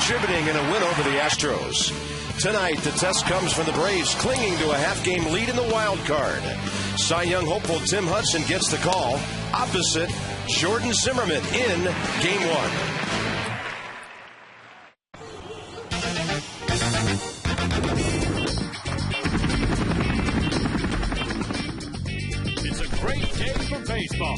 contributing in a win over the Astros. Tonight, the test comes from the Braves clinging to a half-game lead in the wild card. Cy Young hopeful Tim Hudson gets the call opposite Jordan Zimmerman in Game 1. It's a great day for baseball.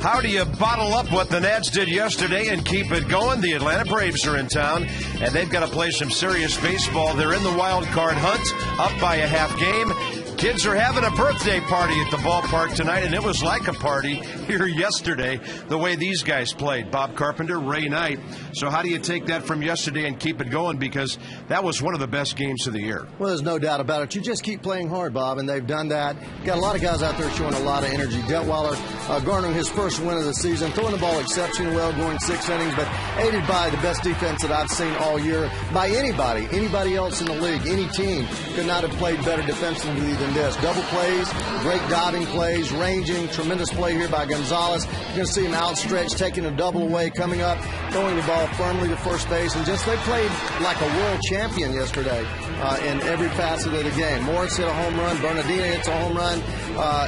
How do you bottle up what the Nats did yesterday and keep it going? The Atlanta Braves are in town, and they've got to play some serious baseball. They're in the wild card hunt, up by a half game. Kids are having a birthday party at the ballpark tonight, and it was like a party here yesterday, the way these guys played. Bob Carpenter, Ray Knight. So how do you take that from yesterday and keep it going? Because that was one of the best games of the year. Well, there's no doubt about it. You just keep playing hard, Bob, and they've done that. Got a lot of guys out there showing a lot of energy. Detweiler garnering his first win of the season, throwing the ball exceptionally well, going 6 innings, but aided by the best defense that I've seen all year by anybody else in the league. Any team could not have played better defensively than this. Double plays, great diving plays, ranging, tremendous play here by Gonzalez. You're going to see him outstretched, taking a double away, coming up, throwing the ball firmly to first base, and just they played like a world champion yesterday in every facet of the game. Morris hit a home run, Bernardino hits a home run,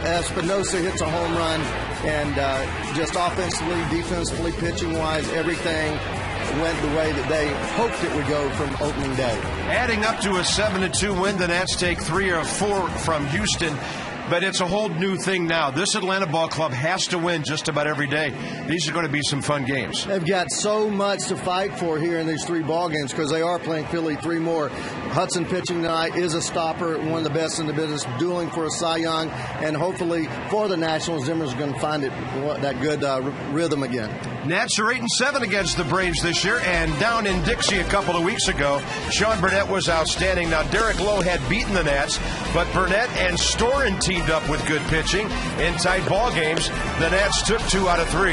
Espinosa hits a home run, and just offensively, defensively, pitching-wise, everything went the way that they hoped it would go from opening day. Adding up to a 7-2 win, the Nats take 3 or 4 from Houston. But it's a whole new thing now. This Atlanta ball club has to win just about every day. These are going to be some fun games. They've got so much to fight for here in these 3 ball games because they are playing Philly 3 more. Hudson pitching tonight is a stopper, one of the best in the business, dueling for a Cy Young, and hopefully for the Nationals, Zimmer's going to find that good rhythm again. Nats are 8-7 against the Braves this year, and down in Dixie a couple of weeks ago, Sean Burnett was outstanding. Now, Derek Lowe had beaten the Nats, but Burnett and Storen teamed up with good pitching in tight ball games. The Nats took 2 out of 3.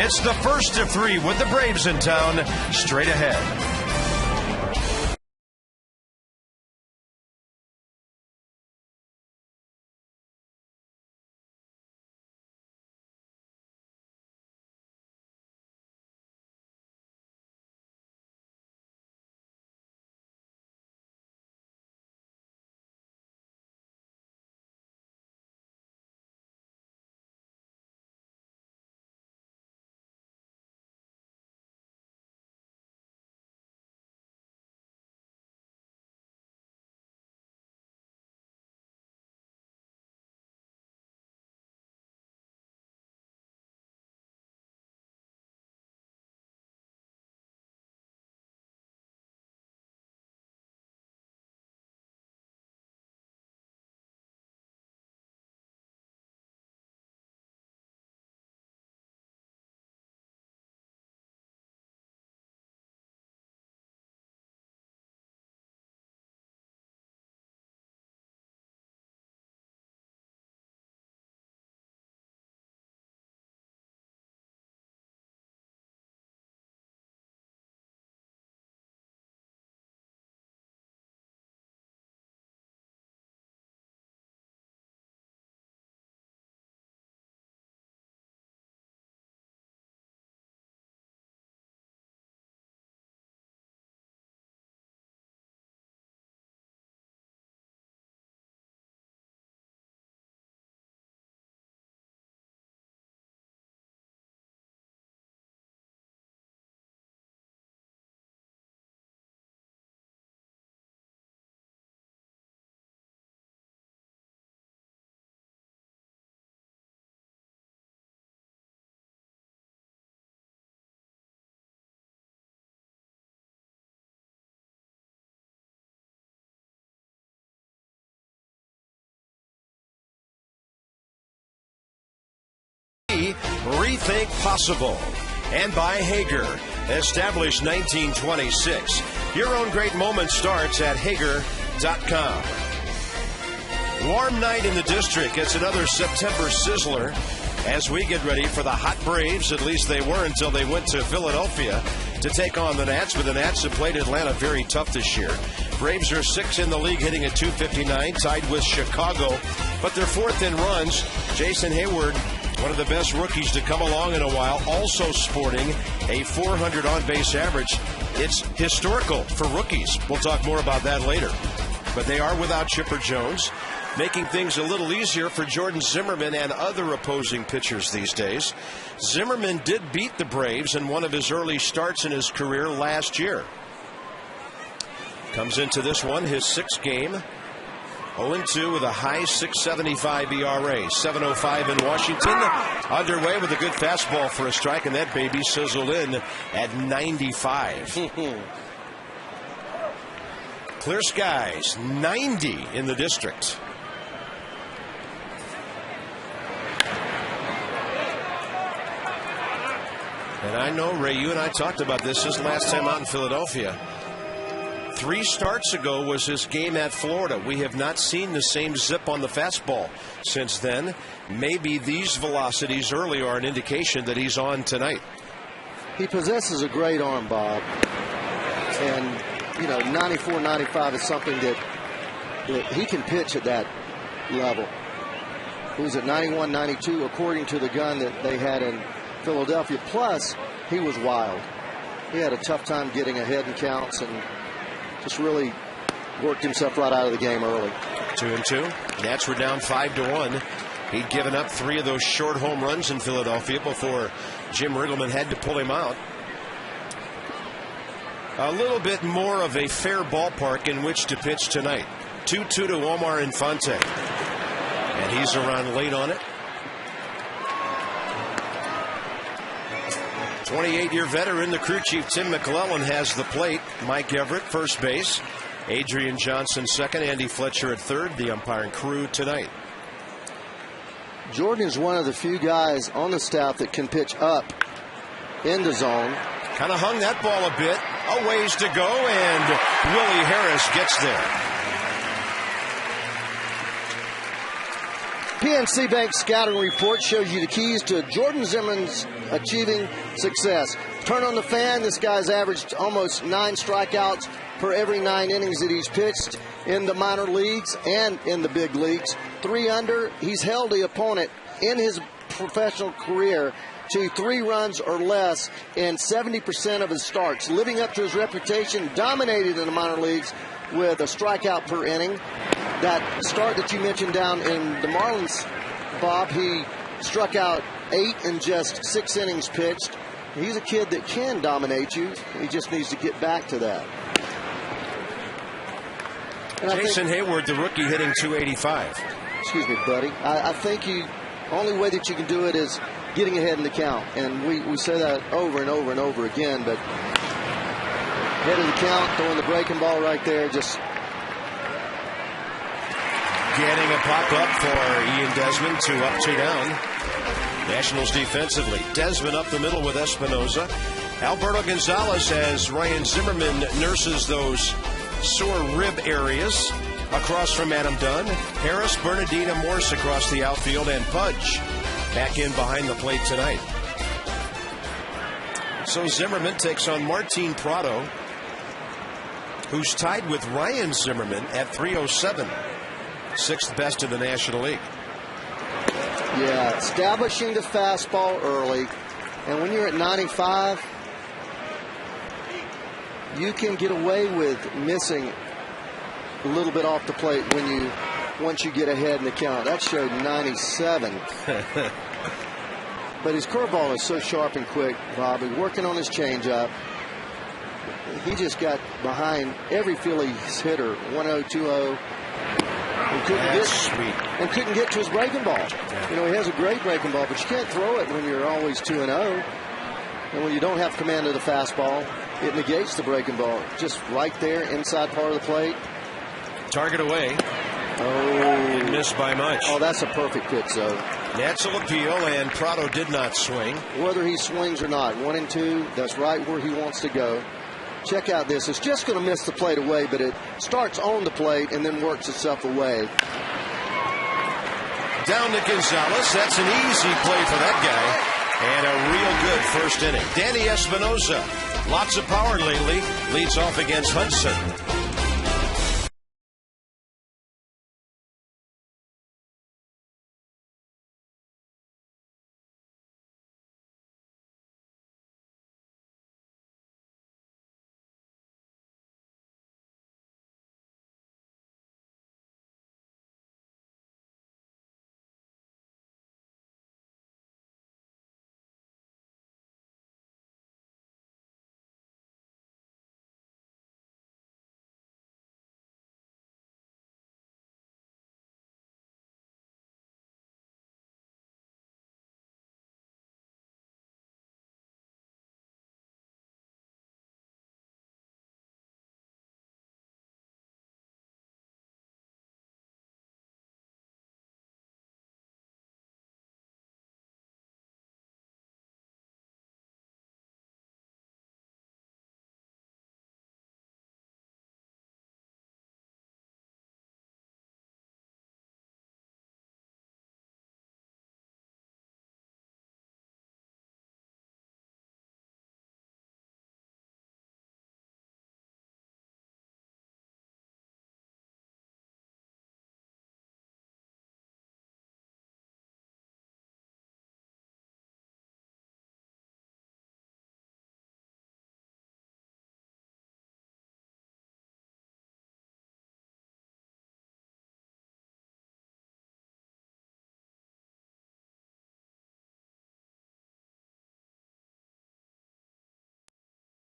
It's the first of 3 with the Braves in town. Straight ahead. Rethink Possible, and by Hager, established 1926. Your own great moment starts at Hager.com. Warm night in the district. It's another September sizzler as we get ready for the hot Braves. At least they were until they went to Philadelphia to take on the Nats. But the Nats have played Atlanta very tough this year. Braves are 6th in the league, hitting at .259, tied with Chicago. But they're 4th in runs. Jason Hayward, one of the best rookies to come along in a while, also sporting a 400 on-base average. It's historical for rookies. We'll talk more about that later. But they are without Chipper Jones, making things a little easier for Jordan Zimmermann and other opposing pitchers these days. Zimmermann did beat the Braves in one of his early starts in his career last year. Comes into this one, his 6th game, 0-2 with a high 6.75 ERA. 7:05 in Washington. Underway with a good fastball for a strike, and that baby sizzled in at 95. Clear skies, 90 in the district. And I know, Ray, you and I talked about this last time out in Philadelphia. 3 starts ago was his game at Florida. We have not seen the same zip on the fastball since then. Maybe these velocities early are an indication that he's on tonight. He possesses a great arm, Bob. And, 94, 95 is something that he can pitch at that level. He was at 91, 92, according to the gun that they had in Philadelphia. Plus, he was wild. He had a tough time getting ahead in counts and just really worked himself right out of the game early. 2-2. Nats were down 5-1. He'd given up 3 of those short home runs in Philadelphia before Jim Riggleman had to pull him out. A little bit more of a fair ballpark in which to pitch tonight. 2-2 to Omar Infante. And he's around late on it. 28-year veteran, the crew chief Tim McClellan has the plate. Mike Everett, first base. Adrian Johnson, second. Andy Fletcher at third. The umpiring crew tonight. Jordan is one of the few guys on the staff that can pitch up in the zone. Kind of hung that ball a bit. A ways to go, and Willie Harris gets there. PNC Bank scouting report shows you the keys to Jordan Zimmermann's achieving success. Turn on the fan. This guy's averaged almost 9 strikeouts per every 9 innings that he's pitched in the minor leagues and in the big leagues. 3 under. He's held the opponent in his professional career to 3 runs or less in 70% of his starts. Living up to his reputation, dominated in the minor leagues with a strikeout per inning. That start that you mentioned down in the Marlins, Bob, he struck out 8 in just 6 innings pitched. He's a kid that can dominate you. He just needs to get back to that. And Jason Hayward, the rookie, hitting .285. Excuse me, buddy. I think only way that you can do it is getting ahead in the count. And we say that over and over and over again. But head of the count, throwing the breaking ball right there, just getting a pop-up for Ian Desmond to up, 2 down. Nationals defensively. Desmond up the middle with Espinoza. Alberto Gonzalez as Ryan Zimmerman nurses those sore rib areas across from Adam Dunn. Harris, Bernardina, Morse across the outfield, and Pudge back in behind the plate tonight. So Zimmerman takes on Martin Prado, who's tied with Ryan Zimmerman at 307. 6th best in the National League. Yeah, establishing the fastball early. And when you're at 95, you can get away with missing a little bit off the plate once you get ahead in the count. That showed 97. But his curveball is so sharp and quick, Bob. He's working on his changeup. He just got behind every Phillies hitter, 1-0, 2-0. And couldn't get to his breaking ball. Yeah. He has a great breaking ball, but you can't throw it when you're always 2-0. And when you don't have command of the fastball, it negates the breaking ball. Just right there, inside part of the plate. Target away. Oh. Didn't miss by much. Oh, that's a perfect pitch, though. Nats will appeal, and Prado did not swing. Whether he swings or not, 1-2, that's right where he wants to go. Check out this. It's just going to miss the plate away, but it starts on the plate and then works itself away. Down to Gonzalez. That's an easy play for that guy. And a real good first inning. Danny Espinosa, lots of power lately, leads off against Hudson.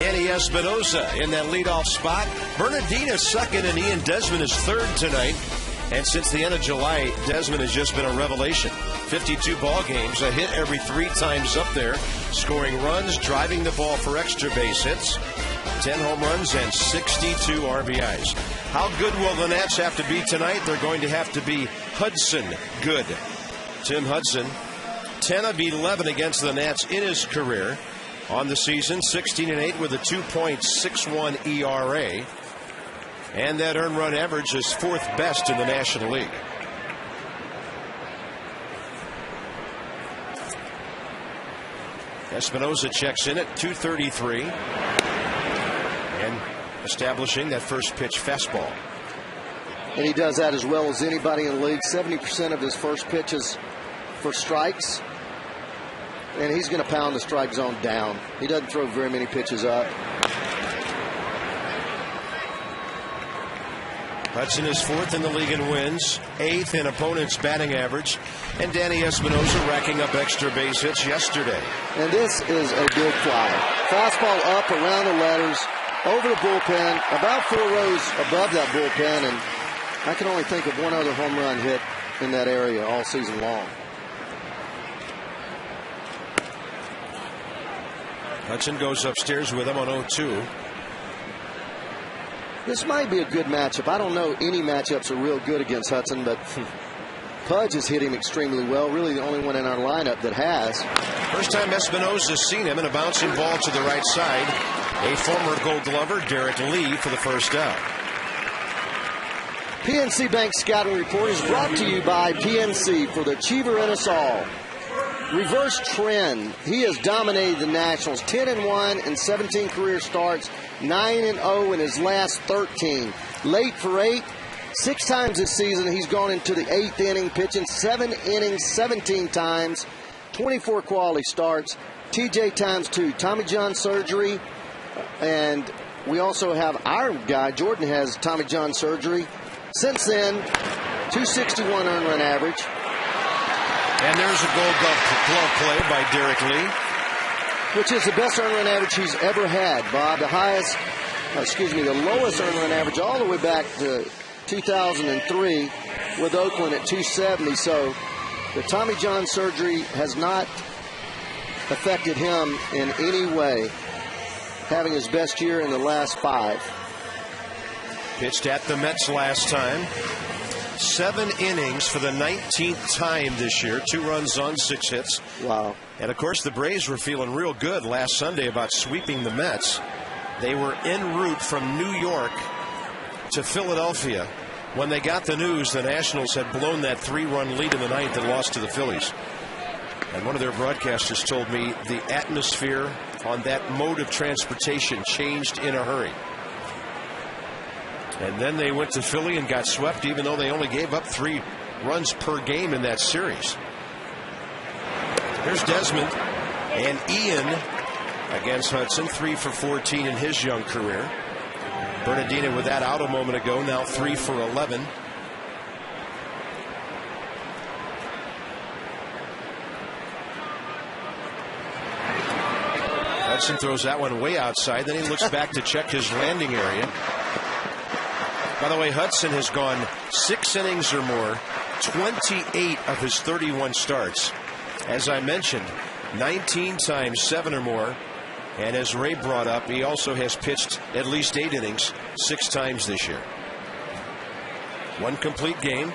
Danny Espinosa in that leadoff spot. Bernardina's second and Ian Desmond is third tonight. And since the end of July, Desmond has just been a revelation. 52 ball games, a hit every 3 times up there, scoring runs, driving the ball for extra base hits, 10 home runs and 62 RBIs. How good will the Nats have to be tonight? They're going to have to be Hudson good. Tim Hudson, 10 of 11 against the Nats in his career. On the season, 16-8 with a 2.61 ERA. And that earned run average is 4th best in the National League. Espinosa checks in at 233. And establishing that first pitch fastball. And he does that as well as anybody in the league. 70% of his first pitches for strikes. And he's going to pound the strike zone down. He doesn't throw very many pitches up. Hudson is 4th in the league in wins, 8th in opponents' batting average, and Danny Espinosa racking up extra base hits yesterday. And this is a big fly. Fastball up around the letters, over the bullpen, about 4 rows above that bullpen, and I can only think of one other home run hit in that area all season long. Hudson goes upstairs with him on 0-2. This might be a good matchup. I don't know any matchups are real good against Hudson, but Pudge has hit him extremely well. Really the only one in our lineup that has. First time Espinosa's seen him in a bouncing ball to the right side. A former Gold Glover, Derek Lee, for the first out. PNC Bank Scouting Report is brought to you by PNC for the Achiever in us all. Reverse trend. He has dominated the Nationals. 10-1 in 17 career starts. 9-0 in his last 13. Late for 8. 6 times this season he's gone into the 8th inning, pitching 7 innings 17 times. 24 quality starts. TJ times 2. Tommy John surgery. And we also have our guy, Jordan, has Tommy John surgery. Since then, 261 earned run average. And there's a Gold Glove play by Derek Lee, which is the best earned run average he's ever had, Bob. The lowest earned run average all the way back to 2003 with Oakland at 270. So the Tommy John surgery has not affected him in any way, having his best year in the last 5. Pitched at the Mets last time. 7 innings for the 19th time this year. 2 runs on 6 hits. Wow. And, of course, the Braves were feeling real good last Sunday about sweeping the Mets. They were en route from New York to Philadelphia when they got the news the Nationals had blown that 3-run lead in the ninth and lost to the Phillies. And one of their broadcasters told me the atmosphere on that mode of transportation changed in a hurry. And then they went to Philly and got swept, even though they only gave up 3 runs per game in that series. Here's Desmond and Ian against Hudson, 3 for 14 in his young career. Bernardino with that out a moment ago, now 3 for 11. Hudson throws that one way outside, then he looks back to check his landing area. By the way, Hudson has gone 6 innings or more, 28 of his 31 starts. As I mentioned, 19 times 7 or more. And as Ray brought up, he also has pitched at least 8 innings 6 times this year. 1 complete game.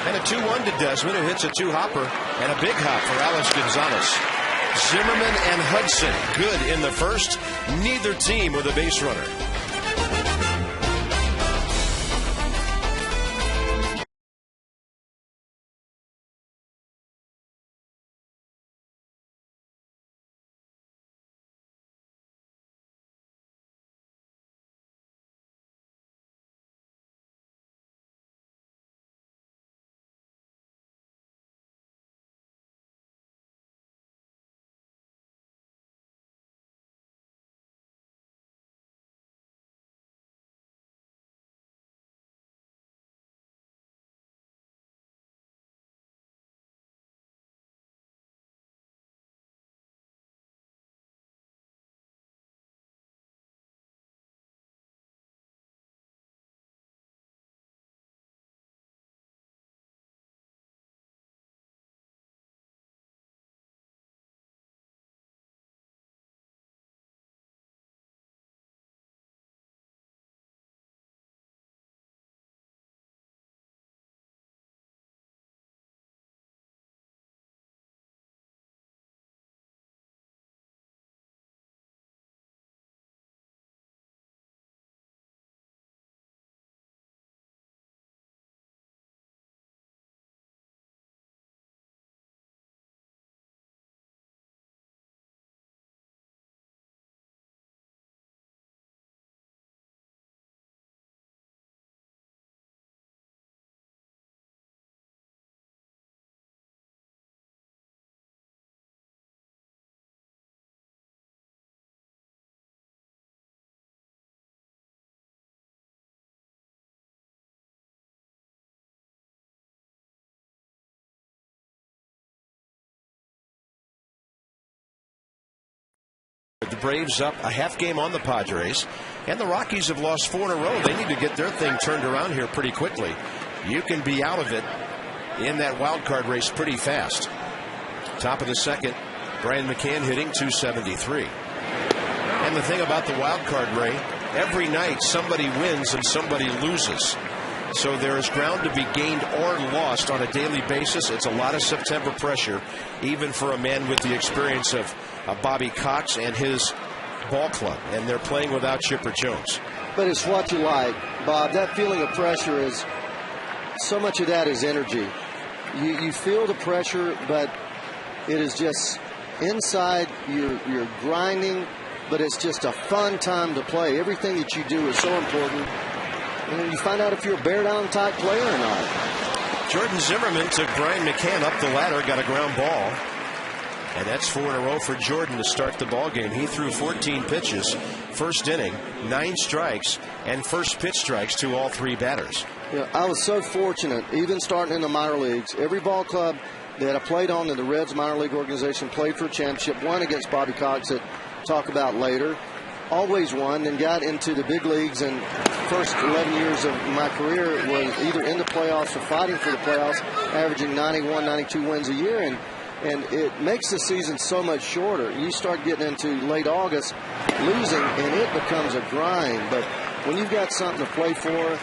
And a 2-1 to Desmond, who hits a 2-hopper and a big hop for Alex Gonzalez. Zimmerman and Hudson good in the first. Neither team with a base runner. The Braves up a half game on the Padres, and the Rockies have lost 4 in a row. They need to get their thing turned around here pretty quickly. You can be out of it in that wild card race pretty fast. Top of the second, Brian McCann hitting .273. And the thing about the wild card, Ray, every night somebody wins and somebody loses. So there is ground to be gained or lost on a daily basis. It's a lot of September pressure, even for a man with the experience of Bobby Cox and his ball club. And they're playing without Chipper Jones. But it's what you like, Bob. That feeling of pressure is, so much of that is energy. You feel the pressure, but it is just inside. You're grinding, but it's just a fun time to play. Everything that you do is so important. And you find out if you're a bear down type player or not. Jordan Zimmerman took Brian McCann up the ladder, got a ground ball. And that's 4 in a row for Jordan to start the ball game. He threw 14 pitches, first inning, 9 strikes, and first pitch strikes to all 3 batters. Yeah, I was so fortunate, even starting in the minor leagues. Every ball club that I played on in the Reds minor league organization played for a championship, won against Bobby Cox that we'll talk about later. Always won, then got into the big leagues, and first 11 years of my career was either in the playoffs or fighting for the playoffs, averaging 91, 92 wins a year, and it makes the season so much shorter. You start getting into late August losing, and it becomes a grind. But when you've got something to play for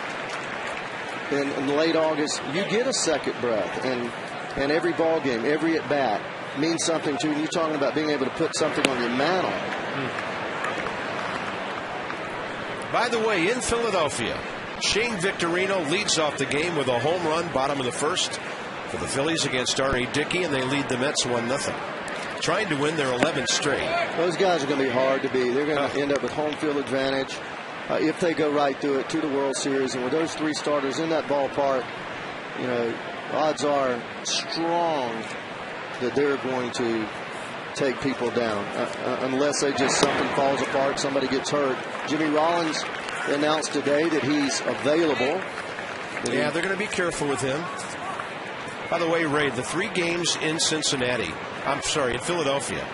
in late August, you get a second breath, and every ball game, every at bat, means something to you. You're talking about being able to put something on your mantle. By the way, in Philadelphia, Shane Victorino leads off the game with a home run, bottom of the first, for the Phillies against R.A. Dickey, and they lead the Mets 1-0. Trying to win their 11th straight. Those guys are going to be hard to beat. They're going to end up with home field advantage if they go right through it to the World Series. And with those three starters in that ballpark, you know, odds are strong that they're going to take people down unless something falls apart, somebody gets hurt. Jimmy Rollins announced today that he's available. Yeah, they're going to be careful with him. By the way, Ray, the 3 games in in Philadelphia,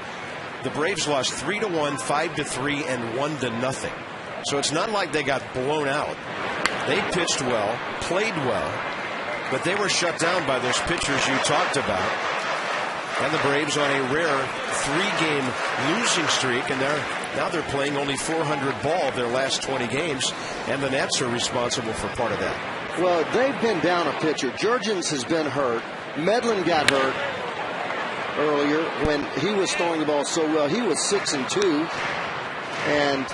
the Braves lost 3-1, 5-3, and 1-0. So it's not like they got blown out. They pitched well, played well, but they were shut down by those pitchers you talked about. And the Braves on a rare 3-game losing streak, and now they're playing only .400 ball their last 20 games, and the Nats are responsible for part of that. Well, they've been down a pitcher. Jurgens has been hurt. Medlin got hurt earlier when he was throwing the ball so well. He was 6-2, and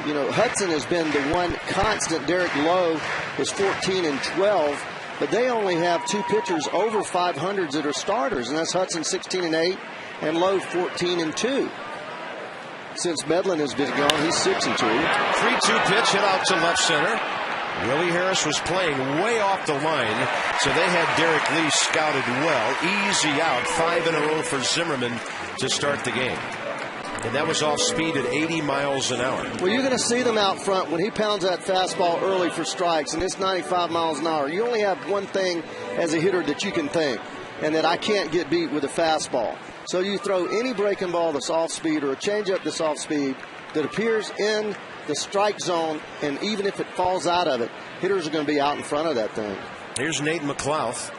you know, Hudson has been the one constant. Derek Lowe is 14-12. But they only have 2 pitchers over 500s that are starters, and that's Hudson 16-8 and Lowe 14-2. Since Medlin has been gone, he's 6-2. 3-2 pitch hit out to left center. Willie Harris was playing way off the line, so they had Derek Lee scouted well. Easy out, 5 in a row for Zimmerman to start the game. And that was off speed at 80 miles an hour. Well, you're going to see them out front when he pounds that fastball early for strikes, and it's 95 miles an hour. You only have one thing as a hitter that you can think, and that I can't get beat with a fastball. So you throw any breaking ball that's off speed or a changeup that's off speed that appears in the strike zone, and even if it falls out of it, hitters are going to be out in front of that thing. Here's Nate McLouth.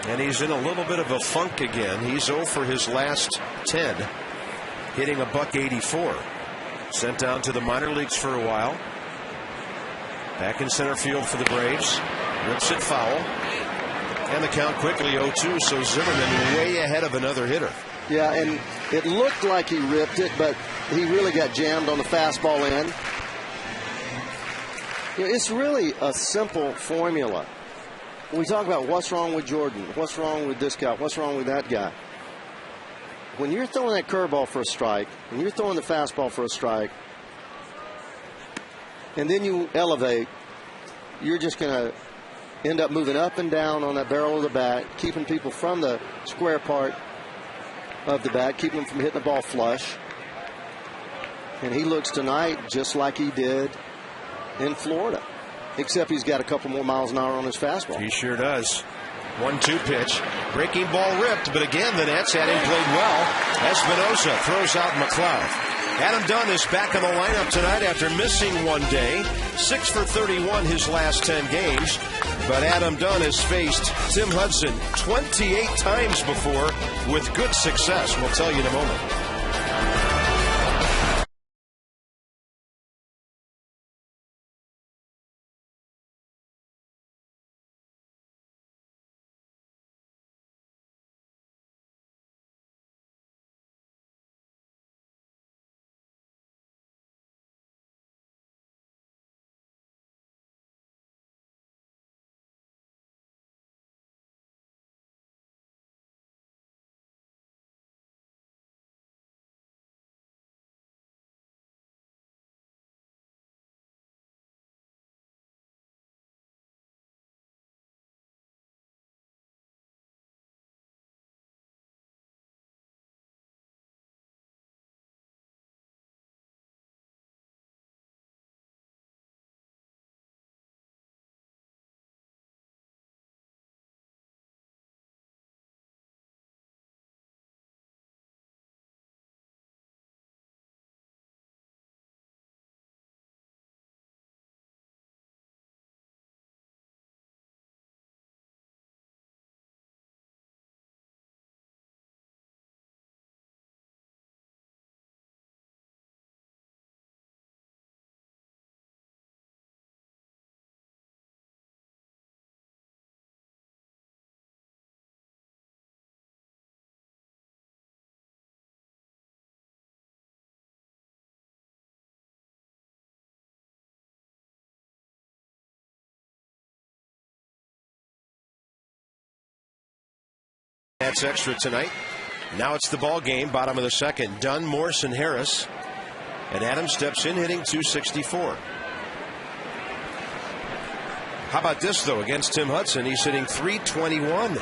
And he's in a little bit of a funk again. He's 0 for his last 10, hitting a .184. Sent down to the minor leagues for a while. Back in center field for the Braves. Rips it foul. And the count quickly 0-2. So Zimmerman way ahead of another hitter. Yeah, and it looked like he ripped it, but he really got jammed on the fastball end. You know, it's really a simple formula. We talk about what's wrong with Jordan, what's wrong with this guy, what's wrong with that guy. When you're throwing that curveball for a strike, when you're throwing the fastball for a strike, and then you elevate, you're just going to end up moving up and down on that barrel of the bat, keeping people from the square part of the bat, keeping them from hitting the ball flush. And he looks tonight just like he did in Florida, except he's got a couple more miles an hour on his fastball. He sure does. 1-2 pitch. Breaking ball ripped, but again, the Nats had him played well. Espinosa throws out McLeod. Adam Dunn is back in the lineup tonight after missing one day. 6 for 31 his last 10 games. But Adam Dunn has faced Tim Hudson 28 times before with good success. We'll tell you in a moment. That's extra tonight. Now it's the ball game, bottom of the second. Dunn, Morse, and Harris. And Adams steps in, hitting .264. How about this, though, against Tim Hudson? He's hitting .321.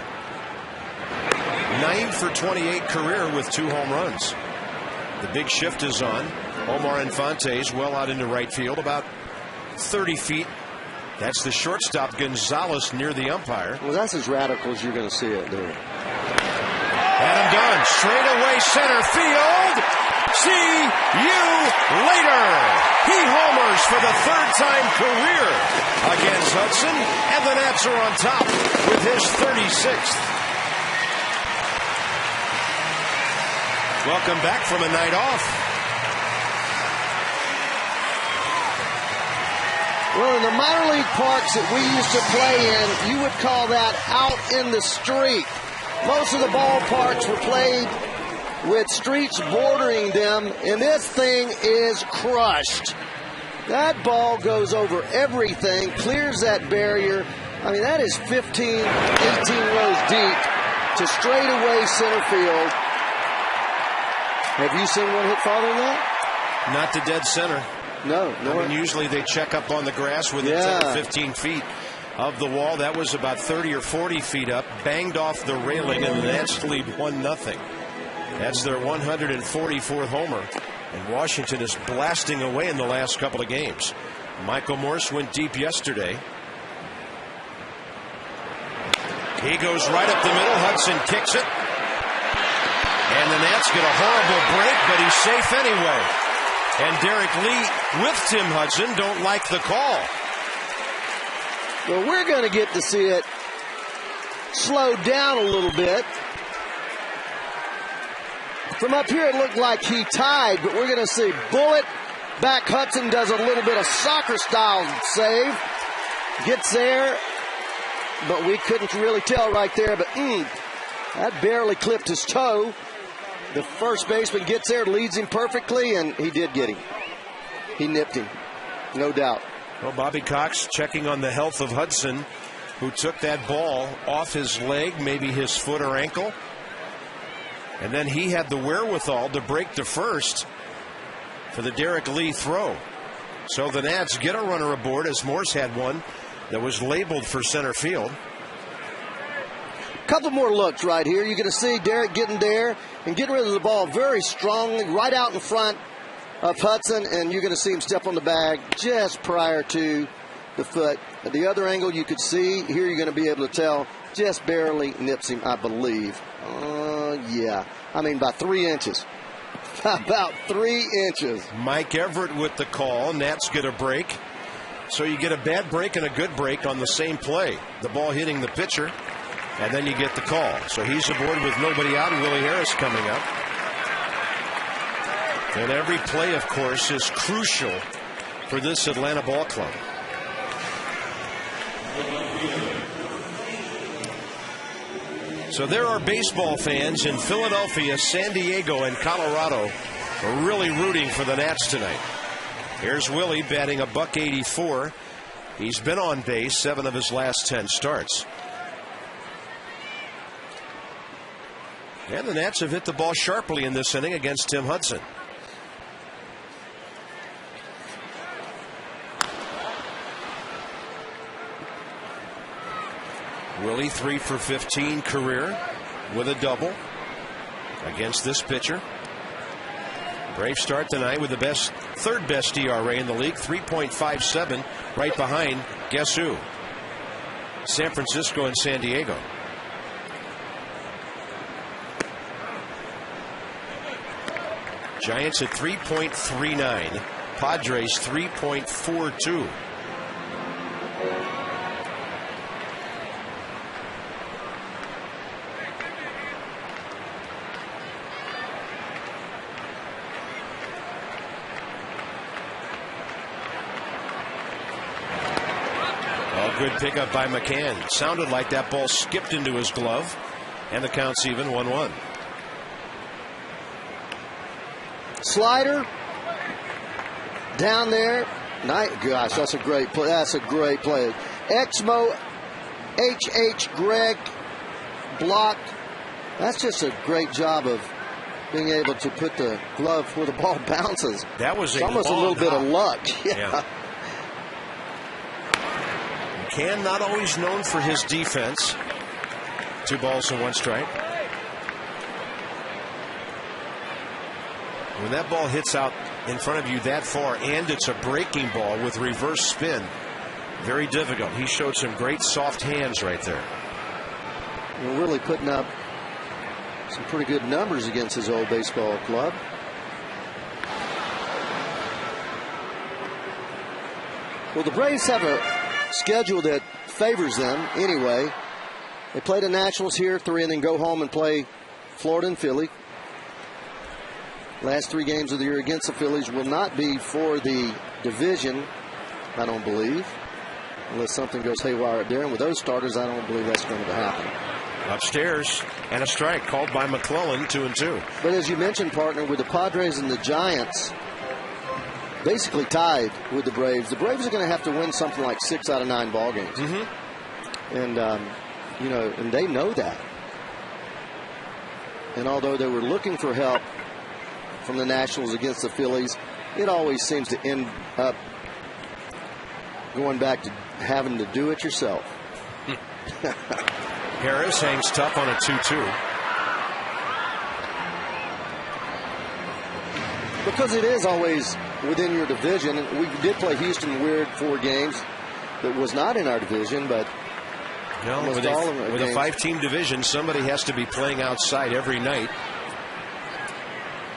9 for 28 career with 2 home runs. The big shift is on. Omar Infante's well out into right field, about 30 feet. That's the shortstop, Gonzalez, near the umpire. Well, that's as radical as you're going to see it, dude. Adam Dunn, straight away center field. See you later. He homers for the 3rd time career against Hudson, and the Nats are on top with his 36th. Welcome back from a night off. Well, in the minor league parks that we used to play in, you would call that out in the street. Most of the ballparks were played with streets bordering them, and this thing is crushed. That ball goes over everything, clears that barrier. I mean, that is 15, 18 rows deep to straightaway center field. Have you seen one hit farther than that? Not to dead center. No. I mean, usually they check up on the grass within 10 or 15 feet of the wall. That was about 30 or 40 feet up, banged off the railing, and the Nats lead 1-0. That's their 144th homer, and Washington is blasting away in the last couple of games. Michael Morse went deep yesterday. He goes right up the middle. Hudson kicks it, and the Nats get a horrible break, but he's safe anyway. And Derek Lee with Tim Hudson don't like the call. Well, we're going to get to see it slow down a little bit. From up here, it looked like he tied, but we're going to see Bullet. Back Hudson does a little bit of soccer-style save. Gets there, but we couldn't really tell right there. But that barely clipped his toe. The first baseman gets there, leads him perfectly, and he did get him. He nipped him, no doubt. Well, Bobby Cox checking on the health of Hudson, who took that ball off his leg, maybe his foot or ankle. And then he had the wherewithal to break to first for the Derek Lee throw. So the Nats get a runner aboard, as Morse had one that was labeled for center field. Couple more looks right here. You're going to see Derek getting there and getting rid of the ball very strongly right out in front of Hudson, and you're going to see him step on the bag just prior to the foot. At the other angle, you could see here, you're going to be able to tell, just barely nips him, I believe. Yeah, I mean by 3 inches. About 3 inches. Mike Everett with the call. Nats get a break. So you get a bad break and a good break on the same play. The ball hitting the pitcher, and then you get the call. So he's aboard with nobody out, and Willie Harris coming up. And every play, of course, is crucial for this Atlanta ball club. So there are baseball fans in Philadelphia, San Diego, and Colorado really rooting for the Nats tonight. Here's Willie batting $184. He's been on base 7 of his last 10 starts. And the Nats have hit the ball sharply in this inning against Tim Hudson. Willie 3 for 15 career with a double against this pitcher. Brave start tonight with the third best ERA in the league, 3.57, right behind, guess who? San Francisco and San Diego. Giants at 3.39, Padres 3.42. Good pickup by McCann. Sounded like that ball skipped into his glove, and the count's even 1-1. Slider down there. Gosh, that's a great play. That's a great play. Exmo, H.H. Greg block That's just a great job of being able to put the glove where the ball bounces. That was almost a little bit of luck. Yeah. McCann not always known for his defense. 2 balls and 1 strike. When that ball hits out in front of you that far, and it's a breaking ball with reverse spin, very difficult. He showed some great soft hands right there. We're really putting up some pretty good numbers against his old baseball club. Well, the Braves have a schedule that favors them anyway. They play the Nationals here 3 and then go home and play Florida and Philly. Last 3 games of the year against the Phillies will not be for the division, I don't believe, unless something goes haywire up there. And with those starters, I don't believe that's going to happen. Upstairs, and a strike called by McClellan, 2-2. But as you mentioned, partner, with the Padres and the Giants basically tied with the Braves are going to have to win something like 6 out of 9 ball games. And, and they know that. And although they were looking for help from the Nationals against the Phillies, it always seems to end up going back to having to do it yourself. Harris hangs tough on a 2-2. Because it is always within your division. We did play Houston weird 4 games that was not in our division, but with a 5-team division, somebody has to be playing outside every night.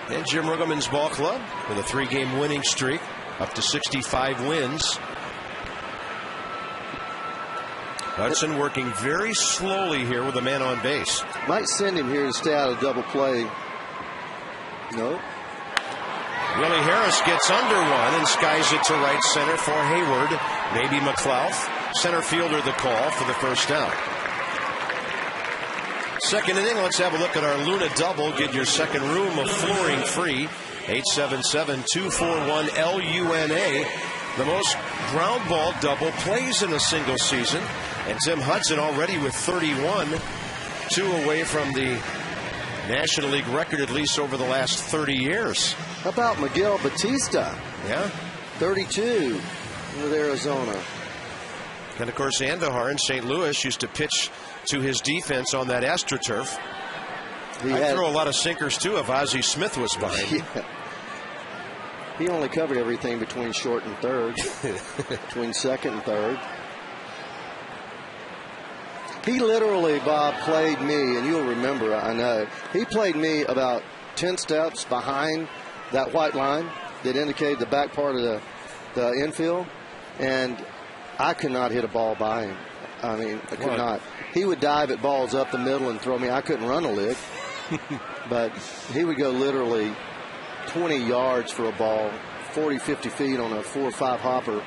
And Jim Rugelman's ball club with a 3-game winning streak, up to 65 wins. Hudson working very slowly here with a man on base. Might send him here to stay out of double play. No. Willie Harris gets under one and skies it to right center for Hayward. Maybe McLeod. Center fielder the call for the first out. Second inning, let's have a look at our Luna double. Get your second room of flooring free. 877-241-LUNA. The most ground ball double plays in a single season. And Tim Hudson already with 31. 2 away from the National League record, at least over the last 30 years. How about Miguel Batista? Yeah. 32 with Arizona. And, of course, Andujar in St. Louis used to pitch to his defense on that AstroTurf. I'd throw a lot of sinkers, too, if Ozzie Smith was behind him. Yeah. He only covered everything between short and third, between second and third. He literally, Bob, played me, and you'll remember, I know, he played me about 10 steps behind that white line that indicated the back part of the infield, and I could not hit a ball by him. I mean, I could not. He would dive at balls up the middle and throw me. I couldn't run a lick, but he would go literally 20 yards for a ball, 40, 50 feet on a 4 or 5 hopper,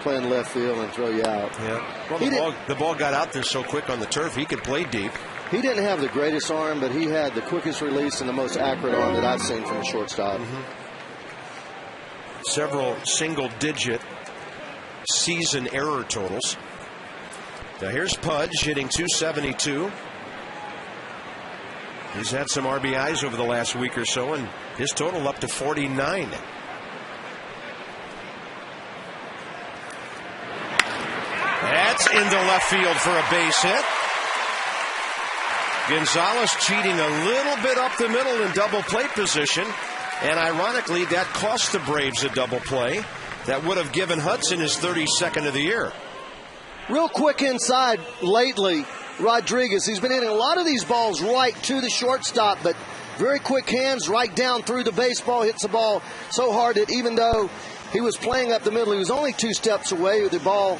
playing left field and throw you out. Yeah. Well, the ball got out there so quick on the turf, he could play deep. He didn't have the greatest arm, but he had the quickest release and the most accurate arm that I've seen from a shortstop. Several single-digit season error totals. Now here's Pudge hitting .272. He's had some RBIs over the last week or so, and his total up to 49. That's into left field for a base hit. Gonzalez cheating a little bit up the middle in double play position. And ironically, that cost the Braves a double play. That would have given Hudson his 32nd of the year. Real quick inside lately, Rodriguez. He's been hitting a lot of these balls right to the shortstop, but very quick hands right down through the baseball. Hits the ball so hard that even though he was playing up the middle, he was only 2 steps away. The ball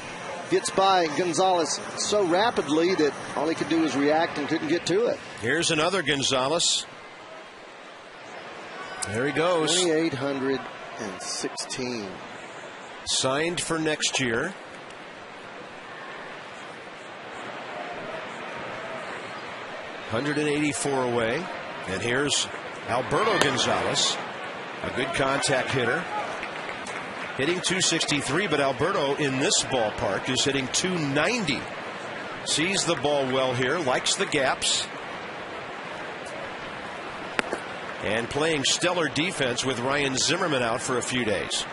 gets by Gonzalez so rapidly that all he could do was react and couldn't get to it. Here's another Gonzalez. There he goes. 2,816. Signed for next year. $184 away. And here's Alberto Gonzalez, a good contact hitter. Hitting .263, but Alberto in this ballpark is hitting .290. Sees the ball well here, likes the gaps. and playing stellar defense with Ryan Zimmerman out for a few days.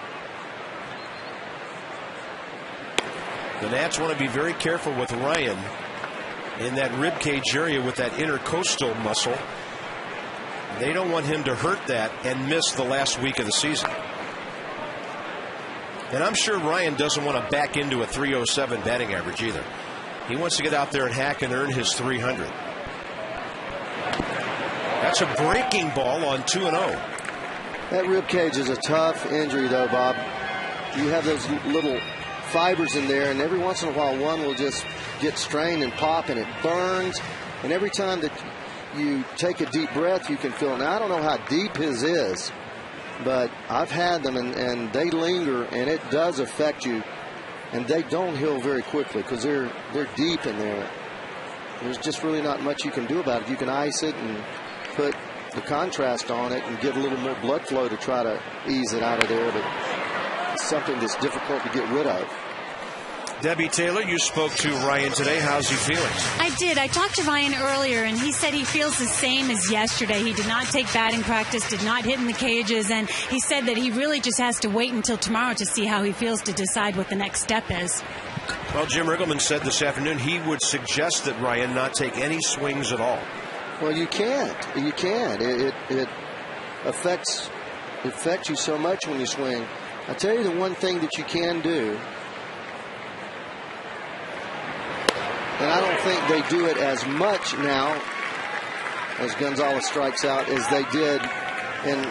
The Nats want to be very careful with Ryan in that rib cage area with that intercostal muscle. They don't want him to hurt that and miss the last week of the season. And I'm sure Ryan doesn't want to back into a .307 batting average either. He wants to get out there and hack and earn his 300. That's a breaking ball on 2-0. That rib cage is a tough injury, though, Bob. You have those little fibers in there, and every once in a while one will just get strained and pop, and it burns. And every time that you take a deep breath, you can feel it. Now, I don't know how deep his is, but I've had them, and they linger, and it does affect you. And they don't heal very quickly because they're deep in there. There's just really not much you can do about it. You can ice it and put the contrast on it and get a little more blood flow to try to ease it out of there, but it's something that's difficult to get rid of. Debbie Taylor, you spoke to Ryan today. How's he feeling? I did. I talked to Ryan earlier, and he said he feels the same as yesterday. He did not take batting practice, did not hit in the cages, and he said that he really just has to wait until tomorrow to see how he feels to decide what the next step is. Well, Jim Riggleman said this afternoon he would suggest that Ryan not take any swings at all. Well, you can't. You can't. It affects you so much when you swing. I tell you the one thing that you can do, and I don't think they do it as much now as Gonzalez strikes out as they did in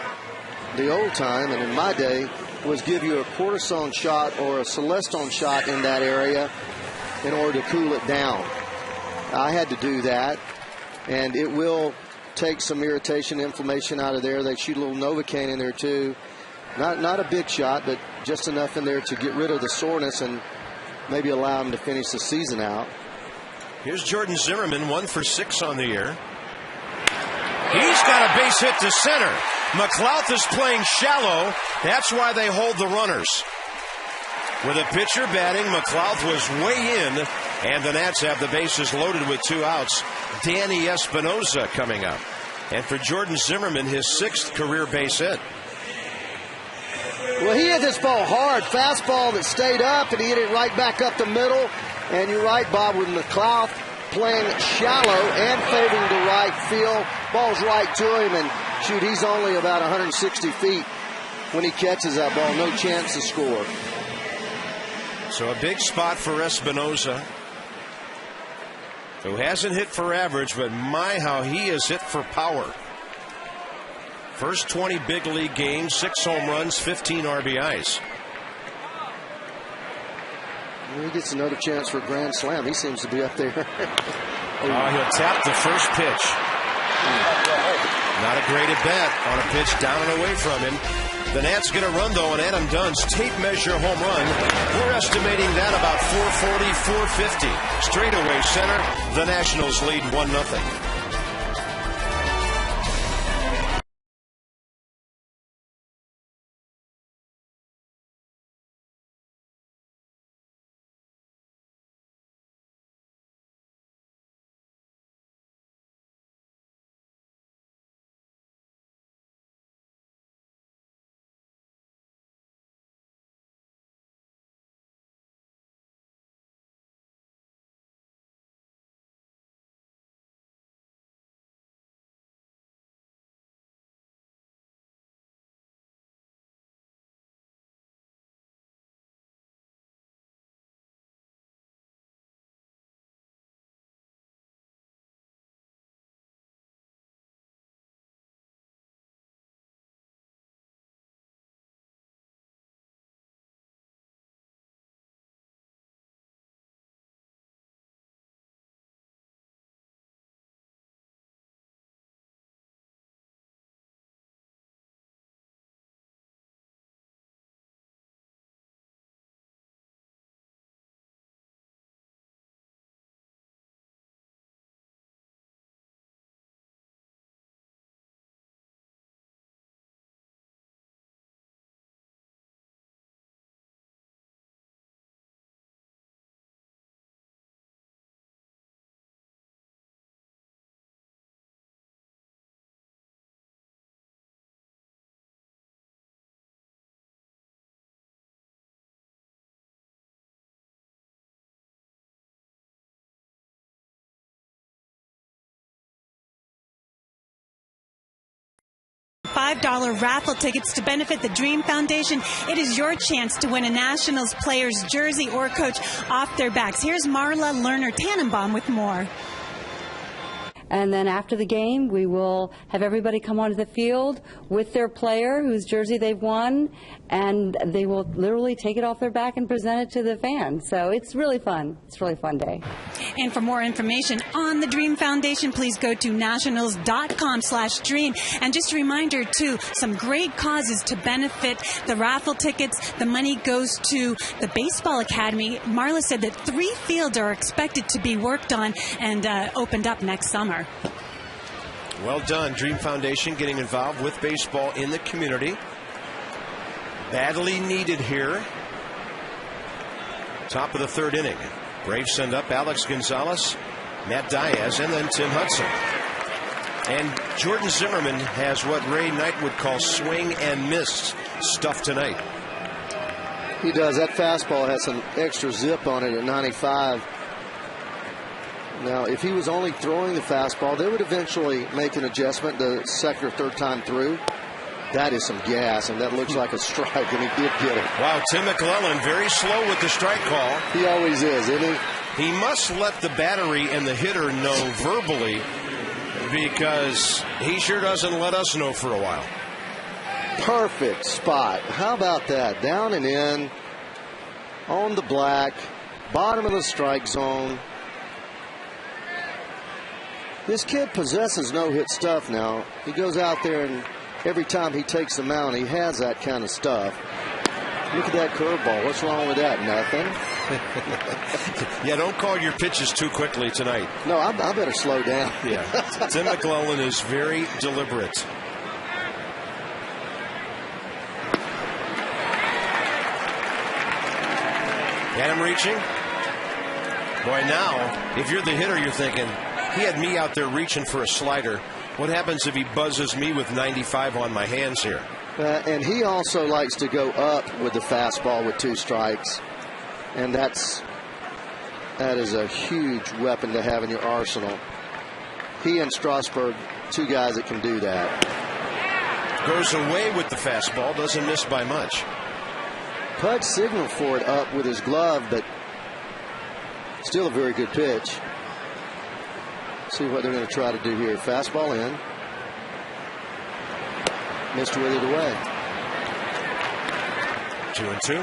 the old time and in my day, was give you a cortisone shot or a celestone shot in that area in order to cool it down. I had to do that, and it will take some irritation, inflammation out of there. They shoot a little Novocaine in there too. Not a big shot, but just enough in there to get rid of the soreness and maybe allow him to finish the season out. Here's Jordan Zimmerman, 1 for 6 on the year. He's got a base hit to center. McLouth is playing shallow. That's why they hold the runners. With a pitcher batting, McLouth was way in, and the Nats have the bases loaded with 2 outs. Danny Espinosa coming up. And for Jordan Zimmerman, his 6th career base hit. Well, he hit this ball hard. Fastball that stayed up, and he hit it right back up the middle. And you're right, Bob, with McLouth playing shallow and favoring the right field. Ball's right to him, and shoot, he's only about 160 feet when he catches that ball. No chance to score. So a big spot for Espinosa, who hasn't hit for average, but my, how he has hit for power. First 20 big league games, 6 home runs, 15 RBIs. He gets another chance for a grand slam. He seems to be up there. He'll tap the first pitch. Not a great at bat on a pitch down and away from him. The Nats get a run, though, on Adam Dunn's tape measure home run. We're estimating that about 440, 450. Straightaway center. The Nationals lead 1-0. $5 raffle tickets to benefit the Dream Foundation. It is your chance to win a Nationals player's jersey or coach off their backs. Here's Marla Lerner-Tannenbaum with more. And then after the game, we will have everybody come onto the field with their player whose jersey they've won, and they will literally take it off their back and present it to the fans. So it's really fun. It's a really fun day. And for more information on the Dream Foundation, please go to nationals.com/dream. And just a reminder, too, some great causes to benefit the raffle tickets. The money goes to the Baseball Academy. Marla said that 3 fields are expected to be worked on and opened up next summer. Well done, Dream Foundation, getting involved with baseball in the community. Badly needed here. Top of the 3rd inning. Braves send up Alex Gonzalez, Matt Diaz, and then Tim Hudson. And Jordan Zimmerman has what Ray Knight would call swing and miss stuff tonight. He does. That fastball has some extra zip on it at 95. Now, if he was only throwing the fastball, they would eventually make an adjustment the 2nd or 3rd time through. That is some gas, and that looks like a strike, and he did get it. Wow, Tim McClellan very slow with the strike call. He always is, isn't he? He must let the battery and the hitter know verbally, because he sure doesn't let us know for a while. Perfect spot. How about that? Down and in, on the black, bottom of the strike zone. This kid possesses no-hit stuff now. He goes out there, and every time he takes the mound, he has that kind of stuff. Look at that curveball. What's wrong with that? Nothing. Yeah, don't call your pitches too quickly tonight. No, I better slow down. Yeah, Tim McClellan is very deliberate. Got him reaching. Boy, now, if you're the hitter, you're thinking, he had me out there reaching for a slider. What happens if he buzzes me with 95 on my hands here? And he also likes to go up with the fastball with 2 strikes. And that is a huge weapon to have in your arsenal. He and Strasburg, 2 guys that can do that. Goes away with the fastball, doesn't miss by much. Pudge signaled for it up with his glove, but still a very good pitch. See what they're going to try to do here. Fastball in. Missed with it away. 2-2.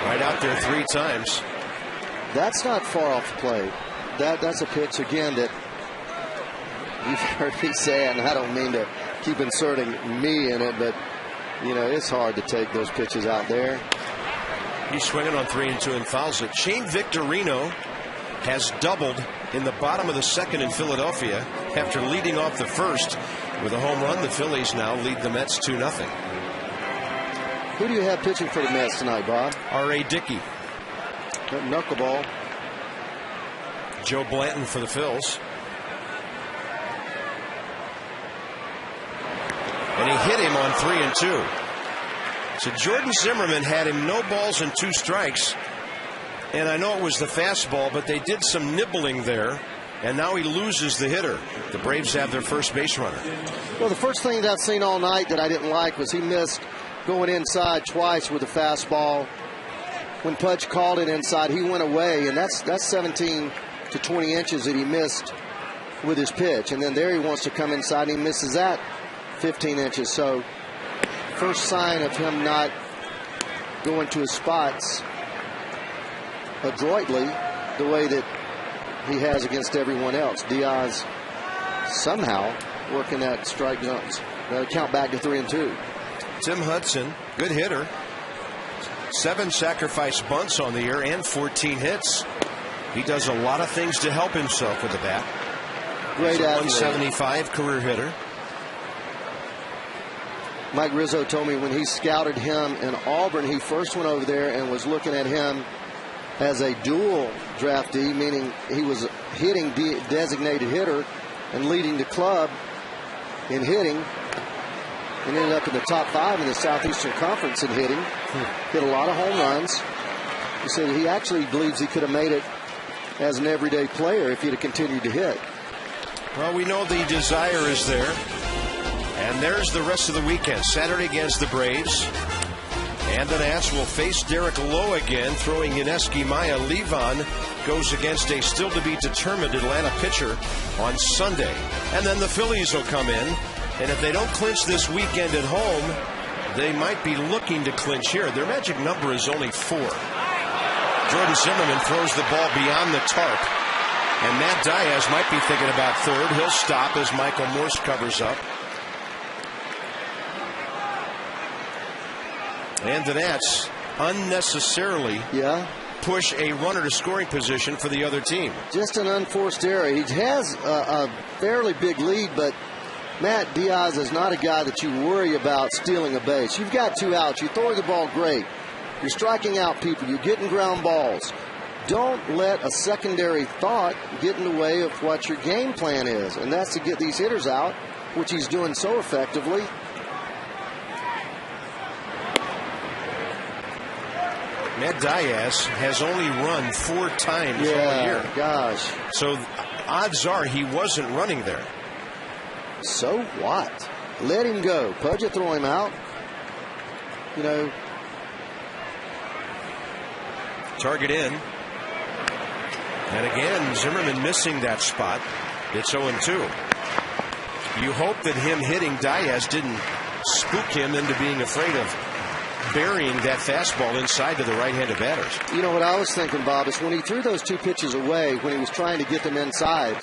Right out there 3 times. That's not far off the plate. That's a pitch, again, that you've heard me say, and I don't mean to keep inserting me in it, but, you know, it's hard to take those pitches out there. He's swinging on 3-2 and fouls it. Shane Victorino has doubled in the bottom of the 2nd in Philadelphia after leading off the 1st with a home run. The Phillies now lead the Mets 2-0. Who do you have pitching for the Mets tonight, Bob? R.A. Dickey. That knuckleball. Joe Blanton for the Phils. And he hit him on 3-2. So Jordan Zimmerman had him no balls and 2 strikes. And I know it was the fastball, but they did some nibbling there. And now he loses the hitter. The Braves have their first base runner. Well, the first thing that I've seen all night that I didn't like was he missed going inside twice with a fastball. When Pudge called it inside, he went away, and that's 17 to 20 inches that he missed with his pitch. And then there he wants to come inside, and he misses that 15 inches. So first sign of him not going to his spots adroitly the way that he has against everyone else. Diaz somehow working that strike zones. That'll count back to 3-2. Tim Hudson, good hitter. 7 sacrifice bunts on the year and 14 hits. He does a lot of things to help himself with the bat. Great athlete. 175 career hitter. Mike Rizzo told me when he scouted him in Auburn, he first went over there and was looking at him as a dual draftee, meaning he was hitting designated hitter and leading the club in hitting. and ended up in the top 5 in the Southeastern Conference in hitting. Hit a lot of home runs. He said he actually believes he could have made it as an everyday player if he'd have continued to hit. Well, we know the desire is there. And there's the rest of the weekend. Saturday against the Braves. And the Nats will face Derek Lowe again, throwing Yuneski. Maya Levon goes against a still-to-be-determined Atlanta pitcher on Sunday. And then the Phillies will come in. And if they don't clinch this weekend at home, they might be looking to clinch here. Their magic number is only 4. Jordan Zimmerman throws the ball beyond the tarp. And Matt Diaz might be thinking about third. He'll stop as Michael Morse covers up. And the Nats unnecessarily push a runner to scoring position for the other team. Just an unforced error. He has a fairly big lead, but Matt Diaz is not a guy that you worry about stealing a base. You've got 2 outs. You're throwing the ball great. You're striking out people. You're getting ground balls. Don't let a secondary thought get in the way of what your game plan is, and that's to get these hitters out, which he's doing so effectively. Matt Diaz has only run 4 times all year. Gosh. So odds are he wasn't running there. So what? Let him go. Pudge, throw him out. You know. Target in. And again, Zimmerman missing that spot. It's 0-2. You hope that him hitting Diaz didn't spook him into being afraid of burying that fastball inside to the right-handed batters. You know what I was thinking, Bob, is when he threw those 2 pitches away, when he was trying to get them inside,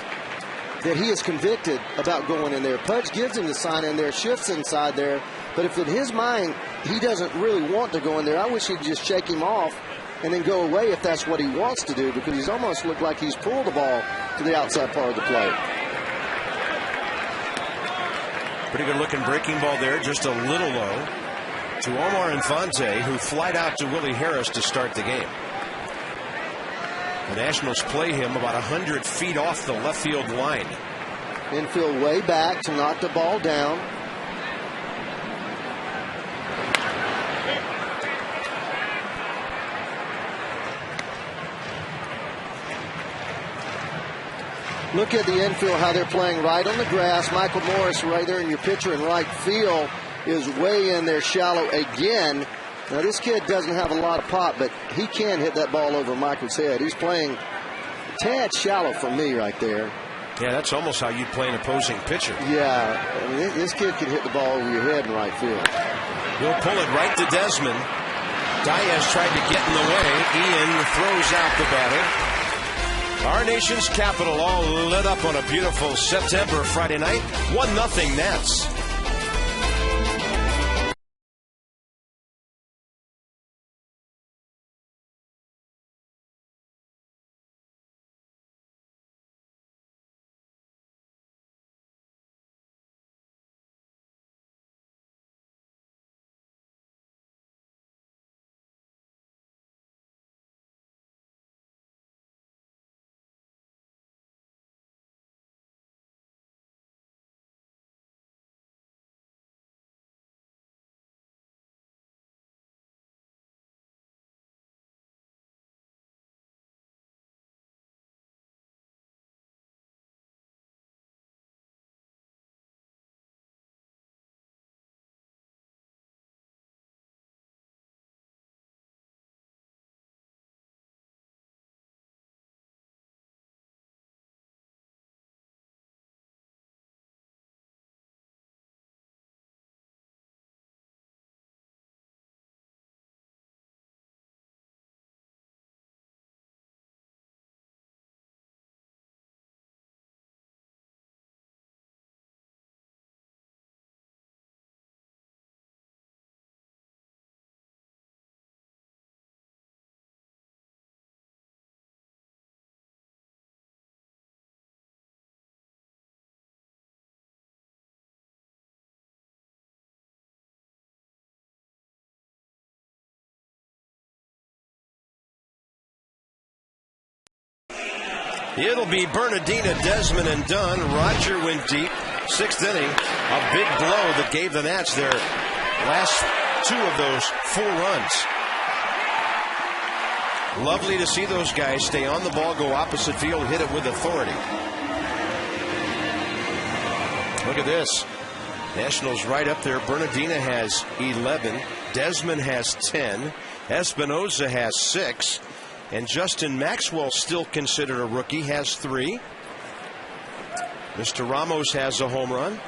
that he is convicted about going in there. Pudge gives him the sign in there, shifts inside there, but if in his mind he doesn't really want to go in there, I wish he'd just shake him off and then go away if that's what he wants to do, because he's almost looked like he's pulled the ball to the outside part of the plate. Pretty good looking breaking ball there, just a little low to Omar Infante, who flied out to Willie Harris to start the game. The Nationals play him about 100 feet off the left field line. Infield way back to knock the ball down. Look at the infield, how they're playing right on the grass. Michael Morris right there in your pitcher in right field is way in there shallow again. Now this kid doesn't have a lot of pop, but he can hit that ball over Michael's head. He's playing a tad shallow for me right there. Yeah, that's almost how you'd play an opposing pitcher. Yeah, I mean, this kid can hit the ball over your head in right field. He'll pull it right to Desmond. Diaz tried to get in the way. Ian throws out the batter. Our nation's capital all lit up on a beautiful September Friday night. 1-0 Nats. It'll be Bernardina, Desmond, and Dunn. Roger went deep. Sixth inning, a big blow that gave the Nats their last 2 of those 4 runs. Lovely to see those guys stay on the ball, go opposite field, hit it with authority. Look at this. Nationals right up there. Bernardina has 11. Desmond has 10. Espinoza has 6. And Justin Maxwell, still considered a rookie, has 3. Mr. Ramos has a home run.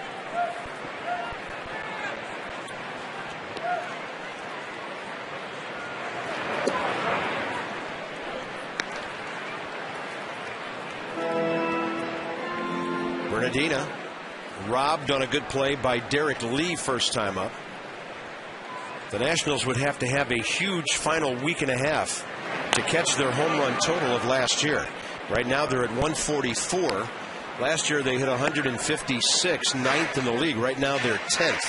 Bernardina robbed on a good play by Derek Lee first time up. The Nationals would have to have a huge final week and a half to catch their home run total of last year. Right now they're at 144. Last year they hit 156, 9th in the league. Right now they're 10th.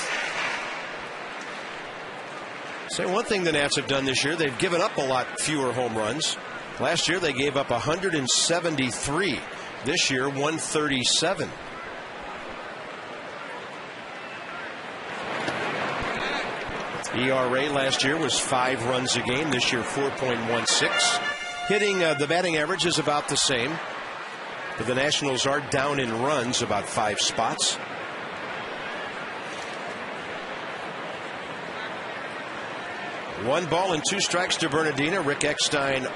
Say one thing the Nats have done this year, they've given up a lot fewer home runs. Last year they gave up 173. This year 137. ERA last year was 5 runs a game. This year 4.16. Hitting the batting average is about the same. But the Nationals are down in runs about 5 spots. One ball and 2 strikes to Bernardina. Rick Eckstein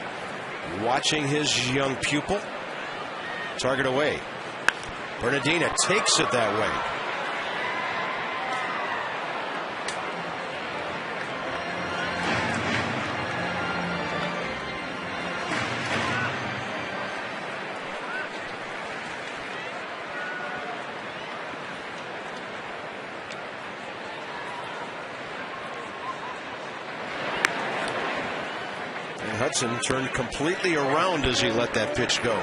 watching his young pupil. Target away. Bernardina takes it that way. Hudson turned completely around as he let that pitch go.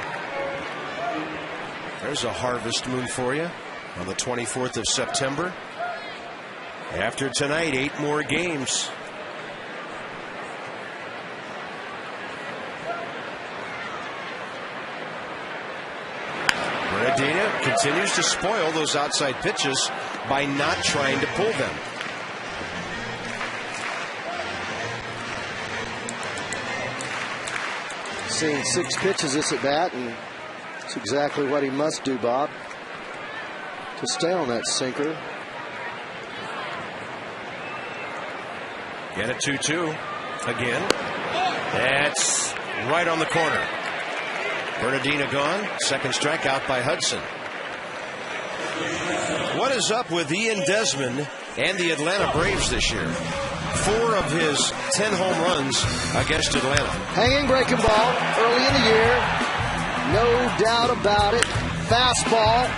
There's a harvest moon for you on the 24th of September. After tonight, 8 more games. Bernardina continues to spoil those outside pitches by not trying to pull them. Seeing 6 pitches this at bat, and it's exactly what he must do, Bob, to stay on that sinker. Get a 2-2 again. That's right on the corner. Bernardina gone. Second strikeout by Hudson. What is up with Ian Desmond and the Atlanta Braves this year? 4 of his 10 home runs against Atlanta. Hanging breaking ball early in the year. No doubt about it. Fastball.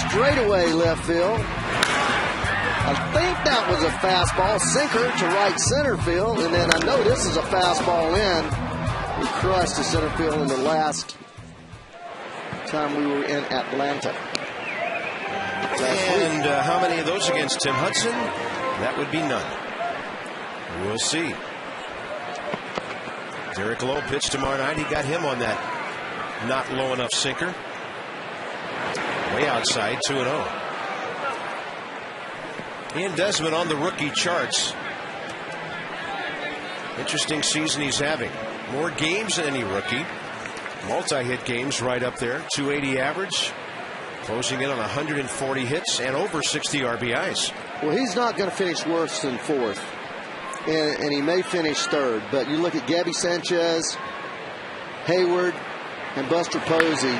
Straight away left field. I think that was a fastball. Sinker to right center field. And then I know this is a fastball in. We crushed the center field in the last time we were in Atlanta. And how many of those against Tim Hudson? That would be none. We'll see. Derek Lowe pitched tomorrow night. He got him on that not low enough sinker. Way outside, 2-0. Ian Desmond on the rookie charts. Interesting season he's having. More games than any rookie. Multi-hit games right up there. 280 average. Closing in on 140 hits and over 60 RBIs. Well, he's not going to finish worse than 4th. And he may finish 3rd. But you look at Gabby Sanchez, Hayward, and Buster Posey.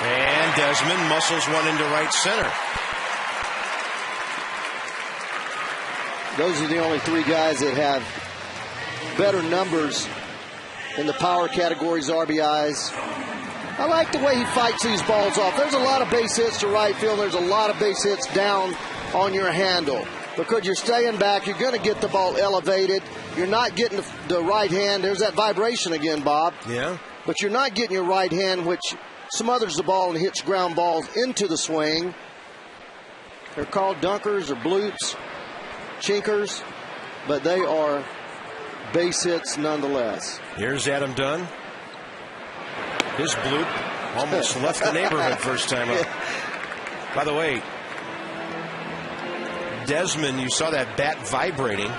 And Desmond muscles one into right center. Those are the only 3 guys that have better numbers in the power categories, RBIs. I like the way he fights these balls off. There's a lot of base hits to right field. There's a lot of base hits down on your handle. Because you're staying back, you're going to get the ball elevated. You're not getting the right hand. There's that vibration again, Bob. Yeah. But you're not getting your right hand, which smothers the ball and hits ground balls into the swing. They're called dunkers or bloops, chinkers, but they are base hits nonetheless. Here's Adam Dunn. His bloop Almost left the neighborhood first time up. By the way, Desmond, you saw that bat vibrating.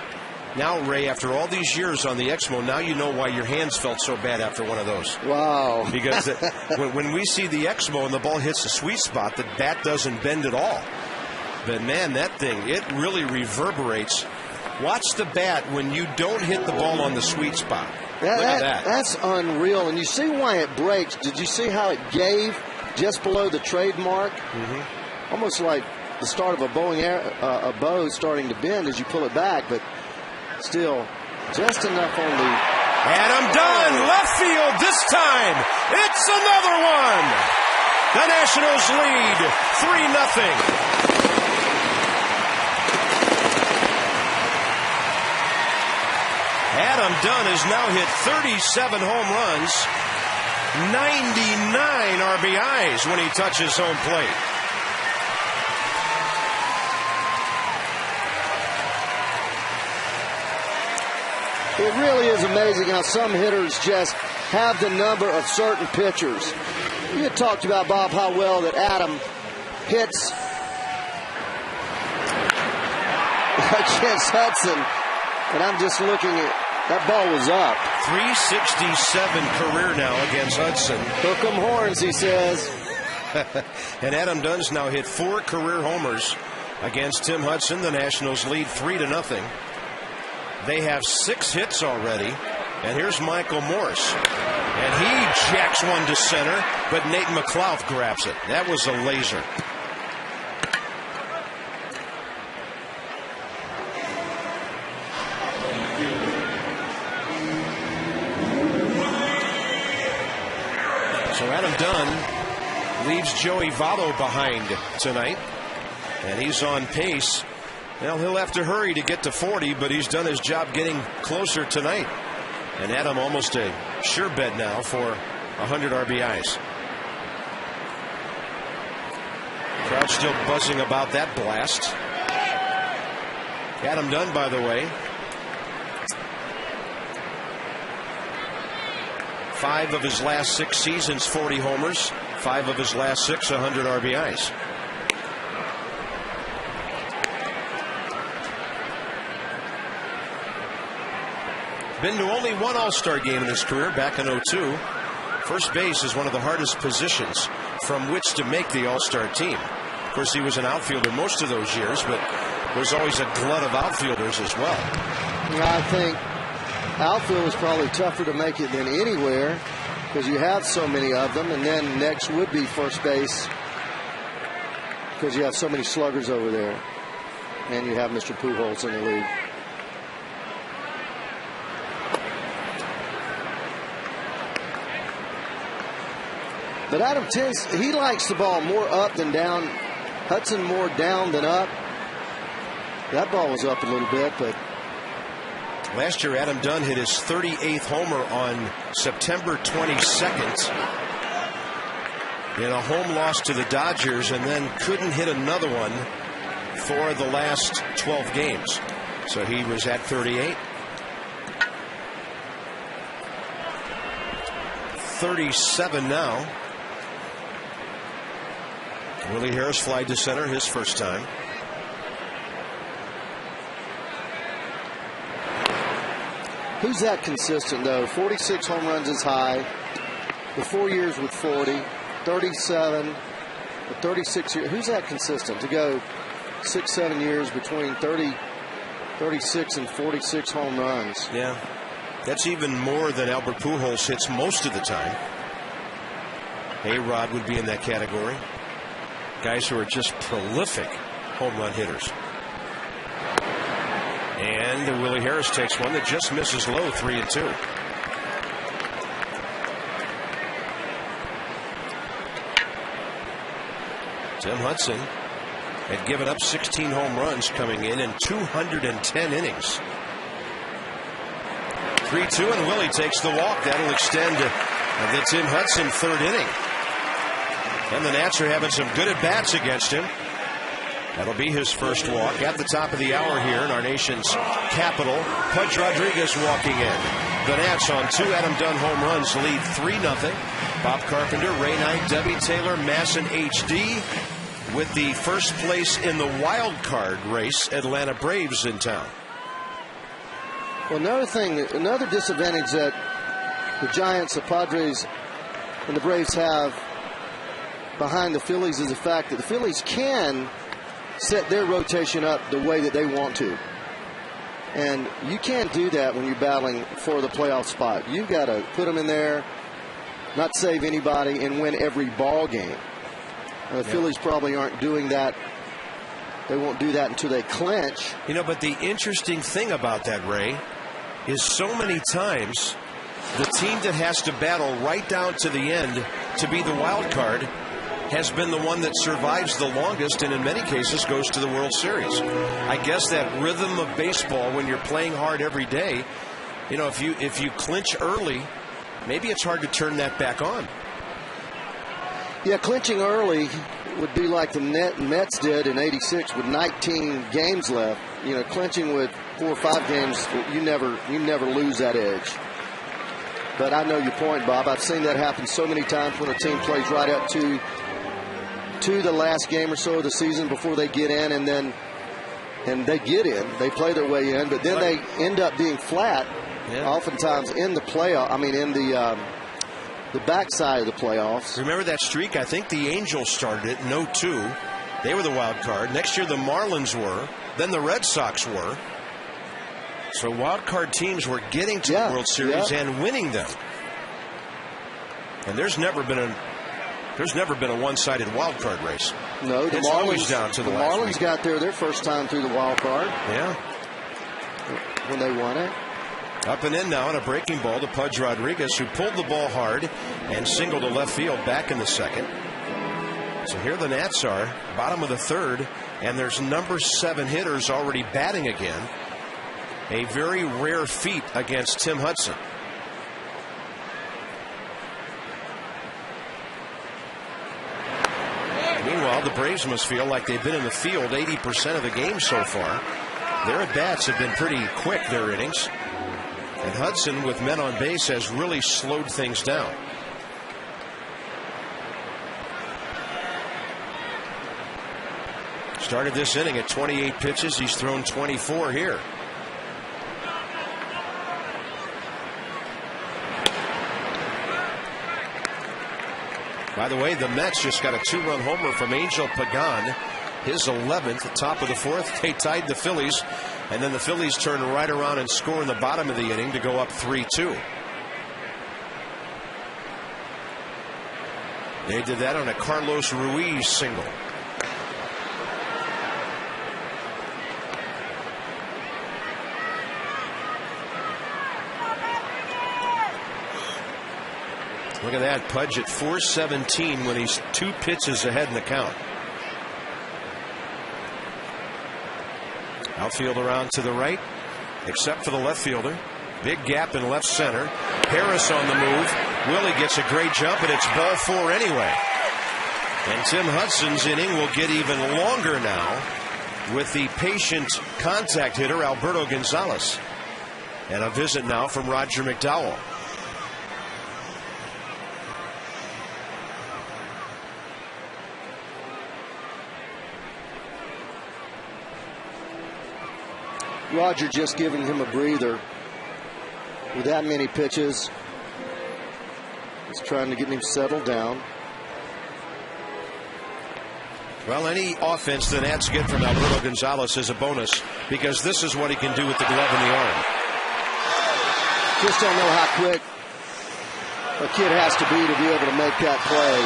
Now, Ray, after all these years on the Exmo, now you know why your hands felt so bad after one of those. Wow. Because when we see the Exmo and the ball hits the sweet spot, the bat doesn't bend at all. But, man, that thing, it really reverberates. Watch the bat when you don't hit the ball on the sweet spot. Look at that. That's unreal. And you see why it breaks. Did you see how it gave just below the trademark? Mm-hmm. Almost like the start of a bow starting to bend as you pull it back, but still just enough on the... Adam Dunn, left field this time. It's another one. The Nationals lead 3-0. Adam Dunn has now hit 37 home runs, 99 RBIs when he touches home plate. It really is amazing how some hitters just have the number of certain pitchers. You had talked about, Bob, how well that Adam hits against Hudson. And I'm just looking at that ball was up. 367 career now against Hudson. Hook 'em horns, he says. And Adam Dunn's now hit 4 career homers against Tim Hudson. The Nationals lead 3-0. They have 6 hits already. And here's Michael Morse. And he jacks one to center, but Nate McLouth grabs it. That was a laser. So Adam Dunn leaves Joey Votto behind tonight, and he's on pace. Well, he'll have to hurry to get to 40, but he's done his job getting closer tonight. And Adam almost a sure bet now for 100 RBIs. Crowd still buzzing about that blast. Adam Dunn, by the way, 5 of his last 6 seasons, 40 homers. 5 of his last 6, 100 RBIs. Been to only one All-Star game in his career, back in 2002. First base is one of the hardest positions from which to make the All-Star team. Of course, he was an outfielder most of those years, but there's always a glut of outfielders as well. I think outfield is probably tougher to make it than anywhere because you have so many of them, and then next would be first base because you have so many sluggers over there, and you have Mr. Pujols in the league. But Adam tends, he likes the ball more up than down. Hudson more down than up. That ball was up a little bit, but last year, Adam Dunn hit his 38th homer on September 22nd in a home loss to the Dodgers, and then couldn't hit another one for the last 12 games. So he was at 38. 37 now. Willie Harris flied to center his first time. Who's that consistent, though? 46 home runs is high. The 4 years with 40, 37, 36 years. Who's that consistent to go 6-7 years between 36 and 46 home runs? Yeah, that's even more than Albert Pujols hits most of the time. A-Rod would be in that category. Guys who are just prolific home run hitters. And Willie Harris takes one that just misses low, 3-2. Tim Hudson had given up 16 home runs coming in 210 innings. 3-2, and Willie takes the walk. That'll extend the Tim Hudson third inning. And the Nats are having some good at-bats against him. That'll be his first walk at the top of the hour here in our nation's capital. Pudge Rodriguez walking in. The Nats on 2 Adam Dunn home runs lead 3-0. Bob Carpenter, Ray Knight, Debbie Taylor, Masson HD with the first place in the wild card race. Atlanta Braves in town. Well, another disadvantage that the Giants, the Padres, and the Braves have behind the Phillies is the fact that the Phillies can set their rotation up the way that they want to. And you can't do that when you're battling for the playoff spot. You've got to put them in there, not save anybody, and win every ball game. And the Phillies probably aren't doing that. They won't do that until they clinch. You know, but the interesting thing about that, Ray, is so many times the team that has to battle right down to the end to be the wild card has been the one that survives the longest and in many cases goes to the World Series. I guess that rhythm of baseball when you're playing hard every day, you know, if you clinch early, maybe it's hard to turn that back on. Yeah, clinching early would be like the Mets did in '86 with 19 games left. You know, clinching with 4 or 5 games, you never lose that edge. But I know your point, Bob. I've seen that happen so many times when a team plays right up to the last game or so of the season before they get in, and they get in. They play their way in, but then they end up being flat. Yeah. Oftentimes in the playoff. I mean, in the backside of the playoffs. Remember that streak? I think the Angels started it in 02. They were the wild card. Next year the Marlins were. Then the Red Sox were. So wild card teams were getting to the World Series and winning them. And there's never been a one-sided wild card race. No, it's always down to the last Marlins week. got there their first time through the wild card. Yeah. When they won it. Up and in now on a breaking ball to Pudge Rodriguez, who pulled the ball hard and singled to left field back in the second. So here the Nats are, bottom of the third, and there's number 7 hitters already batting again. A very rare feat against Tim Hudson. Meanwhile, the Braves must feel like they've been in the field 80% of the game so far. Their at-bats have been pretty quick, their innings. And Hudson, with men on base, has really slowed things down. Started this inning at 28 pitches. He's thrown 24 here. By the way, the Mets just got a 2-run homer from Angel Pagan. His 11th, top of the 4th. They tied the Phillies, and then the Phillies turn right around and score in the bottom of the inning to go up 3-2. They did that on a Carlos Ruiz single. Look at that, Pudge at 417 when he's 2 pitches ahead in the count. Outfield around to the right, except for the left fielder. Big gap in left center. Harris on the move. Willie gets a great jump, and it's ball 4 anyway. And Tim Hudson's inning will get even longer now with the patient contact hitter, Alberto Gonzalez. And a visit now from Roger McDowell. Roger just giving him a breather with that many pitches. He's trying to get him settled down. Well, any offense the Nats get from Alberto Gonzalez is a bonus because this is what he can do with the glove in the arm. Just don't know how quick a kid has to be able to make that play.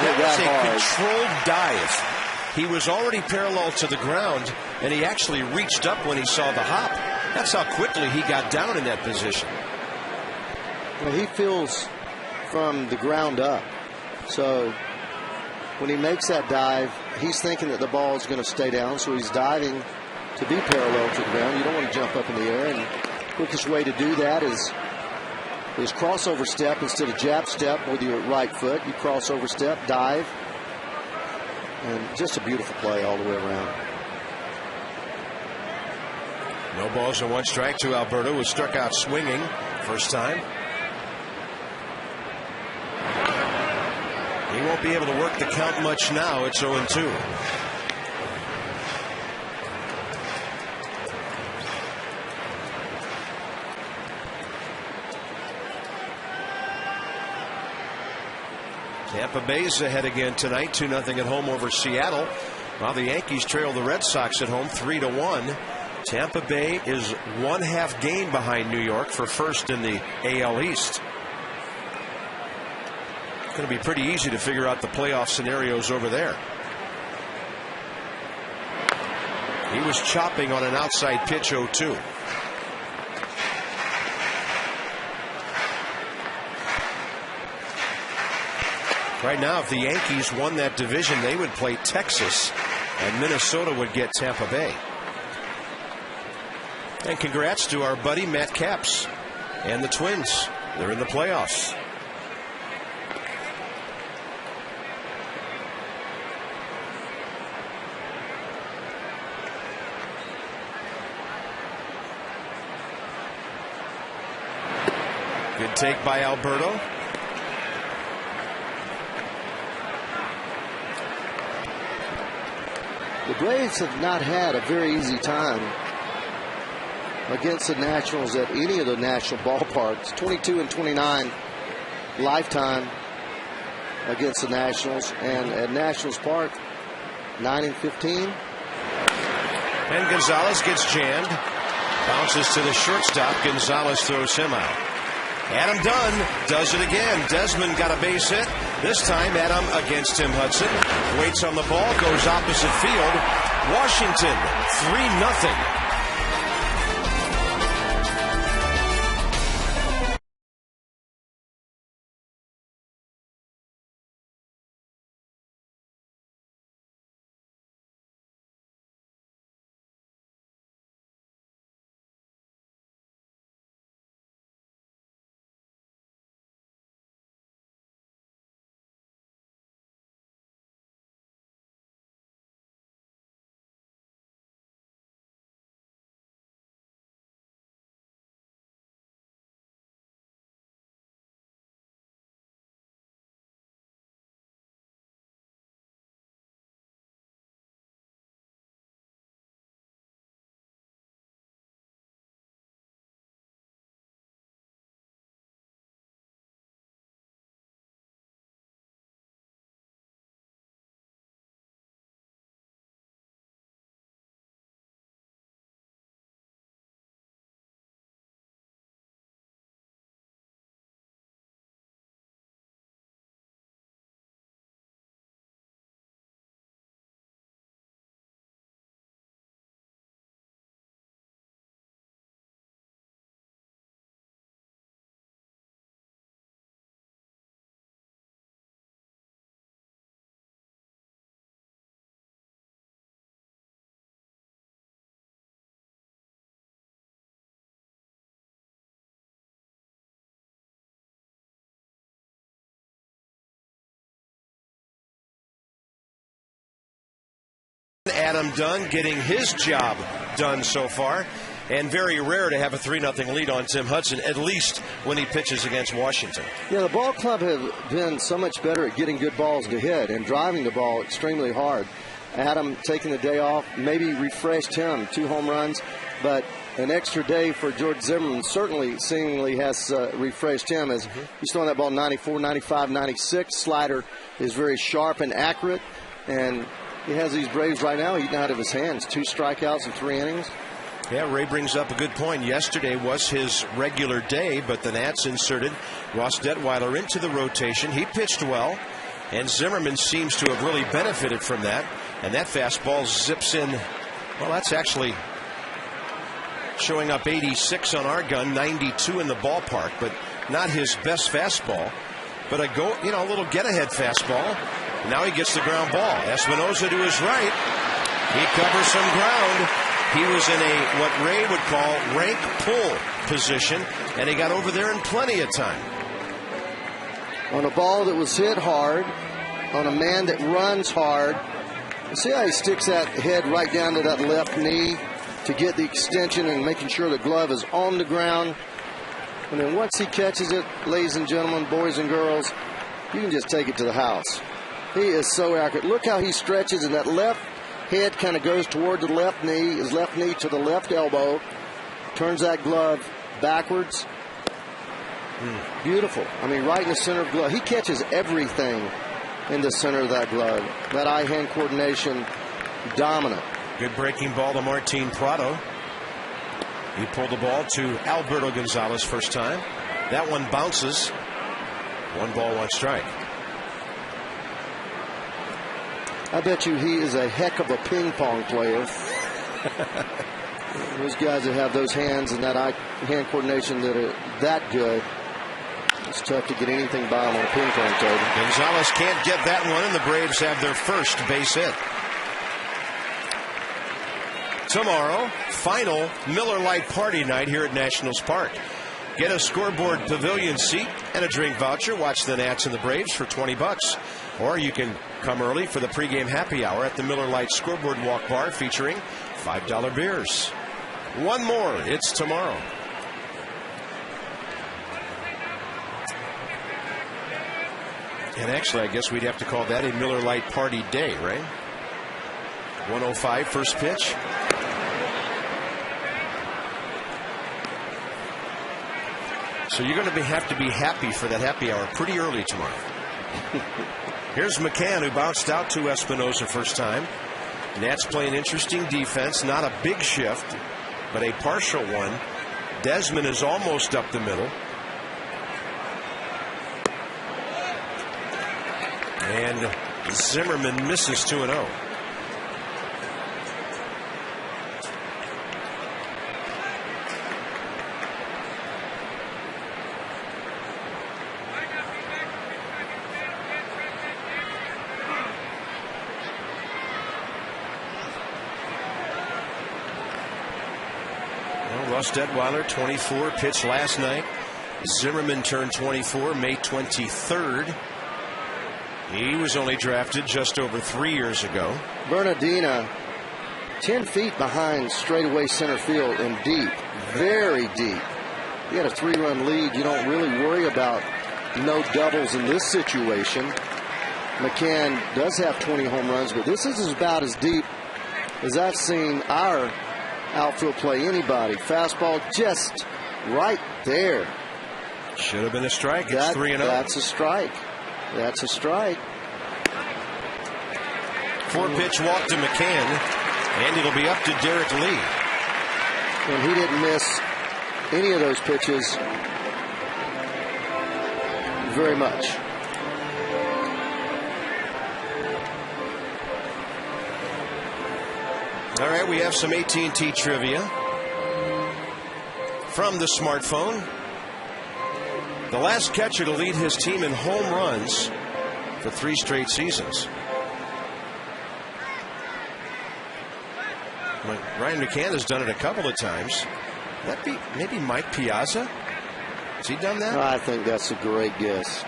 That was a controlled dive. He was already parallel to the ground, and he actually reached up when he saw the hop. That's how quickly he got down in that position. Well, he feels from the ground up. So when he makes that dive, he's thinking that the ball is going to stay down, so he's diving to be parallel to the ground. You don't want to jump up in the air, and the quickest way to do that is crossover step instead of jab step with your right foot. You crossover step, dive. And just a beautiful play all the way around. No balls and 1 strike to Alberto, who struck out swinging first time. He won't be able to work the count much now. It's 0-2. Tampa Bay's ahead again tonight, 2-0 at home over Seattle, while the Yankees trail the Red Sox at home 3-1. Tampa Bay is 1/2 game behind New York for first in the AL East. It's going to be pretty easy to figure out the playoff scenarios over there. He was chopping on an outside pitch, 0-2. Right now, if the Yankees won that division, they would play Texas, and Minnesota would get Tampa Bay. And congrats to our buddy Matt Capps and the Twins. They're in the playoffs. Good take by Alberto. The Braves have not had a very easy time against the Nationals at any of the national ballparks. 22-29 lifetime against the Nationals, and at Nationals Park, 9-15. And Gonzalez gets jammed. Bounces to the shortstop. Gonzalez throws him out. Adam Dunn does it again. Desmond got a base hit. This time Adam against Tim Hudson. Waits on the ball. Goes opposite field. Washington 3-0. Adam Dunn getting his job done so far, and very rare to have a 3-0 lead on Tim Hudson, at least when he pitches against Washington. Yeah, the ball club have been so much better at getting good balls to hit and driving the ball extremely hard. Adam taking the day off maybe refreshed him, 2 home runs, but an extra day for George Zimmerman certainly seemingly has refreshed him, as he's throwing that ball 94, 95, 96. Slider is very sharp and accurate, and he has these Braves right now eating out of his hands. 2 strikeouts in 3 innings. Yeah, Ray brings up a good point. Yesterday was his regular day, but the Nats inserted Ross Detweiler into the rotation. He pitched well, and Zimmerman seems to have really benefited from that. And that fastball zips in. Well, that's actually showing up 86 on our gun, 92 in the ballpark, but not his best fastball. But a little get-ahead fastball. Now he gets the ground ball. Espinosa to his right. He covers some ground. He was in what Ray would call rank pull position, and he got over there in plenty of time. On a ball that was hit hard, on a man that runs hard. See how he sticks that head right down to that left knee? to get the extension and making sure the glove is on the ground. And then once he catches it, ladies and gentlemen, boys and girls, you can just take it to the house. He is so accurate. Look how he stretches, and that left head kind of goes toward the left knee, his left knee to the left elbow, turns that glove backwards. Beautiful. I mean, right in the center of the glove. He catches everything in the center of that glove. That eye-hand coordination, dominant. Good breaking ball to Martin Prado. He pulled the ball to Alberto Gonzalez first time. That one bounces. 1 ball, 1 strike. I bet you he is a heck of a ping pong player. Those guys that have those hands and that eye-hand coordination that are that good, it's tough to get anything by them on a ping pong table. Gonzalez can't get that one, and the Braves have their first base hit. Tomorrow, final Miller Lite party night here at Nationals Park. Get a scoreboard pavilion seat and a drink voucher. Watch the Nats and the Braves for $20. Or you can come early for the pregame happy hour at the Miller Lite Scoreboard Walk Bar featuring $5 beers. One more. It's tomorrow. And actually, I guess we'd have to call that a Miller Lite party day, right? 1:05 first pitch. So you're going to have to be happy for that happy hour pretty early tomorrow. Here's McCann, who bounced out to Espinosa first time. Nats playing interesting defense. Not a big shift, but a partial one. Desmond is almost up the middle. And Zimmerman misses 2-0. Russ Detweiler, 24, pitched last night. Zimmerman turned 24 May 23rd. He was only drafted just over 3 years ago. Bernardina, 10 feet behind straightaway center field and deep, very deep. You got a 3-run lead. You don't really worry about no doubles in this situation. McCann does have 20 home runs, but this is about as deep as I've seen our outfield play anybody. Fastball just right there. Should have been a strike. It's 3-0. That's a strike. That's a strike. 4-pitch walk to McCann, and it'll be up to Derek Lee. And he didn't miss any of those pitches very much. All right, we have some AT&T trivia from the smartphone. The last catcher to lead his team in home runs for 3 straight seasons. Ryan McCann has done it a couple of times. That be maybe Mike Piazza? Has he done that? I think that's a great guess.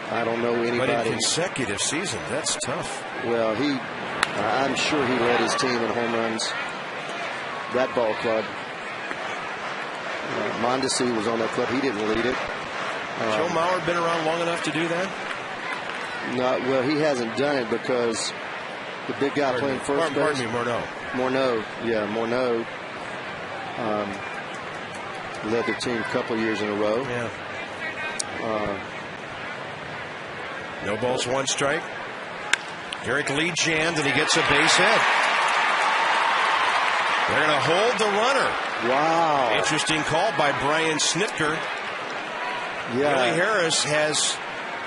I don't know anybody. But in consecutive seasons, that's tough. Well, I'm sure he led his team in home runs. That ball club. Mondesi was on that club. He didn't lead it. Joe Mauer been around long enough to do that? No, well, he hasn't done it because the big guy playing first base. Pardon me, Morneau. Morneau, yeah, Morneau led the team a couple of years in a row. Yeah. No balls, 1 strike. Derek Lee jammed, and he gets a base hit. They're going to hold the runner. Wow. Interesting call by Brian Snitker. Yeah. Willie Harris has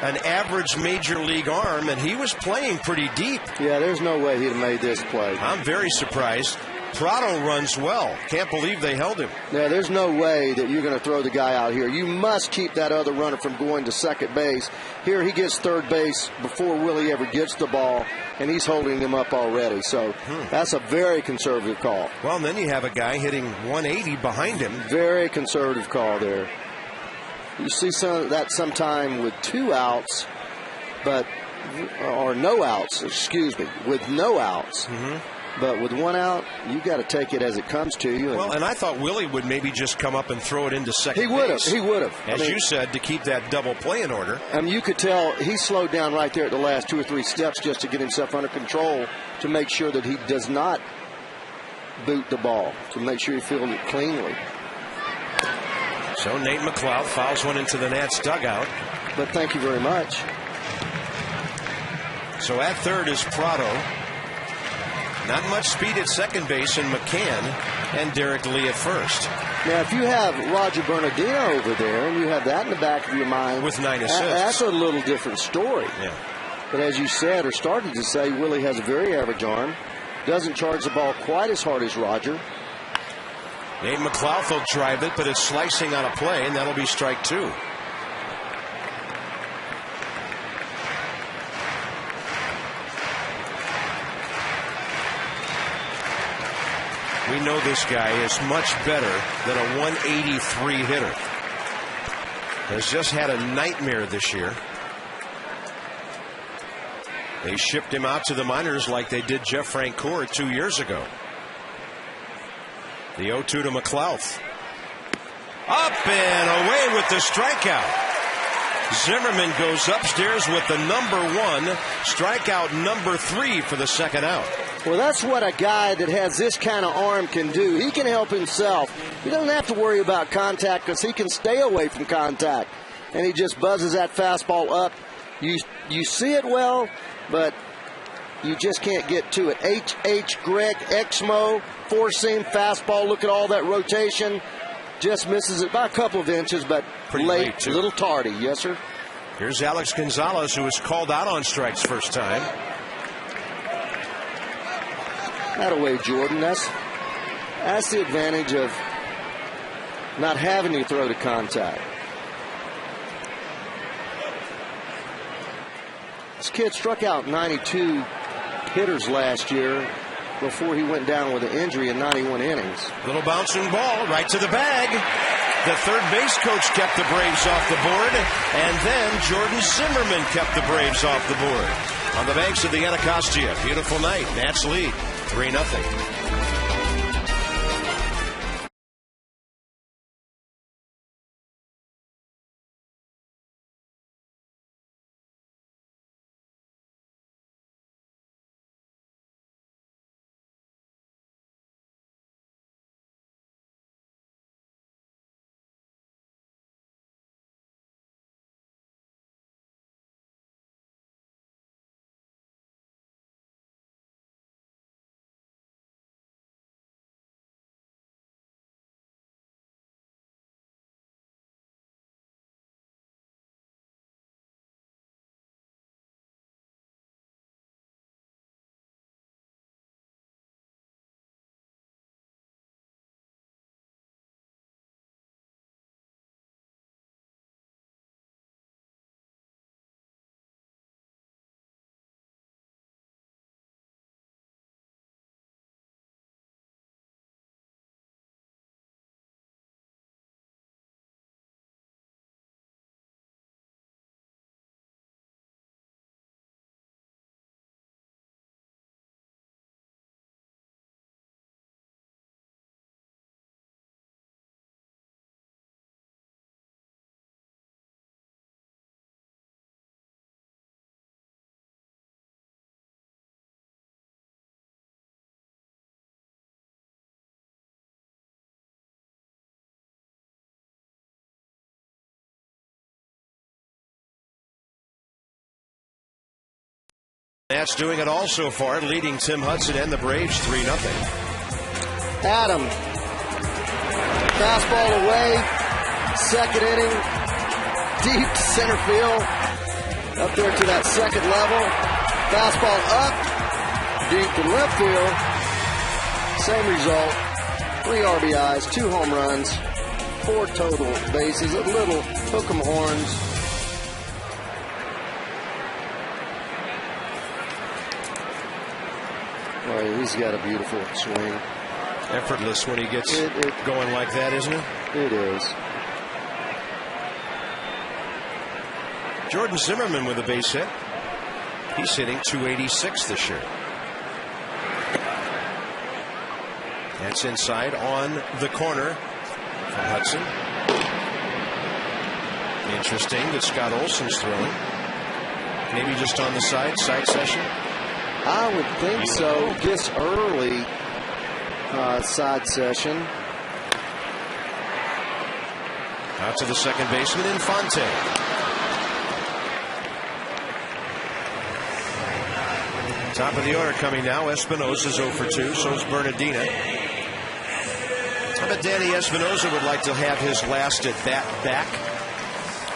an average major league arm, and he was playing pretty deep. Yeah, there's no way he'd have made this play. I'm very surprised. Prado runs well. Can't believe they held him. Yeah, there's no way that you're going to throw the guy out here. You must keep that other runner from going to second base. Here he gets third base before Willie ever gets the ball, and he's holding him up already. So that's a very conservative call. Well, and then you have a guy hitting 180 behind him. Very conservative call there. You see some of that sometime with 2 outs, or no outs, excuse me, with no outs. But with one out, you got to take it as it comes to you. Well, and I thought Willie would maybe just come up and throw it into second base. He would have. As you said, to keep that double play in order. You could tell he slowed down right there at the last 2 or 3 steps just to get himself under control, to make sure that he does not boot the ball, to make sure he fielded it cleanly. So Nate McLeod fouls one into the Nats dugout. But thank you very much. So at third is Prado. Not much speed at second base in McCann, and Derek Lee at first. Now, if you have Roger Bernardino over there and you have that in the back of your mind, with 9 assists, that's a little different story. Yeah. But as you said, or started to say, Willie has a very average arm, doesn't charge the ball quite as hard as Roger. Nate McLeod will drive it, but it's slicing on a play, and that'll be strike 2. We know this guy is much better than a 183 hitter. Has just had a nightmare this year. They shipped him out to the minors like they did Jeff Francoeur 2 years ago. The 0-2 to McLeod. Up and away with the strikeout. Zimmerman goes upstairs with the #1, strikeout #3 for the second out. Well, that's what a guy that has this kind of arm can do. He can help himself. He doesn't have to worry about contact because he can stay away from contact. And he just buzzes that fastball up. You see it well, but you just can't get to it. H. Greg, Exmo, four-seam fastball. Look at all that rotation. Just misses it by a couple of inches, but pretty late too. A little tardy. Yes, sir. Here's Alex Gonzalez, who was called out on strikes first time. That way, Jordan. That's the advantage of not having to throw to contact. This kid struck out 92 hitters last year before he went down with an injury in 91 innings. Little bouncing ball right to the bag. The third base coach kept the Braves off the board, and then Jordan Zimmerman kept the Braves off the board. On the banks of the Anacostia, beautiful night. Nats lead 3-0. Nats doing it all so far, leading Tim Hudson and the Braves 3-0. Adam, fastball away, second inning, deep center field, up there to that second level. Fastball up, deep to left field. Same result, 3 RBIs, 2 home runs, 4 total bases, a little hook 'em horns. Boy, he's got a beautiful swing. Effortless when he gets going like that, isn't it? It is. Jordan Zimmerman with a base hit. He's hitting .286 this year. That's inside on the corner from Hudson. Interesting that Scott Olson's throwing. Maybe just on the side session. I would think so. This early side session. Out to the second baseman, Infante. Top of the order coming now. Espinosa's 0 for 2. So is Bernardina. I bet Danny Espinosa would like to have his last at bat back.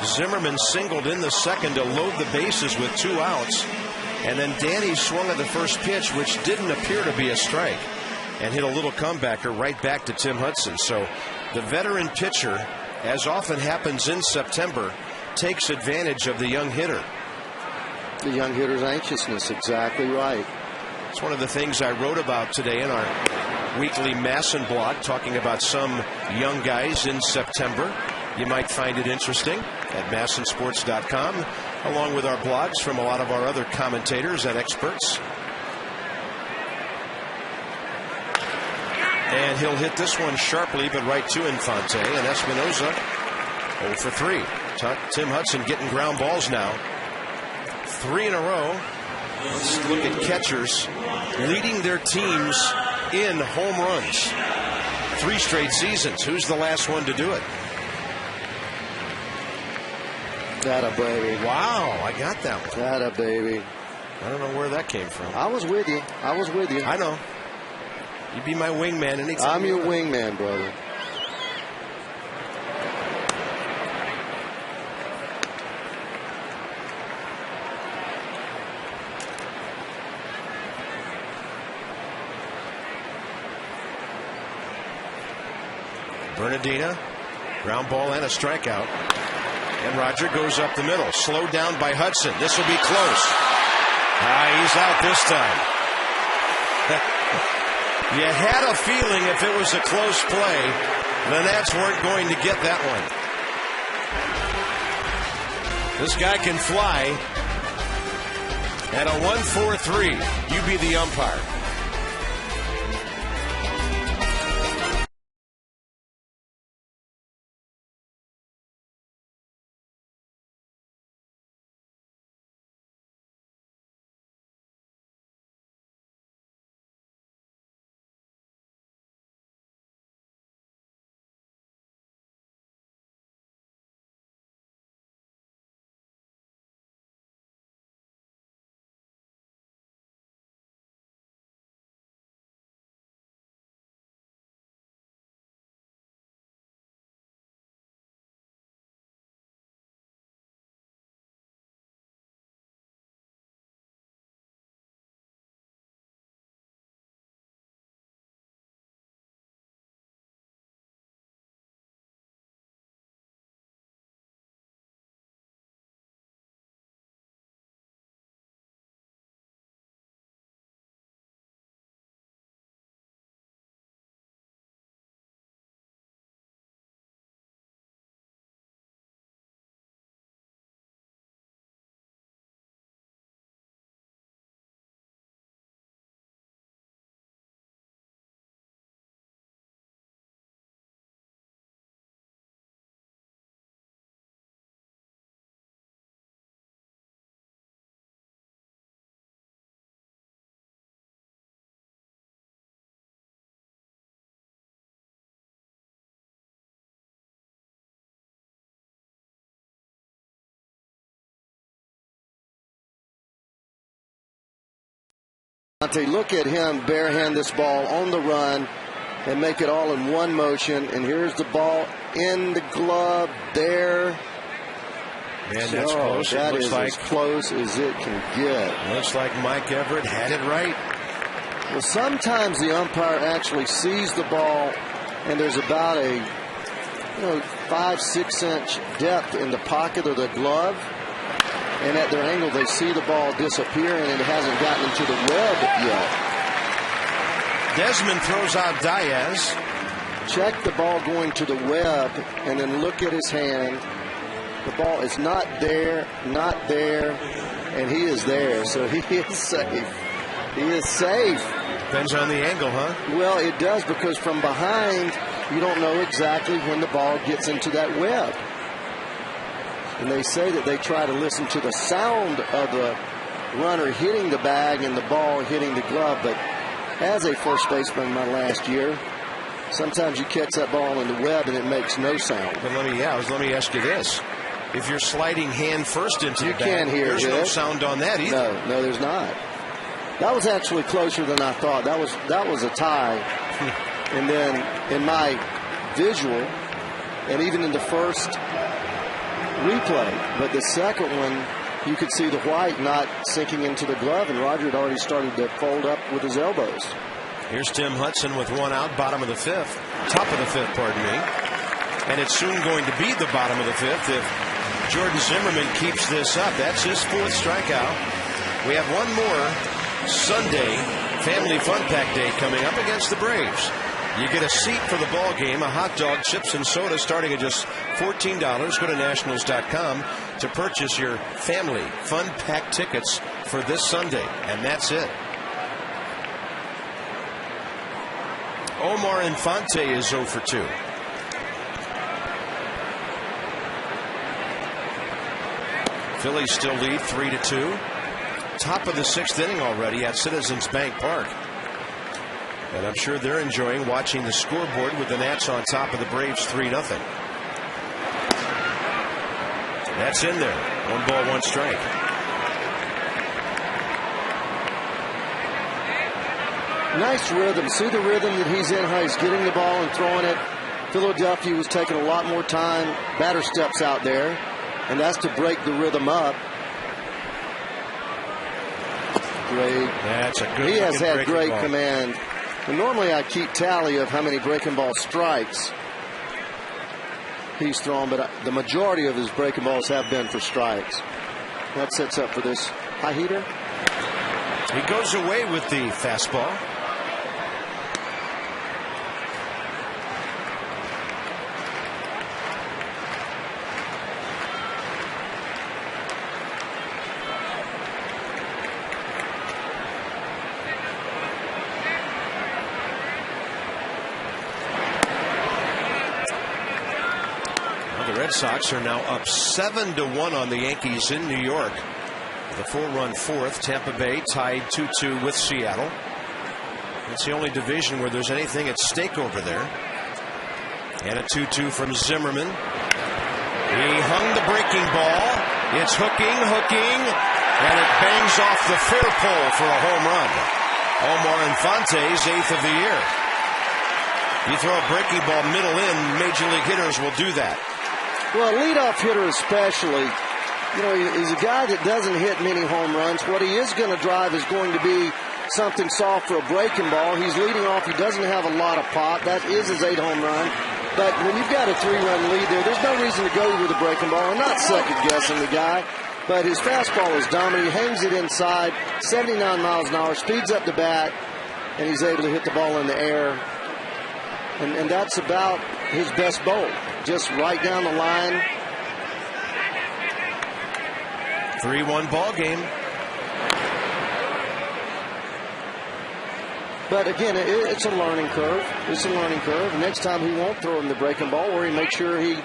Zimmerman singled in the second to load the bases with 2 outs. And then Danny swung at the first pitch, which didn't appear to be a strike, and hit a little comebacker right back to Tim Hudson. So the veteran pitcher, as often happens in September, takes advantage of the young hitter. The young hitter's anxiousness, exactly right. It's one of the things I wrote about today in our weekly Masson blog, talking about some young guys in September. You might find it interesting at massonsports.com, along with our blogs from a lot of our other commentators and experts. And he'll hit this one sharply, but right to Infante. And Espinosa 0 for 3. Tim Hudson getting ground balls now. 3 in a row. Let's look at catchers leading their teams in home runs. 3 straight seasons. Who's the last one to do it? That a baby. Wow, I got that one. That a baby. I don't know where that came from. I was with you. I was with you. I know. You be my wingman anytime. I'm your wingman, brother. Bernardina, ground ball and a strikeout. And Roger goes up the middle. Slowed down by Hudson. This will be close. He's out this time. You had a feeling if it was a close play, the Nats weren't going to get that one. This guy can fly. At a 1-4-3, you be the umpire. Look at him barehand this ball on the run and make it all in one motion. And here's the ball in the glove there. Man, that's close. That is as close as it can get. Looks like Mike Everett had it right. Well, sometimes the umpire actually sees the ball, and there's about a 5-6 inch depth in the pocket of the glove. And at their angle, they see the ball disappearing, and it hasn't gotten into the web yet. Desmond throws out Diaz. Check the ball going to the web, and then look at his hand. The ball is not there, and he is there, so he is safe. He is safe. Depends on the angle, huh? Well, it does, because from behind, you don't know exactly when the ball gets into that web. And they say that they try to listen to the sound of the runner hitting the bag and the ball hitting the glove. But as a first baseman my last year, sometimes you catch that ball in the web and it makes no sound. But let me ask you this. If you're sliding hand first into the bag, can't hear there's no sound on that either. No, there's not. That was actually closer than I thought. That was a tie. And then in my visual, and even in the first replay, but the second one, you could see the white not sinking into the glove, and Roger had already started to fold up with his elbows. Here's Tim Hudson with one out, top of the fifth, pardon me. And it's soon going to be the bottom of the fifth if Jordan Zimmerman keeps this up. That's his fourth strikeout. We have one more Sunday Family Fun Pack Day coming up against the Braves. You get a seat for the ball game, a hot dog, chips, and soda starting at just $14. Go to nationals.com to purchase your Family Fun Pack tickets for this Sunday. And that's it. Omar Infante is 0 for 2. Phillies still lead 3-2. Top of the sixth inning already at Citizens Bank Park. And I'm sure they're enjoying watching the scoreboard with the Nats on top of the Braves 3-0. That's in there. 1 ball, 1 strike. Nice rhythm. See the rhythm that he's in, how he's getting the ball and throwing it. Philadelphia was taking a lot more time. Batter steps out there, and that's to break the rhythm up. Great. That's a good. He has had great command. And normally I keep tally of how many breaking ball strikes he's thrown, but the majority of his breaking balls have been for strikes. That sets up for this high heater. He goes away with the fastball. Red Sox are now up 7-1 on the Yankees in New York. The 4-run fourth. Tampa Bay tied 2-2 with Seattle. It's the only division where there's anything at stake over there. And a 2-2 from Zimmerman. He hung the breaking ball. It's hooking, and it bangs off the fair pole for a home run. Omar Infante's 8th of the year. You throw a breaking ball middle in, major league hitters will do that. Well, a leadoff hitter especially, you know, he's a guy that doesn't hit many home runs. What he is going to drive is going to be something soft for a breaking ball. He's leading off. He doesn't have a lot of pop. That is his 8th home run. But when you've got a 3-run lead there's no reason to go with a breaking ball. I'm not second-guessing the guy, but his fastball is dominant. He hangs it inside, 79 miles an hour, speeds up the bat, and he's able to hit the ball in the air. And that's about his best bowl. Just right down the line. 3-1 ball game. But again, it's a learning curve. It's a learning curve. Next time he won't throw him the breaking ball, or he makes sure he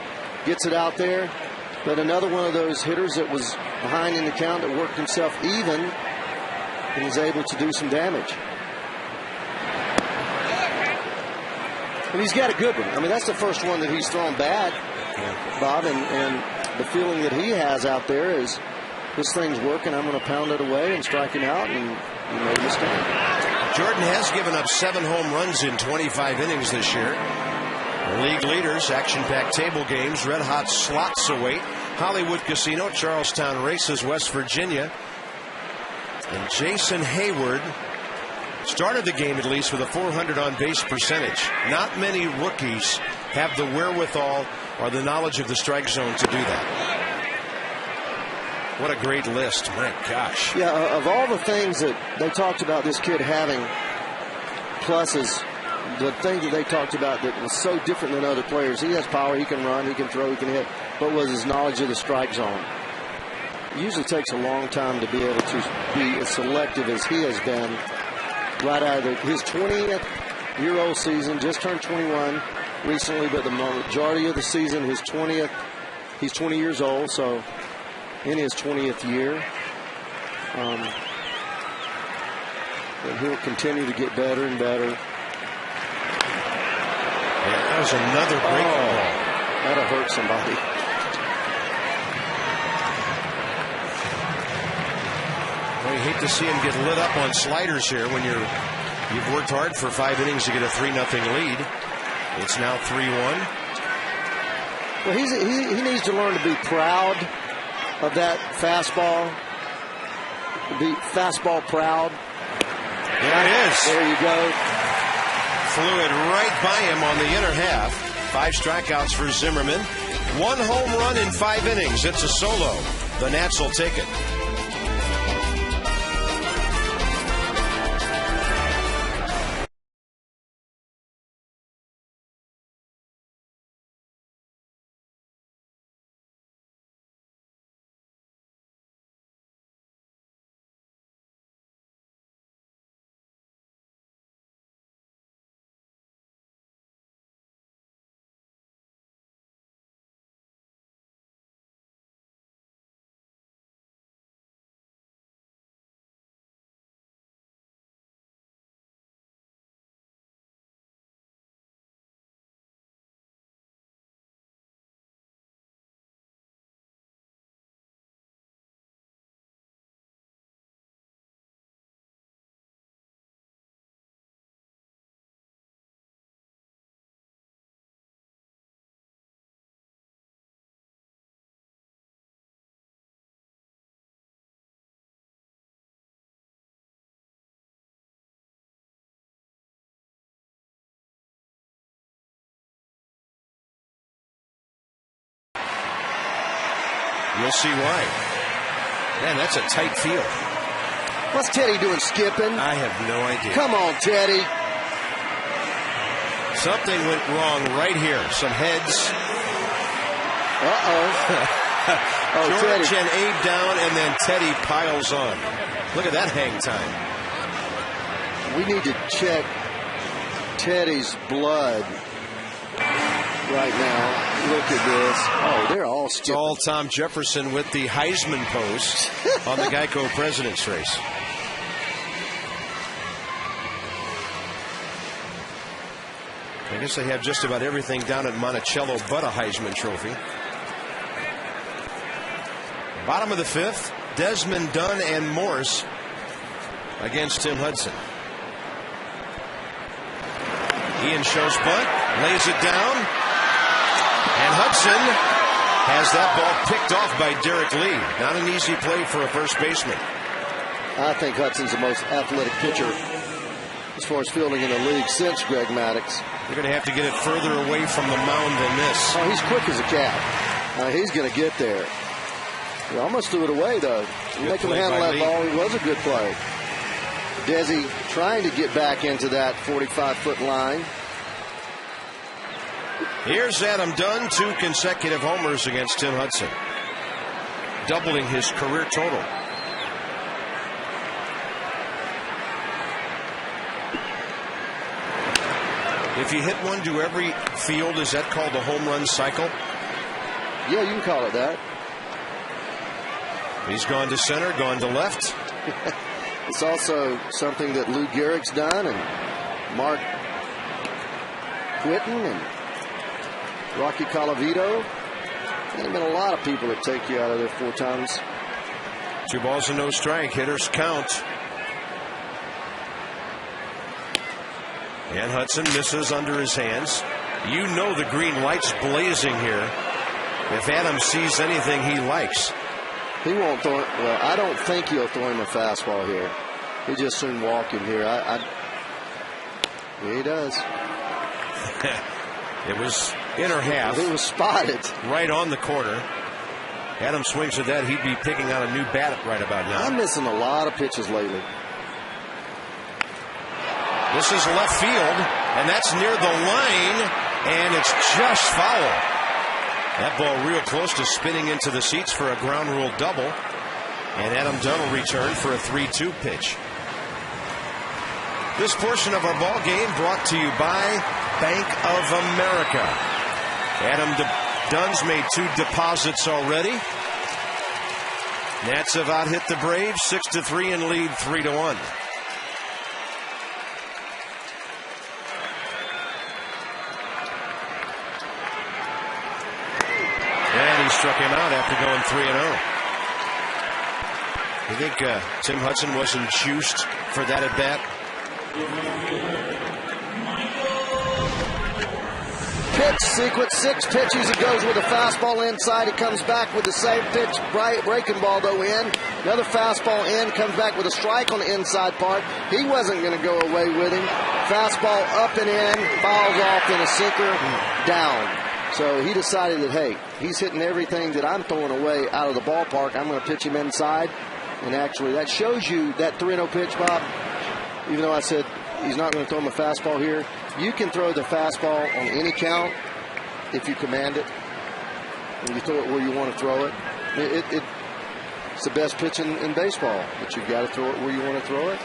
gets it out there. But another one of those hitters that was behind in the count that worked himself even and was able to do some damage. And he's got a good one. I mean, that's the first one that he's thrown bad, Bob. And the feeling that he has out there is this thing's working. I'm going to pound it away and strike him out. And he made a mistake. Jordan has given up 7 home runs in 25 innings this year. The league leaders, action-packed table games, red-hot slots await. Hollywood Casino, Charlestown Races, West Virginia. And Jason Hayward started the game at least with a .400 on-base percentage. Not many rookies have the wherewithal or the knowledge of the strike zone to do that. What a great list. My gosh. Yeah, of all the things that they talked about this kid having pluses, the thing that they talked about that was so different than other players, he has power, he can run, he can throw, he can hit, but was his knowledge of the strike zone. It usually takes a long time to be able to be as selective as he has been right out of his 20th-year-old season. Just turned 21 recently, but the majority of the season, his 20th, he's 20 years old, so in his 20th year. And he'll continue to get better and better. Yeah, that was another breaking ball. That'll hurt somebody. Well, you hate to see him get lit up on sliders here when you've worked hard for 5 innings to get a 3-0 lead. It's now 3-1. Well, he needs to learn to be proud of that fastball. Be fastball proud. There it is. There you go. Flew it right by him on the inner half. 5 strikeouts for Zimmerman. 1 home run in 5 innings. It's a solo. The Nats will take it. You'll see why. Man, that's a tight field. What's Teddy doing, skipping? I have no idea. Come on, Teddy. Something went wrong right here. Some heads. George Teddy. and Abe down, and then Teddy piles on. Look at that hang time. We need to check Teddy's blood right now. Look at this. Oh, they're all skipping. It's all Tom Jefferson with the Heisman pose on the Geico President's Race. I guess they have just about everything down at Monticello but a Heisman trophy. Bottom of the 5th, Desmond Dunn and Morse against Tim Hudson. Ian shows bunt, lays it down, and Hudson has that ball picked off by Derek Lee. Not an easy play for a first baseman. I think Hudson's the most athletic pitcher as far as fielding in the league since Greg Maddux. You're going to have to get it further away from the mound than this. Oh, he's quick as a cat. He's going to get there. He almost threw it away, though. Make him handle that ball. It was a good play. Desi trying to get back into that 45-foot line. Here's Adam Dunn, 2 consecutive homers against Tim Hudson, doubling his career total. If you hit one to every field, is that called a home run cycle? Yeah, you can call it that. He's gone to center, gone to left. It's also something that Lou Gehrig's done, and Mark Whitten, and Rocky Colavito. There's been a lot of people that take you out of there 4 times. 2 balls and no strike. Hitters count. And Hudson misses under his hands. You know the green light's blazing here. If Adams sees anything he likes. He won't throw it. Well, I don't think he'll throw him a fastball here. He just soon walk him here. Yeah, he does. It was inner half. He was spotted. Right on the corner. Adams swings at that. He'd be picking out a new bat right about now. I'm missing a lot of pitches lately. This is left field, and that's near the line, and it's just foul. That ball real close to spinning into the seats for a ground rule double. And Adam Dunn will return for a 3-2 pitch. This portion of our ball game brought to you by Bank of America. Adam Dunn's made 2 deposits already. Nats have out hit the Braves 6-3 and lead 3-1. And he struck him out after going 3-0. You think Tim Hudson wasn't juiced for that at bat? Pitch sequence, 6 pitches. He goes with a fastball inside. He comes back with the same pitch, breaking ball though in. Another fastball in, comes back with a strike on the inside part. He wasn't going to go away with him. Fastball up and in, fouls off in a sinker, down. So he decided that, hey, he's hitting everything that I'm throwing away out of the ballpark. I'm going to pitch him inside. And actually, that shows you that 3-0 pitch, Bob. Even though I said he's not going to throw him a fastball here, you can throw the fastball on any count if you command it. And you throw it where you want to throw it. It's the best pitch in baseball, but you've got to throw it where you want to throw it.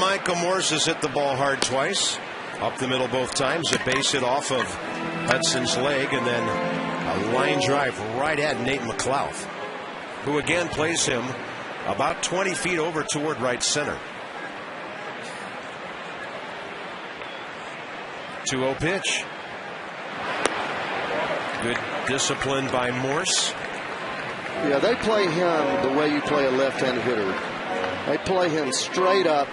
Michael Morse has hit the ball hard twice. Up the middle both times. A base hit off of Hudson's leg, and then a line drive right at Nate McLouth, who again plays him about 20 feet over toward right center. 2-0 pitch. Good discipline by Morse. Yeah, they play him the way you play a left-handed hitter. They play him straight up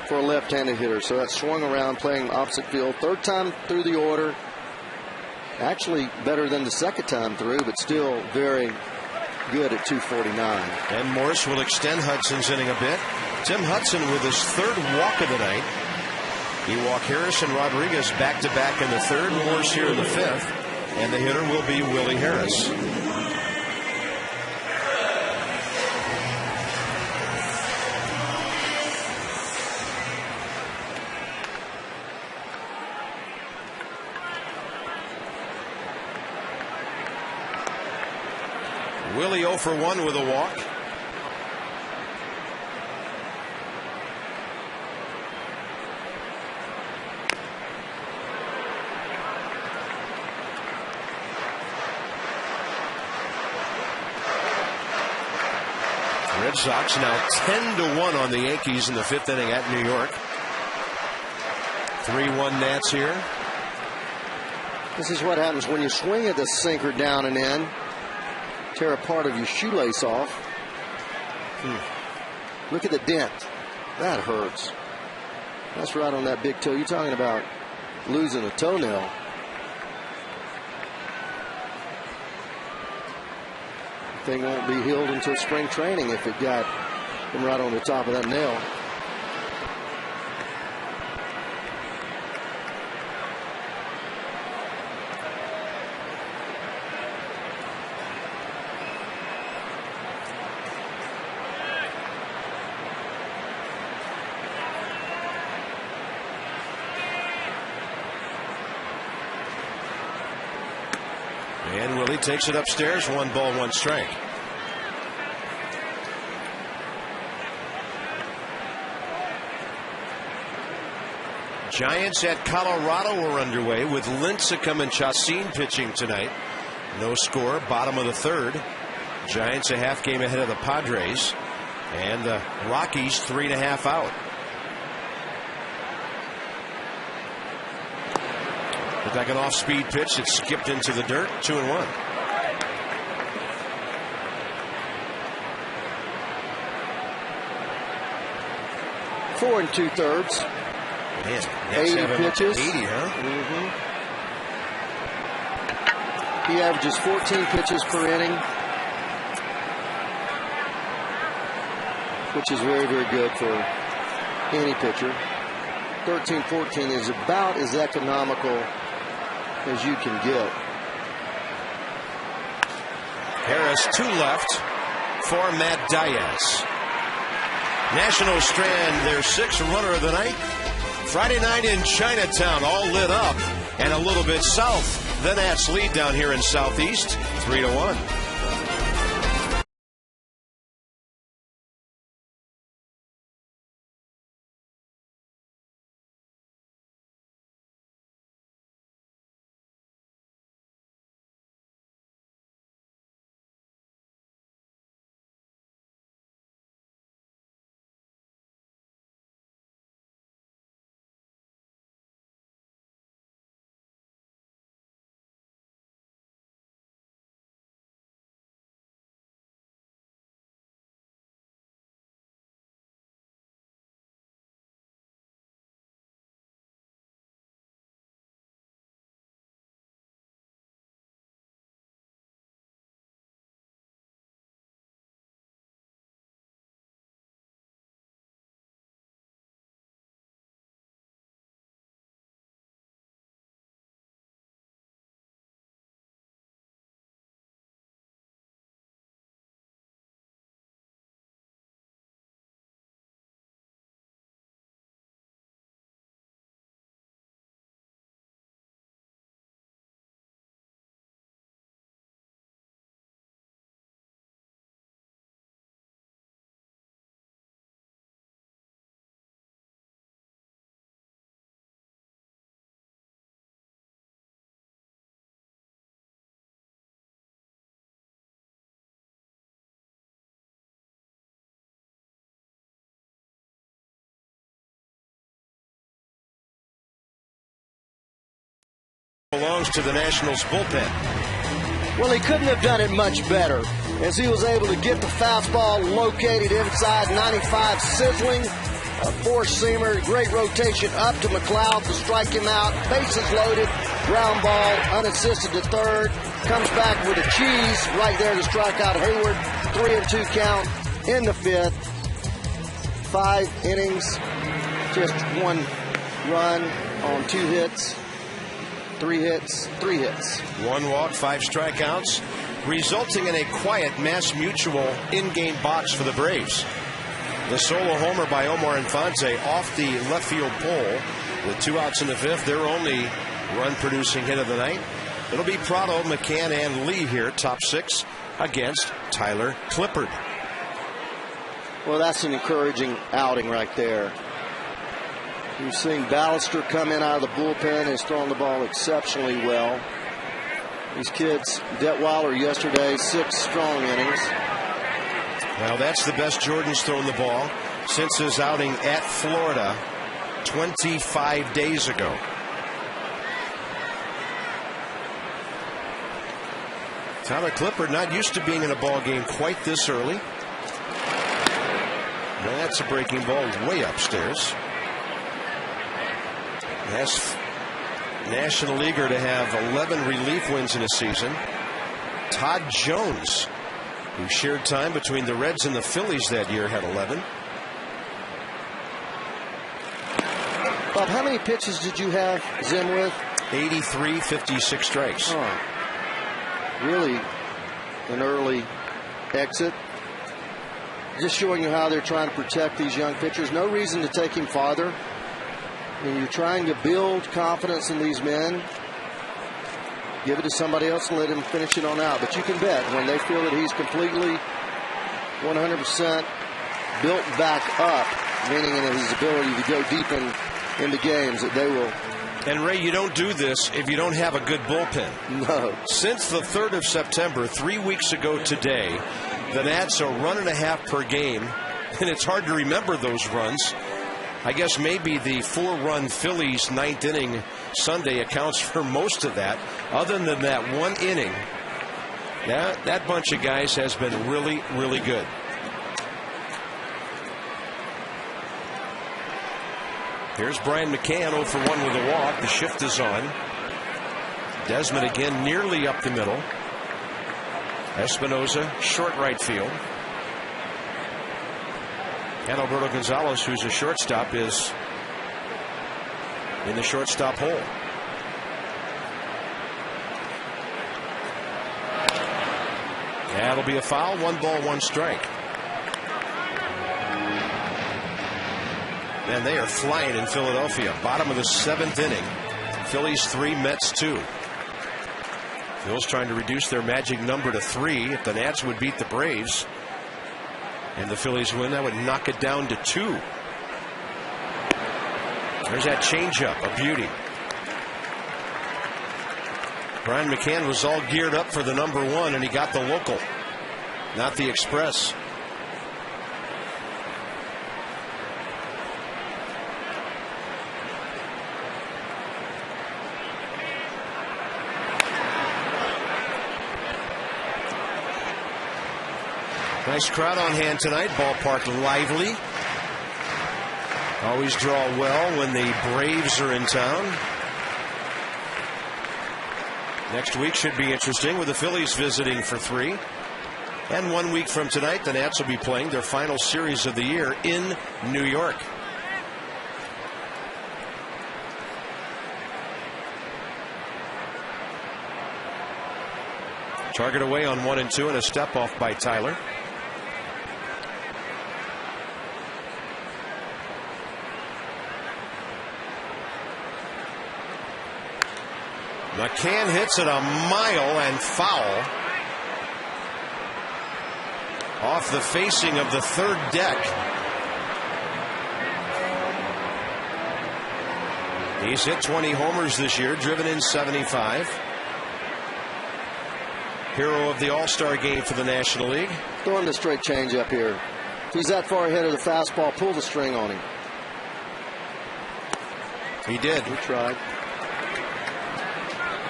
for a left-handed hitter. So that's swung around, playing opposite field. 3rd time through the order. Actually better than the 2nd time through, but still very good at 249. And Morse will extend Hudson's inning a bit. Tim Hudson with his 3rd walk of the night. He walked Harris and Rodriguez back-to-back in the 3rd, Morse here in the 5th, and the hitter will be Willie Harris. Willie 0 for 1 with a walk. Red Sox now 10-1 on the Yankees in the 5th inning at New York. 3-1 Nats here. This is what happens when you swing at the sinker down and in. Tear a part of your shoelace off. Look at the dent. That hurts. That's right on that big toe. You're talking about losing a toenail. Thing won't be healed until spring training if it got him right on the top of that nail. And Willie takes it upstairs. 1 ball, 1 strike. Giants at Colorado are underway with Lincecum and Chacin pitching tonight. No score, bottom of the 3rd. Giants a half game ahead of the Padres. And the Rockies 3.5 out. Looked like an off-speed pitch. It skipped into the dirt. 2-1. Four and 2/3. Man, 80 pitches. 80, huh? He averages 14 pitches per inning, which is very, very good for any pitcher. 13-14 is about as economical as you can get. Harris 2 left for Matt Diaz. Nationals strand their 6th runner of the night. Friday night in Chinatown, all lit up and a little bit south. The Nats lead down here in Southeast, 3-1. belongs to the Nationals bullpen. Well, he couldn't have done it much better, as he was able to get the fastball located inside 95, sizzling. A four-seamer, great rotation up to McLeod to strike him out. Bases loaded, ground ball, unassisted to third. Comes back with a cheese right there to strike out Hayward. 3-2 count in the fifth. 5 innings, just 1 run on 2 hits. 3 hits, 3 hits. 1 walk, 5 strikeouts, resulting in a quiet Mass Mutual in-game box for the Braves. The solo homer by Omar Infante off the left field pole. With 2 outs in the fifth, their only run-producing hit of the night. It'll be Prado, McCann, and Lee here, top 6, against Tyler Clippard. Well, that's an encouraging outing right there. You've seen Ballister come in out of the bullpen and has thrown the ball exceptionally well. These kids, Detweiler yesterday, 6 strong innings. Well, that's the best Jordan's thrown the ball since his outing at Florida 25 days ago. Tyler Clippard not used to being in a ball game quite this early. That's a breaking ball way upstairs. Last National Leaguer to have 11 relief wins in a season. Todd Jones, who shared time between the Reds and the Phillies that year, had 11. Bob, how many pitches did you have Zim with? 83, 56 strikes. Oh, really an early exit. Just showing you how they're trying to protect these young pitchers. No reason to take him farther. And you're trying to build confidence in these men. Give it to somebody else and let him finish it on out. But you can bet when they feel that he's completely 100% built back up, meaning in his ability to go deep into games, that they will. And Ray, you don't do this if you don't have a good bullpen. No. Since the 3rd of September, 3 weeks ago today, the Nats are 1.5 per game, and it's hard to remember those runs. I guess maybe the 4-run Phillies 9th inning Sunday accounts for most of that. Other than that 1 inning, that bunch of guys has been really, really good. Here's Brian McCann, 0 for 1 with a walk. The shift is on. Desmond again nearly up the middle. Espinosa, short right field. And Alberto Gonzalez, who's a shortstop, is in the shortstop hole. That'll be a foul. 1 ball, 1 strike. And they are flying in Philadelphia. Bottom of the 7th inning. Phillies 3, Mets 2. Phil's trying to reduce their magic number to 3. If the Nats would beat the Braves and the Phillies win, that would knock it down to 2. There's that changeup, a beauty. Brian McCann was all geared up for the number 1, and he got the local, not the express. Nice crowd on hand tonight. Ballpark lively. Always draw well when the Braves are in town. Next week should be interesting with the Phillies visiting for 3. And 1 week from tonight, the Nats will be playing their final series of the year in New York. Target away on 1 and 2 and a step off by Tyler. McCann hits it a mile and foul off the facing of the 3rd deck. He's hit 20 homers this year, driven in 75. Hero of the All-Star game for the National League. Throwing the straight change up here. If he's that far ahead of the fastball, pull the string on him. He did. He tried.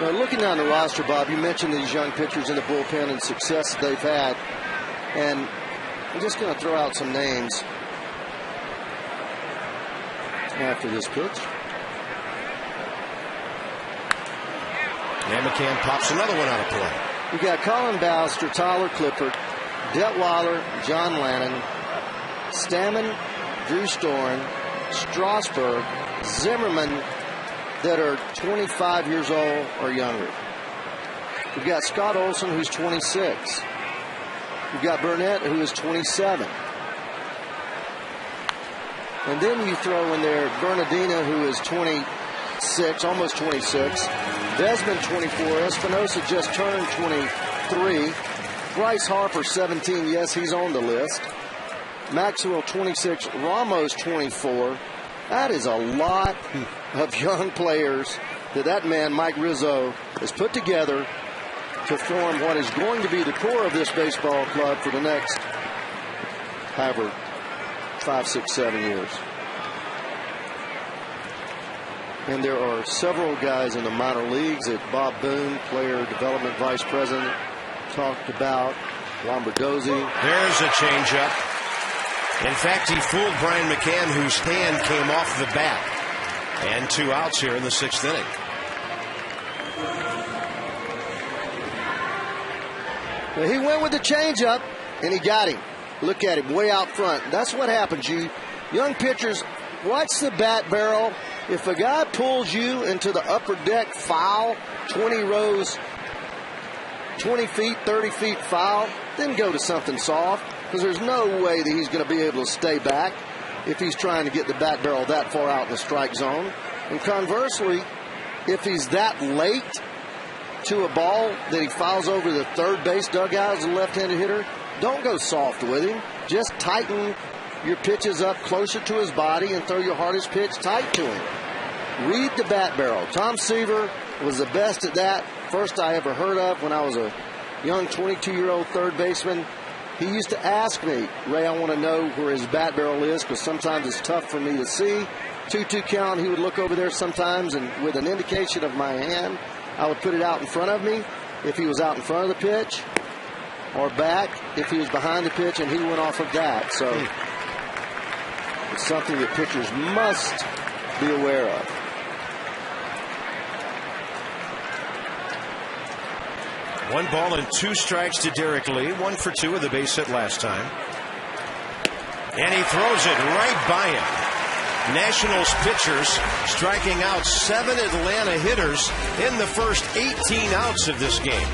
Looking down the roster, Bob, you mentioned these young pitchers in the bullpen and success they've had. And I'm just going to throw out some names after this pitch. And McCann pops another one out of play. You got Colin Ballister, Tyler Clippard, Detweiler, John Lannon, Stammen, Drew Storen, Strasburg, Zimmerman, that are 25 years old or younger. You've got Scott Olson, who's 26. You've got Burnett, who is 27. And then you throw in there Bernardina, who is 26, almost 26. Desmond, 24. Espinosa just turned 23. Bryce Harper, 17. Yes, he's on the list. Maxwell, 26. Ramos, 24. That is a lot of young players that man, Mike Rizzo, has put together to form what is going to be the core of this baseball club for the next, however, 5, 6, 7 years. And there are several guys in the minor leagues that Bob Boone, player development vice president, talked about. Lombardozzi. There's a changeup. In fact, he fooled Brian McCann, whose hand came off the bat. And 2 outs here in the 6th inning. Well, he went with the changeup, and he got him. Look at him way out front. That's what happens. You young pitchers, watch the bat barrel. If a guy pulls you into the upper deck foul, 20 rows, 20 feet, 30 feet foul, then go to something soft, because there's no way that he's going to be able to stay back if he's trying to get the bat barrel that far out in the strike zone. And conversely, if he's that late to a ball that he fouls over the third base dugout as a left-handed hitter, don't go soft with him. Just tighten your pitches up closer to his body and throw your hardest pitch tight to him. Read the bat barrel. Tom Seaver was the best at that. First I ever heard of when I was a young 22-year-old third baseman. He used to ask me, Ray, I want to know where his bat barrel is because sometimes it's tough for me to see. 2-2 count, he would look over there sometimes, and with an indication of my hand, I would put it out in front of me if he was out in front of the pitch, or back if he was behind the pitch, and he went off of that. So it's something that pitchers must be aware of. One ball and 2 strikes to Derek Lee. 1 for 2 with a base hit last time. And he throws it right by him. Nationals pitchers striking out 7 Atlanta hitters in the first 18 outs of this game.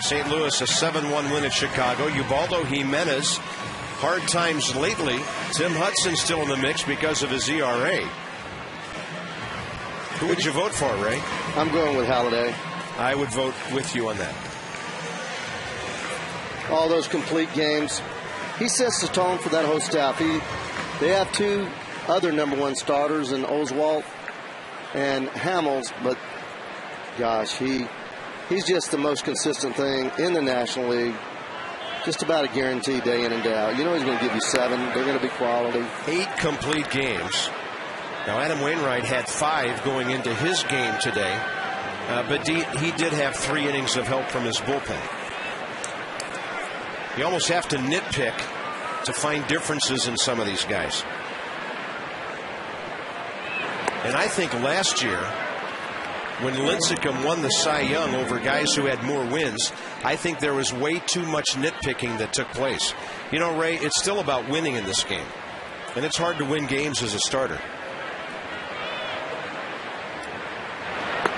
St. Louis a 7-1 win at Chicago. Ubaldo Jimenez, hard times lately. Tim Hudson still in the mix because of his ERA. Who would you vote for, Ray? I'm going with Halliday. I would vote with you on that. All those complete games. He sets the tone for that whole staff. They have two other number one starters in Oswalt and Hamels, but gosh, he's just the most consistent thing in the National League. Just about a guarantee day in and day out. You know he's going to give you 7. They're going to be quality. 8 complete games. Now, Adam Wainwright had 5 going into his game today, but he did have 3 innings of help from his bullpen. You almost have to nitpick to find differences in some of these guys. And I think last year, when Lincecum won the Cy Young over guys who had more wins, I think there was way too much nitpicking that took place. You know, Ray, it's still about winning in this game. And it's hard to win games as a starter.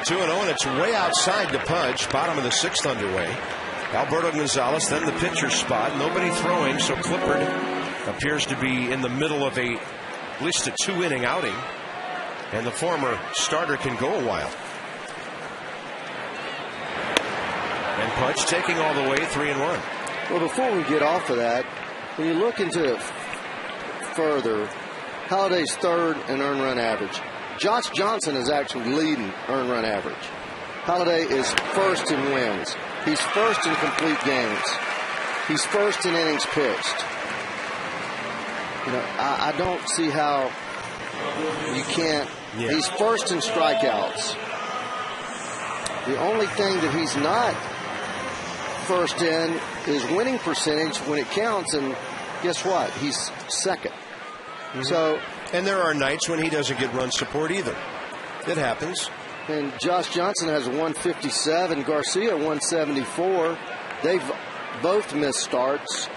2-0, and it's way outside the Pudge. Bottom of the 6th underway. Alberto Gonzalez, then the pitcher's spot. Nobody throwing, so Clippard appears to be in the middle of at least a 2-inning outing. And the former starter can go a while. And Pudge taking all the way 3-1. Well, before we get off of that, when you look into it further, Halliday's 3rd in earned run average. Josh Johnson is actually leading earned run average. Halliday is 1st in wins. He's 1st in complete games. He's 1st in innings pitched. You know, I don't see how you can't. Yeah. He's 1st in strikeouts. The only thing that he's not 1st in is winning percentage when it counts, and guess what? He's 2nd. Mm-hmm. So, and there are nights when he doesn't get run support either. It happens. And Josh Johnson has a 157, Garcia 174. They've both missed starts.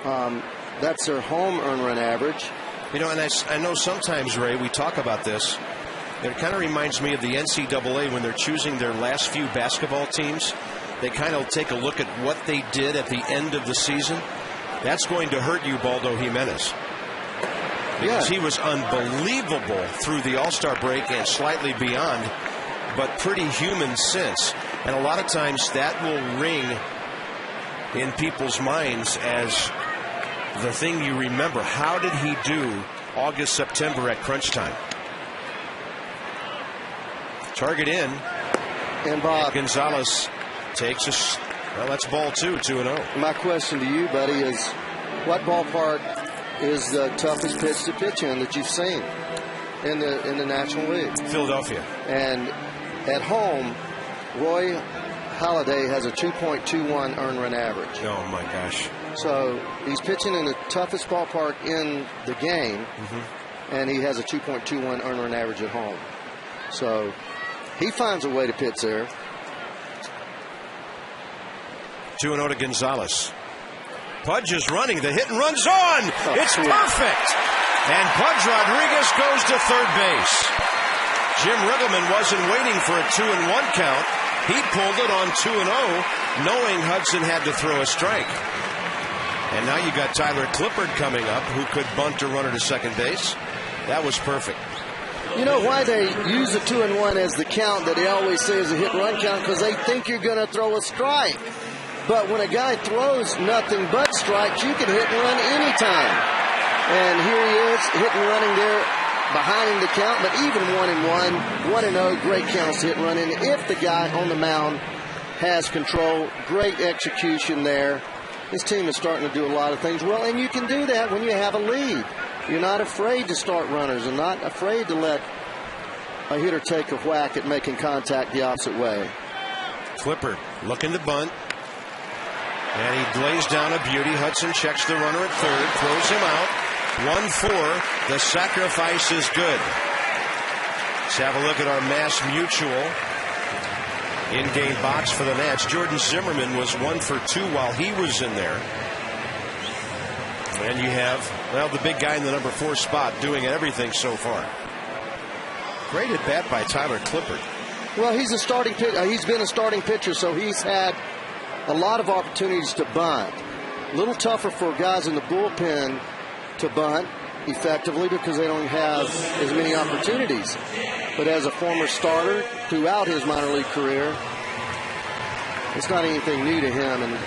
That's their home earned run average. You know, and I know sometimes, Ray, we talk about this. It kind of reminds me of the NCAA when they're choosing their last few basketball teams. They kind of take a look at what they did at the end of the season. That's going to hurt you, Baldo Jimenez. Because he was unbelievable through the All-Star break and slightly beyond, but pretty human since. And a lot of times that will ring in people's minds as the thing you remember. How did he do August, September at crunch time? Target in. And Bob Gonzalez takes us. Well, that's ball 2, 2-0. My question to you, buddy, is what ballpark is the toughest pitch to pitch in that you've seen in the National League? Philadelphia. And at home, Roy Halladay has a 2.21 earned run average. Oh my gosh. So he's pitching in the toughest ballpark in the game, and he has a 2.21 earned run average at home. So he finds a way to pitch there. 2-0 to Gonzalez. Pudge is running. The hit and run's on. It's perfect. And Pudge Rodriguez goes to third base. Jim Riggleman wasn't waiting for a 2-1 count. He pulled it on 2-0, knowing Hudson had to throw a strike. And now you got Tyler Clippard coming up, who could bunt a runner to second base. That was perfect. You know why they use a 2-1 as the count that they always say is a hit-run count? Because they think you're going to throw a strike. But when a guy throws nothing but strikes, you can hit and run anytime. And here he is, hit and running there behind the count. But even 1-1, 1-0, great counts to hit and run in. If the guy on the mound has control, great execution there. This team is starting to do a lot of things well, and you can do that when you have a lead. You're not afraid to start runners and not afraid to let a hitter take a whack at making contact the opposite way. Clippard looking to bunt. And he lays down a beauty. Hudson checks the runner at third, throws him out. 1-4. The sacrifice is good. Let's have a look at our Mass Mutual in-game box for the Nats. Jordan Zimmerman was 1 for 2 while he was in there. And you have, well, the big guy in the number 4 spot doing everything so far. Great at bat by Tyler Clippard. Well, he's a starting pitcher. He's been a starting pitcher, so he's had a lot of opportunities to bunt. A little tougher for guys in the bullpen to bunt effectively because they don't have as many opportunities. but as a former starter throughout his minor league career, it's not anything new to him, and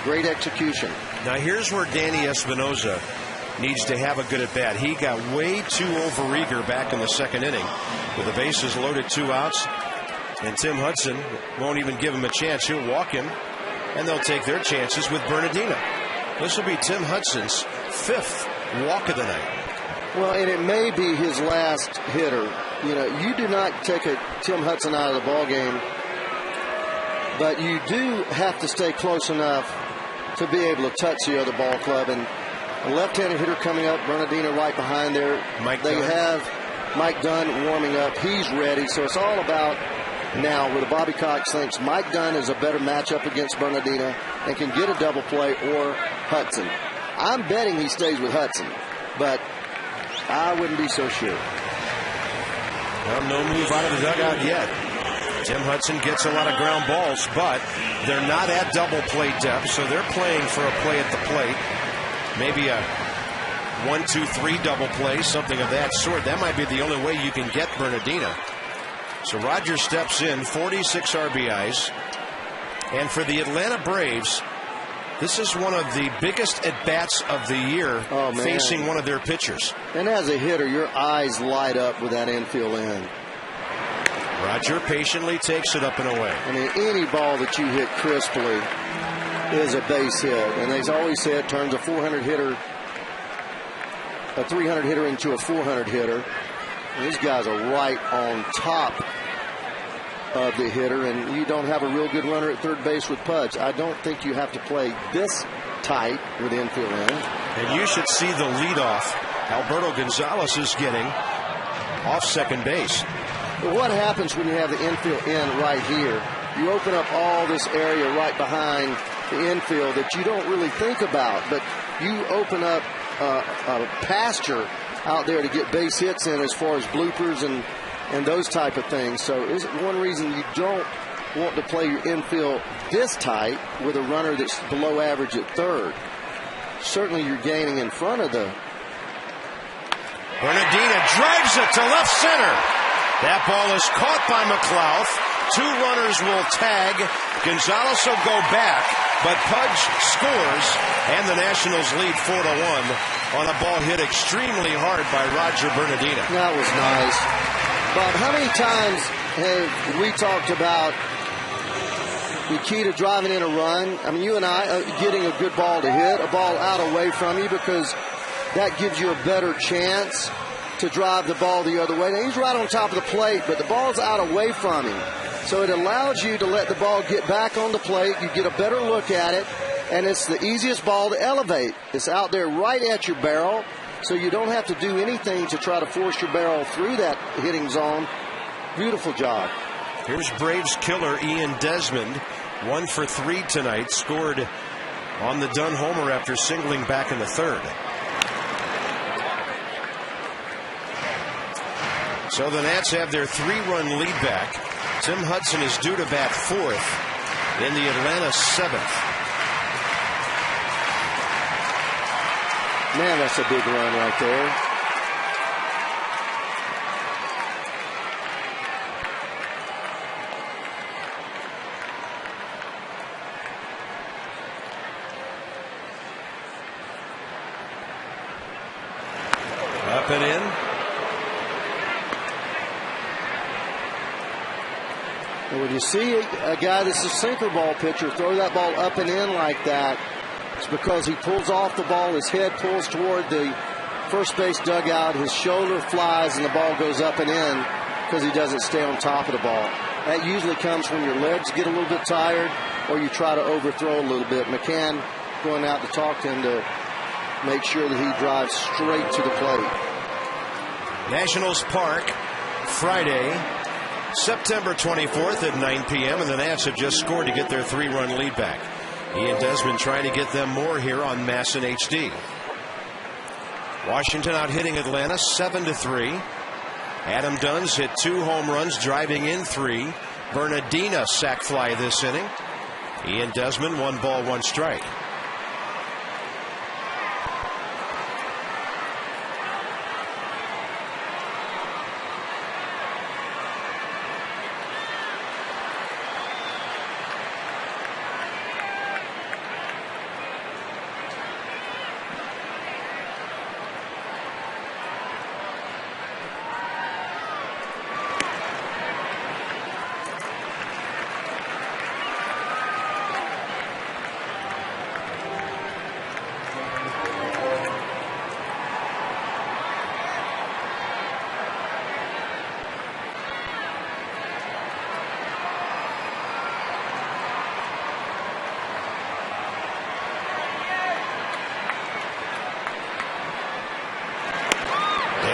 great execution. Now here's where Danny Espinoza needs to have a good at bat. He got way too overeager back in the second inning with the bases loaded, 2 outs, and Tim Hudson won't even give him a chance. He'll walk him, and they'll take their chances with Bernardino. This will be Tim Hudson's 5th walk of the night. Well, and it may be his last hitter. You know, you do not take a Tim Hudson out of the ball game, but you do have to stay close enough to be able to touch the other ball club. And a left-handed hitter coming up, Bernardino right behind there. They have Mike Dunn warming up. He's ready. So it's all about now whether Bobby Cox thinks Mike Dunn is a better matchup against Bernardino and can get a double play, or Hudson. I'm betting he stays with Hudson, but I wouldn't be so sure. Well, no move out of the dugout yet. Tim Hudson gets a lot of ground balls, but they're not at double play depth, so they're playing for a play at the plate. Maybe a 1-2-3 double play, something of that sort. That might be the only way you can get Bernardino. So Rogers steps in, 46 RBIs. And for the Atlanta Braves, this is one of the biggest at-bats of the year, facing one of their pitchers. And as a hitter, your eyes light up with that infield in. Roger patiently takes it up and away. I mean, any ball that you hit crisply is a base hit. And they've always said turns a 300 hitter into a 400 hitter. And these guys are right on top of the hitter, and you don't have a real good runner at third base with Pudge. I don't think you have to play this tight with infield in. And you should see the leadoff Alberto Gonzalez is getting off second base. But what happens when you have the infield in right here? You open up all this area right behind the infield that you don't really think about, but you open up a pasture out there to get base hits in as far as bloopers and those type of things. So is one reason you don't want to play your infield this tight with a runner that's below average at third. Certainly you're gaining in front of the... Bernardino drives it to left center. That ball is caught by McLeod. 2 runners will tag. Gonzalez will go back, but Pudge scores, and the Nationals lead 4-1 on a ball hit extremely hard by Roger Bernardino. That was nice. Bob, how many times have we talked about the key to driving in a run? I mean, you and I, getting a good ball to hit, a ball out away from you, because that gives you a better chance to drive the ball the other way. Now, he's right on top of the plate, but the ball's out away from him. So it allows you to let the ball get back on the plate. You get a better look at it, and it's the easiest ball to elevate. It's out there right at your barrel, so you don't have to do anything to try to force your barrel through that hitting zone. Beautiful job. Here's Braves killer Ian Desmond, 1 for 3 tonight, scored on the Dunn homer after singling back in the third. So the Nats have their 3-run lead back. Tim Hudson is due to bat 4th in the Atlanta 7th. Man, that's a big run right there. Up and in. And when you see a guy that's a sinker ball pitcher throw that ball up and in like that, it's because he pulls off the ball, his head pulls toward the first base dugout, his shoulder flies, and the ball goes up and in because he doesn't stay on top of the ball. That usually comes when your legs get a little bit tired or you try to overthrow a little bit. McCann going out to talk to him to make sure that he drives straight to the plate. Nationals Park, Friday, September 24th at 9 p.m. and the Nats have just scored to get their 3-run lead back. Ian Desmond trying to get them more here on MASN HD. Washington out hitting Atlanta 7-3. Adam Dunn's hit 2 home runs, driving in 3. Bernardino sac fly this inning. Ian Desmond 1 ball 1 strike.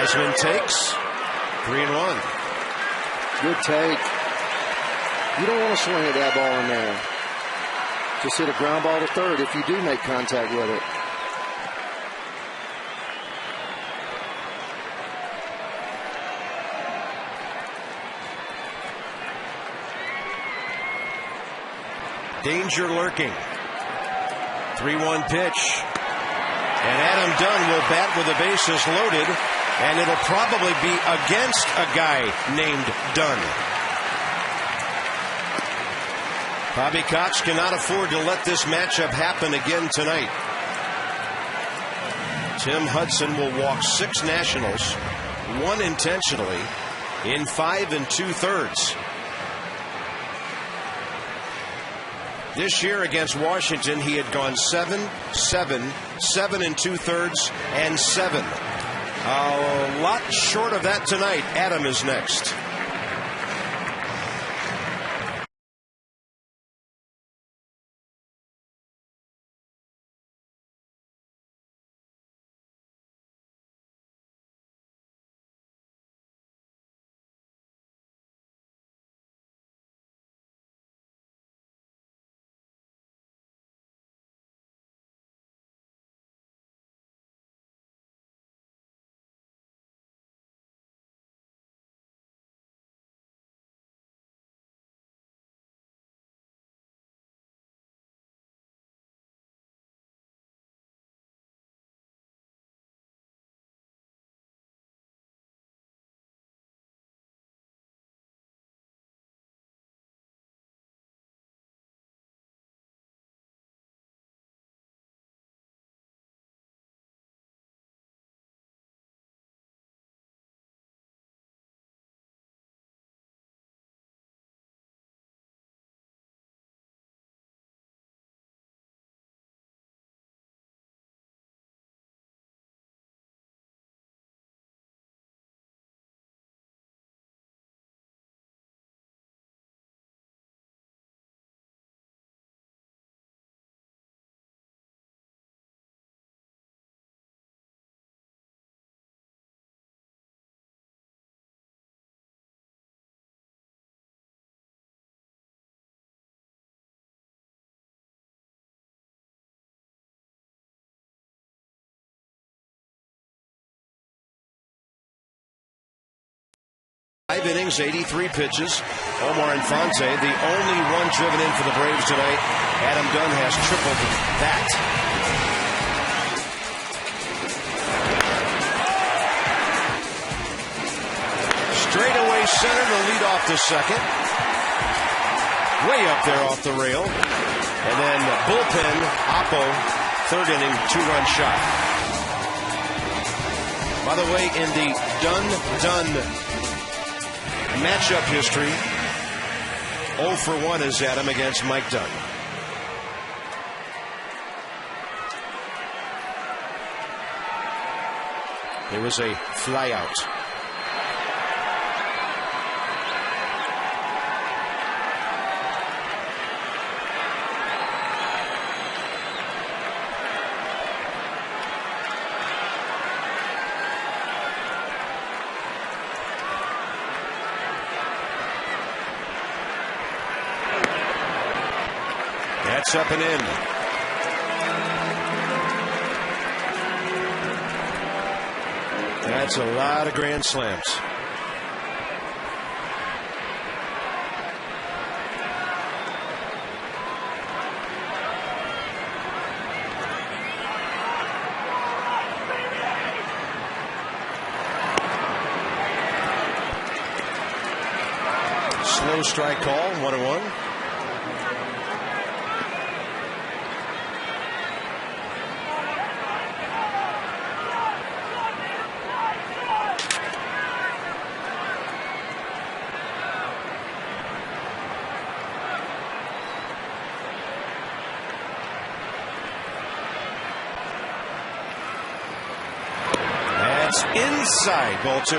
Wiseman takes 3-1. Good take. You don't want to swing at that ball in there. Just hit a ground ball to third if you do make contact with it. Danger lurking. 3-1 pitch. And Adam Dunn will bat with the bases loaded, and it'll probably be against a guy named Dunn. Bobby Cox cannot afford to let this matchup happen again tonight. Tim Hudson will walk 6 Nationals, 1 intentionally, in 5 2/3. This year against Washington, he had gone 7, 7, 7 2/3, and 7. A lot short of that tonight. Adam is next. Five innings, 83 pitches. Omar Infante, the only one driven in for the Braves tonight. Adam Dunn has tripled that. Straightaway center to lead off to second. Way up there off the rail. And then bullpen, Oppo, third inning, 2-run shot. By the way, in the Dunn matchup history, 0 for 1 is Adam against Mike Dunn. It was a flyout. That's up and in. That's a lot of grand slams. Slow strike call, 1-1. Inside, ball 2.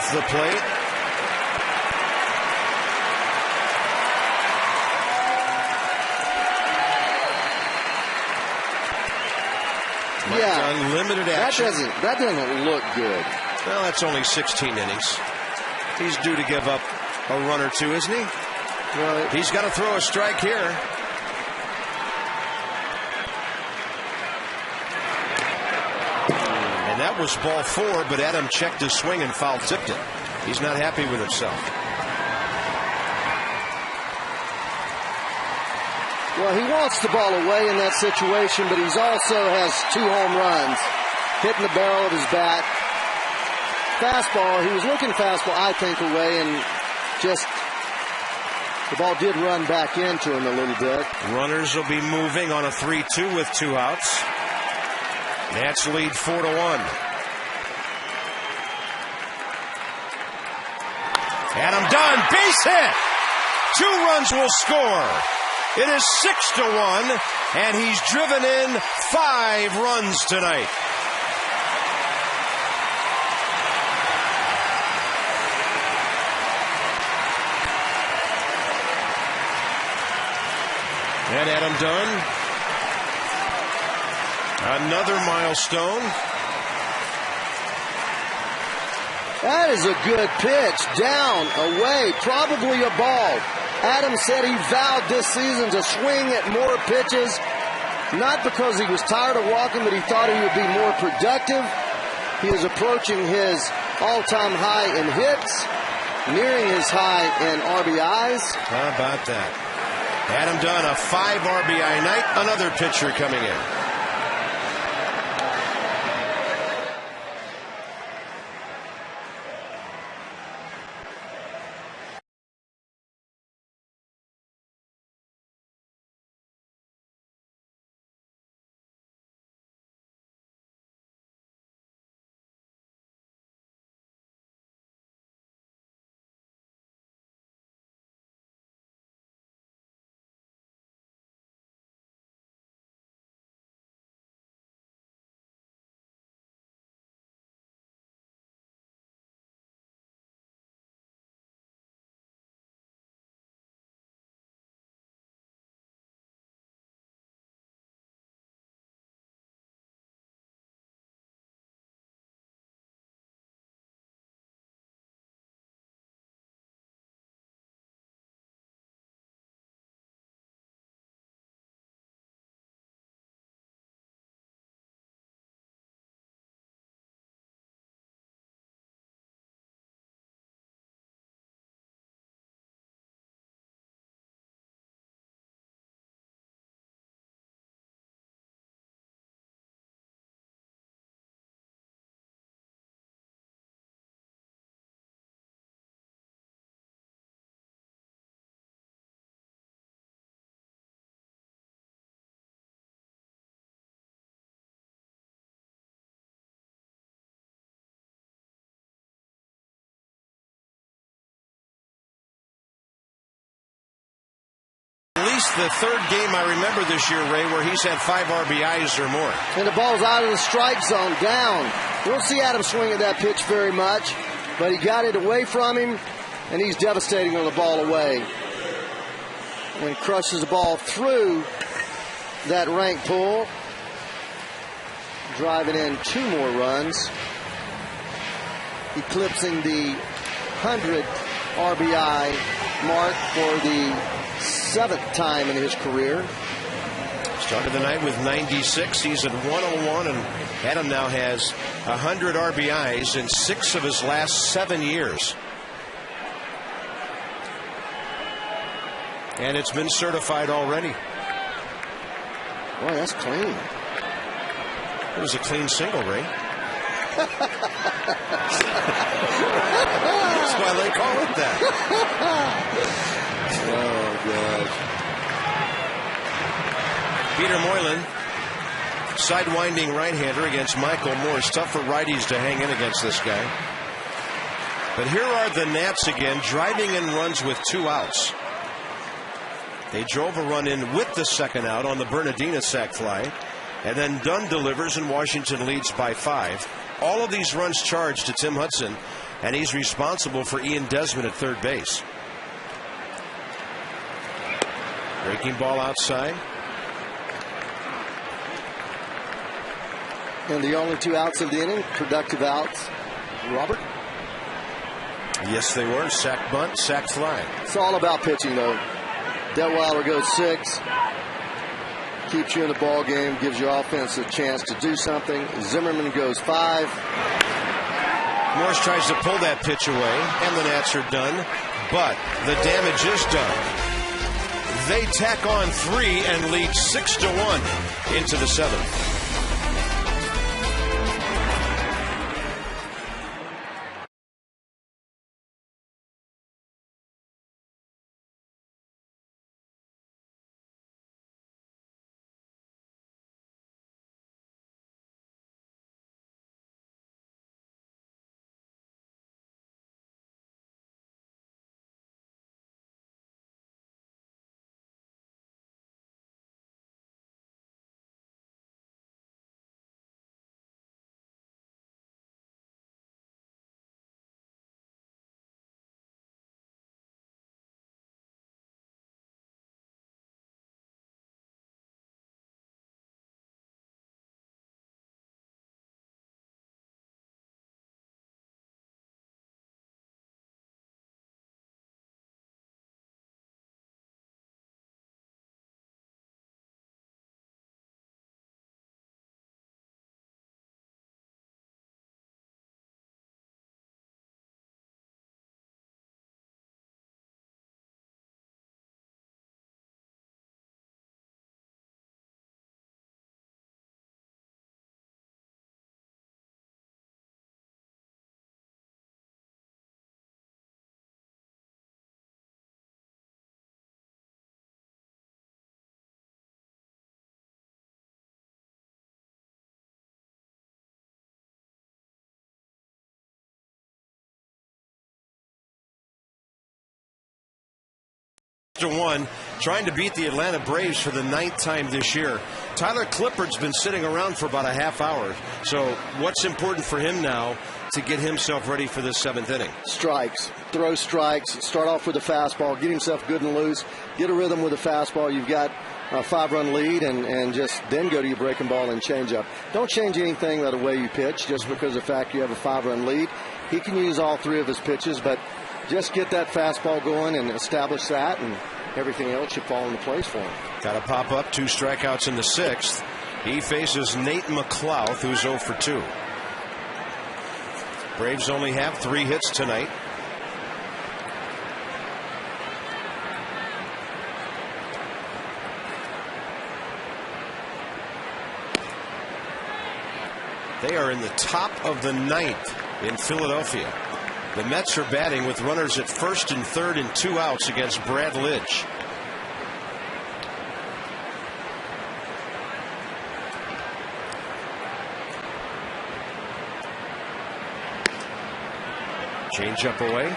off the plate. Yeah, unlimited action. That doesn't look good. Well, that's only 16 innings. He's due to give up a run or two, isn't he? Well, he's got to throw a strike here. And that was ball 4, but Adam checked his swing and foul tipped it. He's not happy with himself. Well, he wants the ball away in that situation, but he's also has 2 home runs, hitting the barrel of his bat. Fastball, he was looking fastball, I think, away, and just the ball did run back into him a little bit. Runners will be moving on a 3-2 with 2 outs. Nats lead 4-1. Adam Dunn, base hit. 2 runs will score. It is 6-1, and he's driven in 5 runs tonight. And Adam Dunn, another milestone. That is a good pitch. Down, away, probably a ball. Adam said he vowed this season to swing at more pitches, not because he was tired of walking, but he thought he would be more productive. He is approaching his all-time high in hits, nearing his high in RBIs. How about that? Adam Dunn, a 5 RBI night, another pitcher coming in. The third game I remember this year, Ray, where he's had 5 RBIs or more. And the ball's out of the strike zone, down. We don't see Adam swing at that pitch very much, but he got it away from him, and he's devastating on the ball away. And crushes the ball through that rank pull, driving in 2 more runs, eclipsing the 100 RBI mark for the 7th time in his career. Started the night with 96. He's at 101, and Adam now has 100 RBIs in 6 of his last 7 years. And it's been certified already. Boy, that's clean. It was a clean single, Ray. That's why they call it that. Oh, God. Peter Moylan, sidewinding right-hander against Michael Morse. Tough for righties to hang in against this guy. But here are the Nats again, driving in runs with 2 outs. They drove a run in with the 2nd out on the Bernardina sac fly. And then Dunn delivers, and Washington leads by 5. All of these runs charged to Tim Hudson and he's responsible for Ian Desmond at third base. Breaking ball outside. And the only 2 outs of the inning, productive outs. Robert? Yes, they were. Sack bunt, sack fly. It's all about pitching, though. Detweiler goes 6. Keeps you in the ball game, gives your offense a chance to do something. Zimmerman goes 5. Morris tries to pull that pitch away, and the Nats are done. But the damage is done. They tack on 3 and lead 6-1 into the 7th. One, trying to beat the Atlanta Braves for the 9th time this year. Tyler Clippard's been sitting around for about a half hour. So what's important for him now to get himself ready for this 7th inning? Strikes. Throw strikes. Start off with a fastball. Get himself good and loose. Get a rhythm with a fastball. You've got a 5-run lead, and just then go to your breaking ball and change up. Don't change anything by the way you pitch just because of the fact you have a 5-run lead. He can use all 3 of his pitches, but just get that fastball going and establish that, and everything else should fall into place for him. Got to pop up. 2 strikeouts in the 6th. He faces Nate McLouth, who's 0 for 2. Braves only have 3 hits tonight. They are in the top of the 9th in Philadelphia. The Mets are batting with runners at first and third and 2 outs against Brad Lidge. Change up away.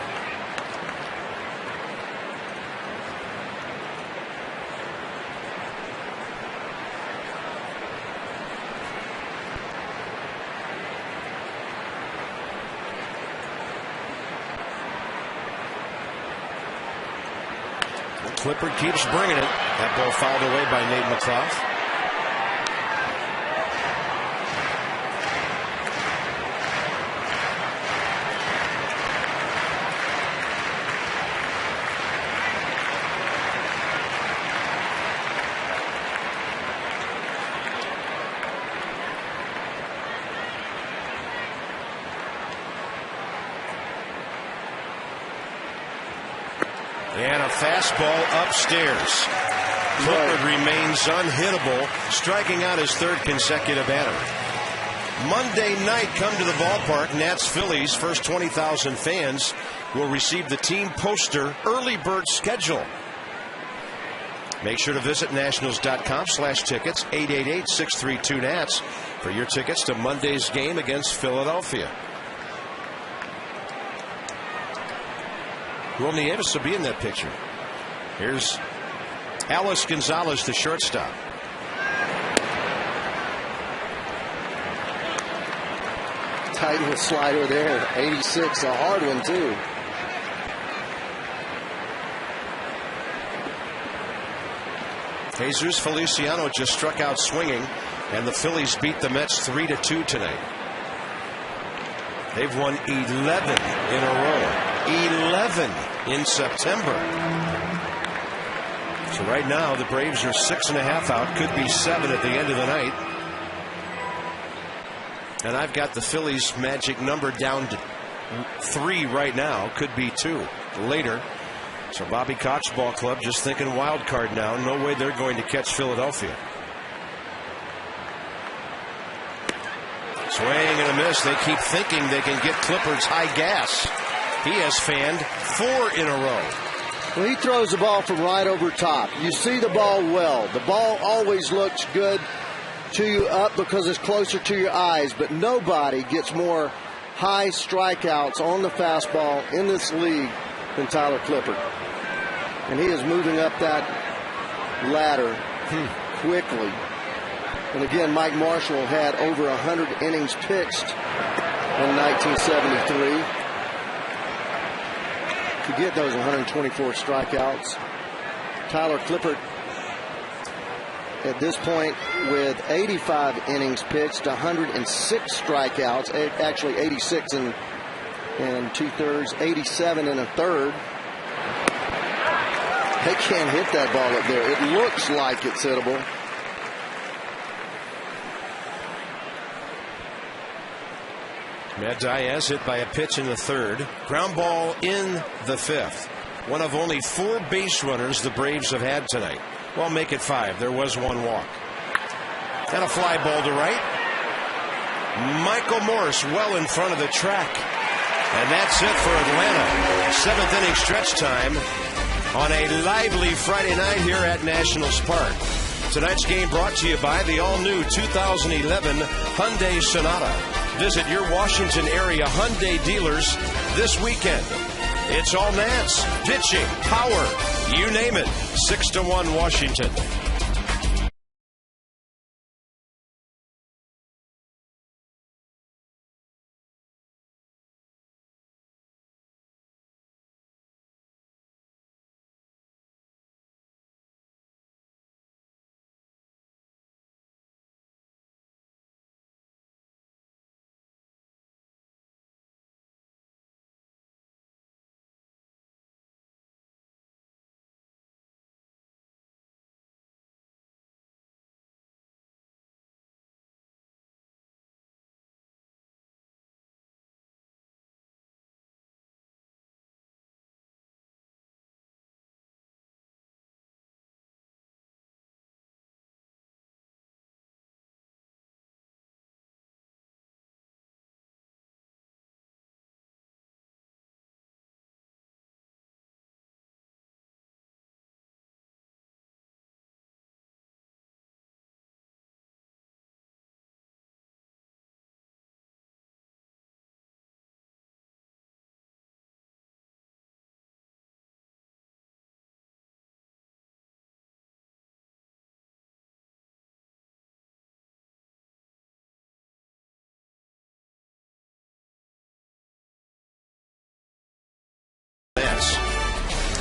Clippard keeps bringing it. That ball fouled away by Nate McLouth. And a fastball upstairs. Clippard remains unhittable, striking out his 3rd consecutive batter. Monday night, come to the ballpark. Nats Phillies, first 20,000 fans will receive the team poster early bird schedule. Make sure to visit nationals.com/tickets, 888-632-NATS for your tickets to Monday's game against Philadelphia. Juan Nieves will be in that picture. Here's Alice Gonzalez, the shortstop. Tight little slider there. 86, a hard one, too. Jesus Feliciano just struck out swinging, and the Phillies beat the Mets 3-2 tonight. They've won 11 in a row. 11 in September. So right now the Braves are 6.5 out. Could be 7 at the end of the night. And I've got the Phillies' magic number down to 3 right now. Could be 2 later. So Bobby Cox Ball Club just thinking wild card now. No way they're going to catch Philadelphia. Swing and a miss. They keep thinking they can get Clippard's high gas. He has fanned 4 in a row. Well, he throws the ball from right over top. You see the ball well. The ball always looks good to you up because it's closer to your eyes, but nobody gets more high strikeouts on the fastball in this league than Tyler Clippard. And he is moving up that ladder quickly. And again, Mike Marshall had over 100 innings pitched in 1973. To get those 124 strikeouts. Tyler Clippard at this point with 85 innings pitched, 106 strikeouts, actually 86 and 2/3, 87 and 1/3. They can't hit that ball up there. It looks like it's hittable. Matt Diaz hit by a pitch in the 3rd. Ground ball in the 5th. One of only 4 base runners the Braves have had tonight. Well, make it 5. There was 1 walk. And a fly ball to right. Michael Morse well in front of the track. And that's it for Atlanta. 7th inning stretch time on a lively Friday night here at Nationals Park. Tonight's game brought to you by the all-new 2011 Hyundai Sonata. Visit your Washington area Hyundai dealers this weekend. It's all Nats, pitching, power, you name it. 6-1 Washington.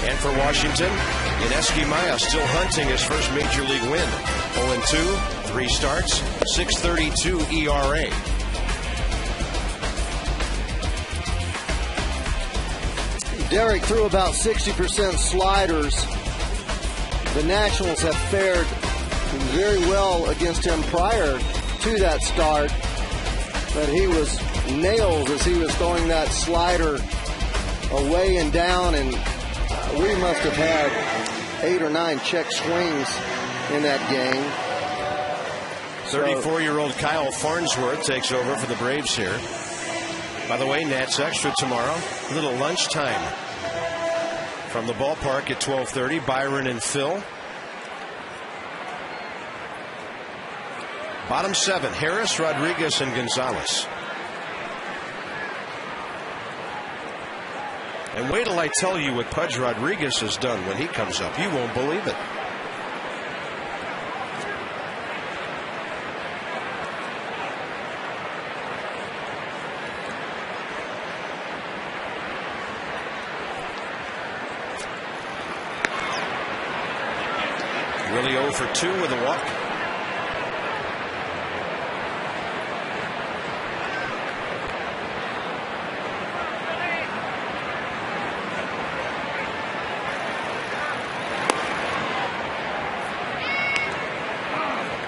And for Washington, Ineski Maya still hunting his first major league win. 0-2, 3 starts, 6.32 ERA. Derek threw about 60% sliders. The Nationals have fared very well against him prior to that start, but he was nailed as he was throwing that slider away and down, and we must have had 8 or 9 check swings in that game. 34-year-old Kyle Farnsworth takes over for the Braves here. By the way, Nats Extra tomorrow, a little lunchtime from the ballpark at 12:30. Byron and Phil. Bottom 7, Harris, Rodriguez, and Gonzalez. And wait till I tell you what Pudge Rodriguez has done when he comes up. You won't believe it. for 2 with a walk.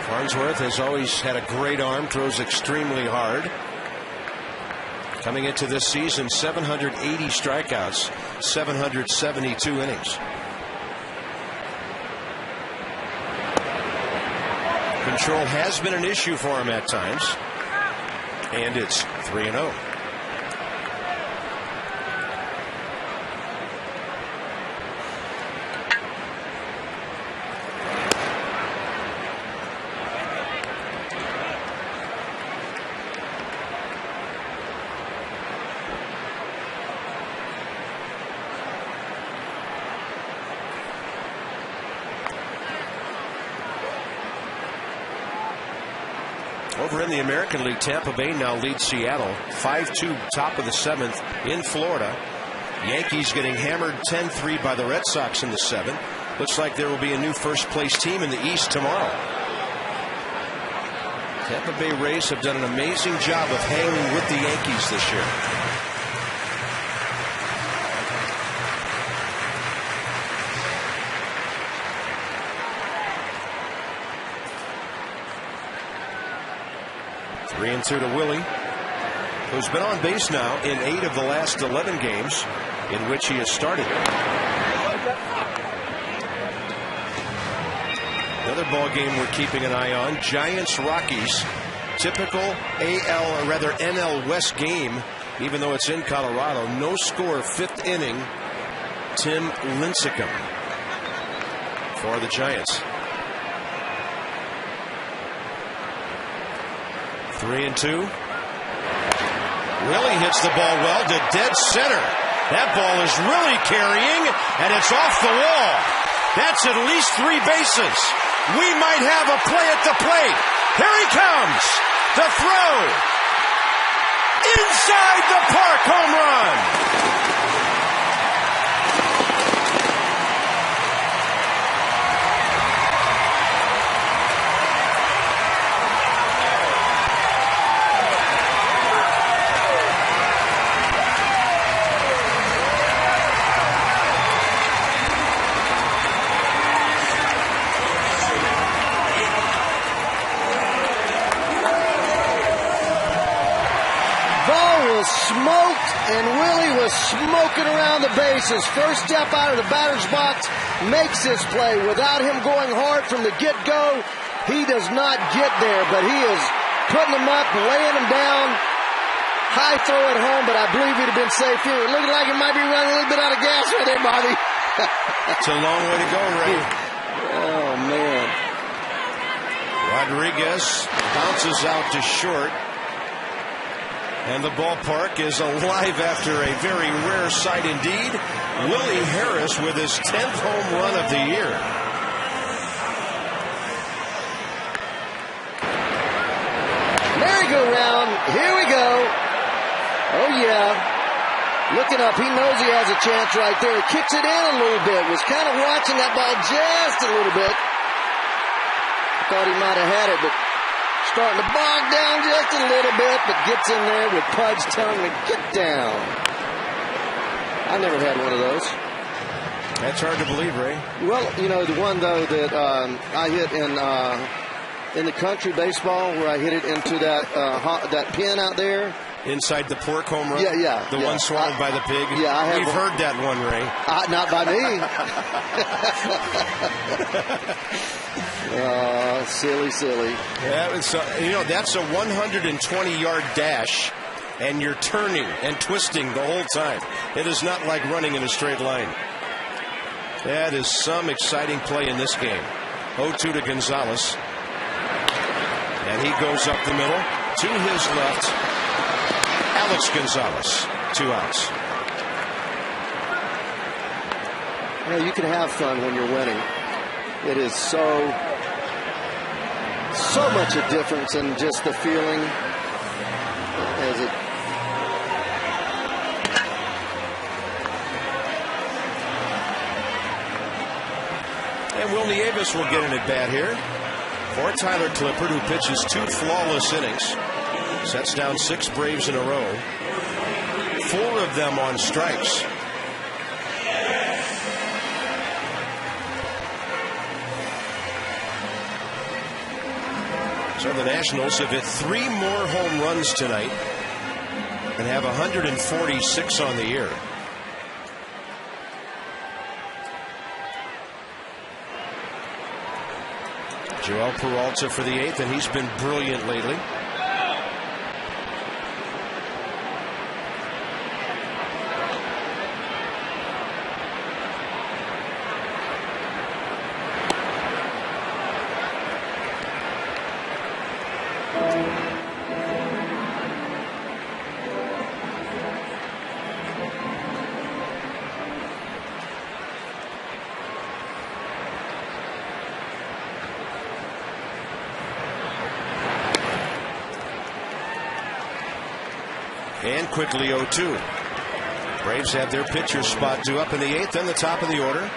Farnsworth has always had a great arm, throws extremely hard. Coming into this season, 780 strikeouts, 772 innings. Control has been an issue for him at times, and it's 3-0. Over in the American League, Tampa Bay now leads Seattle 5-2, top of the 7th in Florida. Yankees getting hammered 10-3 by the Red Sox in the 7th. Looks like there will be a new first place team in the East tomorrow. Tampa Bay Rays have done an amazing job of hanging with the Yankees this year. Three and 2 to Willie, who's been on base now in 8 of the last 11 games in which he has started. Another ball game we're keeping an eye on, Giants-Rockies. Typical NL West game, even though it's in Colorado. No score, 5th inning. Tim Lincecum for the Giants. 3 and 2. Willie hits the ball well to dead center. That ball is really carrying, and it's off the wall. That's at least 3 bases. We might have a play at the plate. Here he comes. The throw. Inside the park, home run. Smoked, and Willie was smoking around the bases. First step out of the batter's box, makes his play. Without him going hard from the get-go, he does not get there, but he is putting him up, laying him down. High throw at home, but I believe he'd have been safe here. It looked like he might be running a little bit out of gas right there, Bobby. It's a long way to go, Ray. Oh, man. Rodriguez bounces out to short. And the ballpark is alive after a very rare sight indeed. Willie Harris with his 10th home run of the year. Merry-go-round. Here we go. Oh, yeah. Looking up. He knows he has a chance right there. He kicks it in a little bit. Was kind of watching that ball just a little bit. Thought he might have had it, but starting to bog down just a little bit, but gets in there with Pudge telling him to get down. I never had one of those. That's hard to believe, Ray. Well, you know, the one, though, that I hit in the country baseball, where I hit it into that pin out there. Inside the pork home run? Yeah. The one swallowed by the pig? Yeah, We've heard that one, Ray. Not by me. Silly. That's a 120-yard dash, and you're turning and twisting the whole time. It is not like running in a straight line. That is some exciting play in this game. 0-2 to Gonzalez. And he goes up the middle. To his left, Alex Gonzalez. 2 outs. You can have fun when you're winning. It is so much a difference in just the feeling as it. And Will Nieves will get an at-bat here for Tyler Clippard, who pitches 2 flawless innings. Sets down 6 Braves in a row. 4 of them on strikes. So the Nationals have hit 3 more home runs tonight and have 146 on the year. Joel Peralta for the 8th, and he's been brilliant lately. And quickly 0-2. Braves have their pitcher's spot due up in the 8th and the top of the order.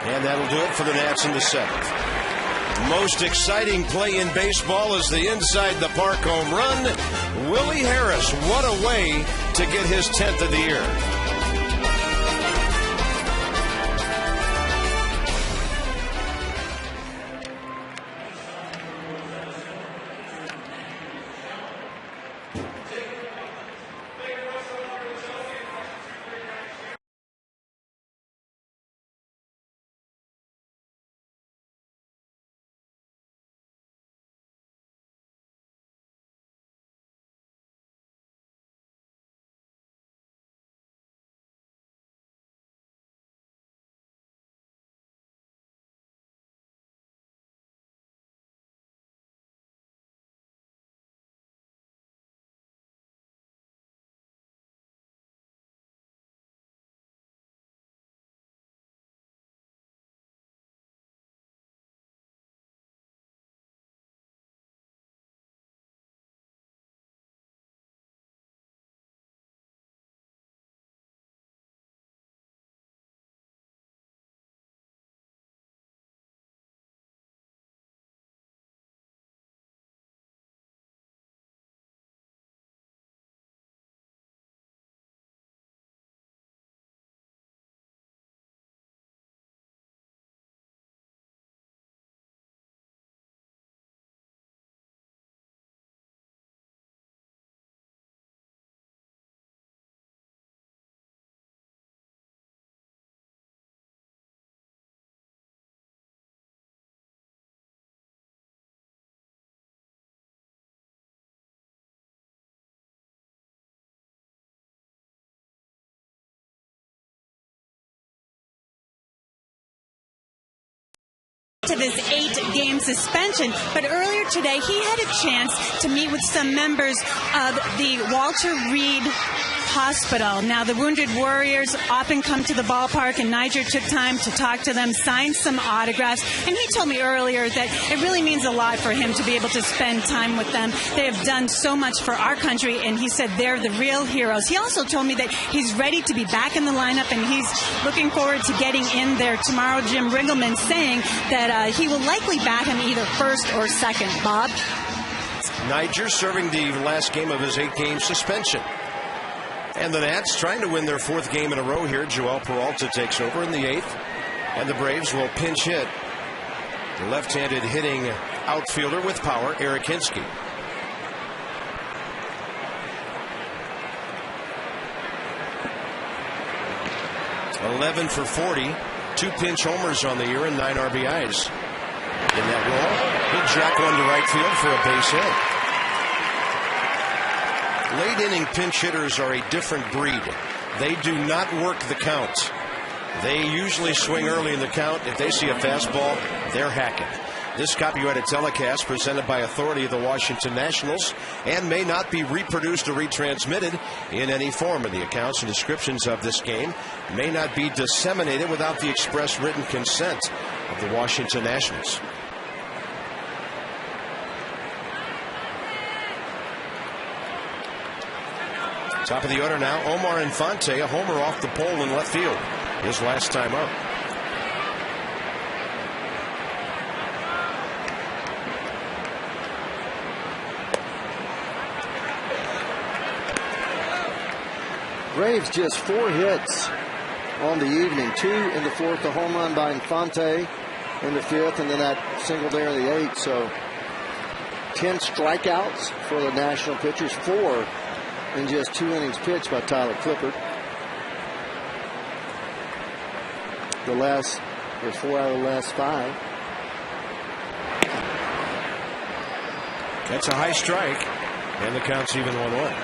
And that'll do it for the Nats in the 7th. Most exciting play in baseball is the inside the park home run. Willie Harris, what a way to get his 10th of the year. To this 8-game suspension, but earlier today he had a chance to meet with some members of the Walter Reed Hospital. Now, the Wounded Warriors often come to the ballpark, and Niger took time to talk to them, sign some autographs, and he told me earlier that it really means a lot for him to be able to spend time with them. They have done so much for our country, and he said they're the real heroes. He also told me that he's ready to be back in the lineup, and he's looking forward to getting in there tomorrow. Jim Riggleman saying that he will likely bat him either first or second. Bob? Niger serving the last game of his 8-game suspension. And the Nats trying to win their 4th game in a row here. Joel Peralta takes over in the 8th. And the Braves will pinch hit the left-handed hitting outfielder with power, Eric Hinsky. .11 for 40. 2 pinch homers on the year and 9 RBIs. in that role. He'll jack one to right field for a base hit. Late inning pinch hitters are a different breed. They do not work the count. They usually swing early in the count. If they see a fastball, they're hacking. This copyrighted telecast presented by authority of the Washington Nationals and may not be reproduced or retransmitted in any form. And the accounts and descriptions of this game may not be disseminated without the express written consent of the Washington Nationals. Top of the order now, Omar Infante, a homer off the pole in left field. His last time up. Braves just 4 hits on the evening. 2 in the 4th, a home run by Infante in the 5th, and then that single there in the 8th. So 10 strikeouts for the national pitchers, 4 in just 2 innings pitched by Tyler Clippard. The last, or 4 out of the last 5. That's a high strike, and the count's even 1-1.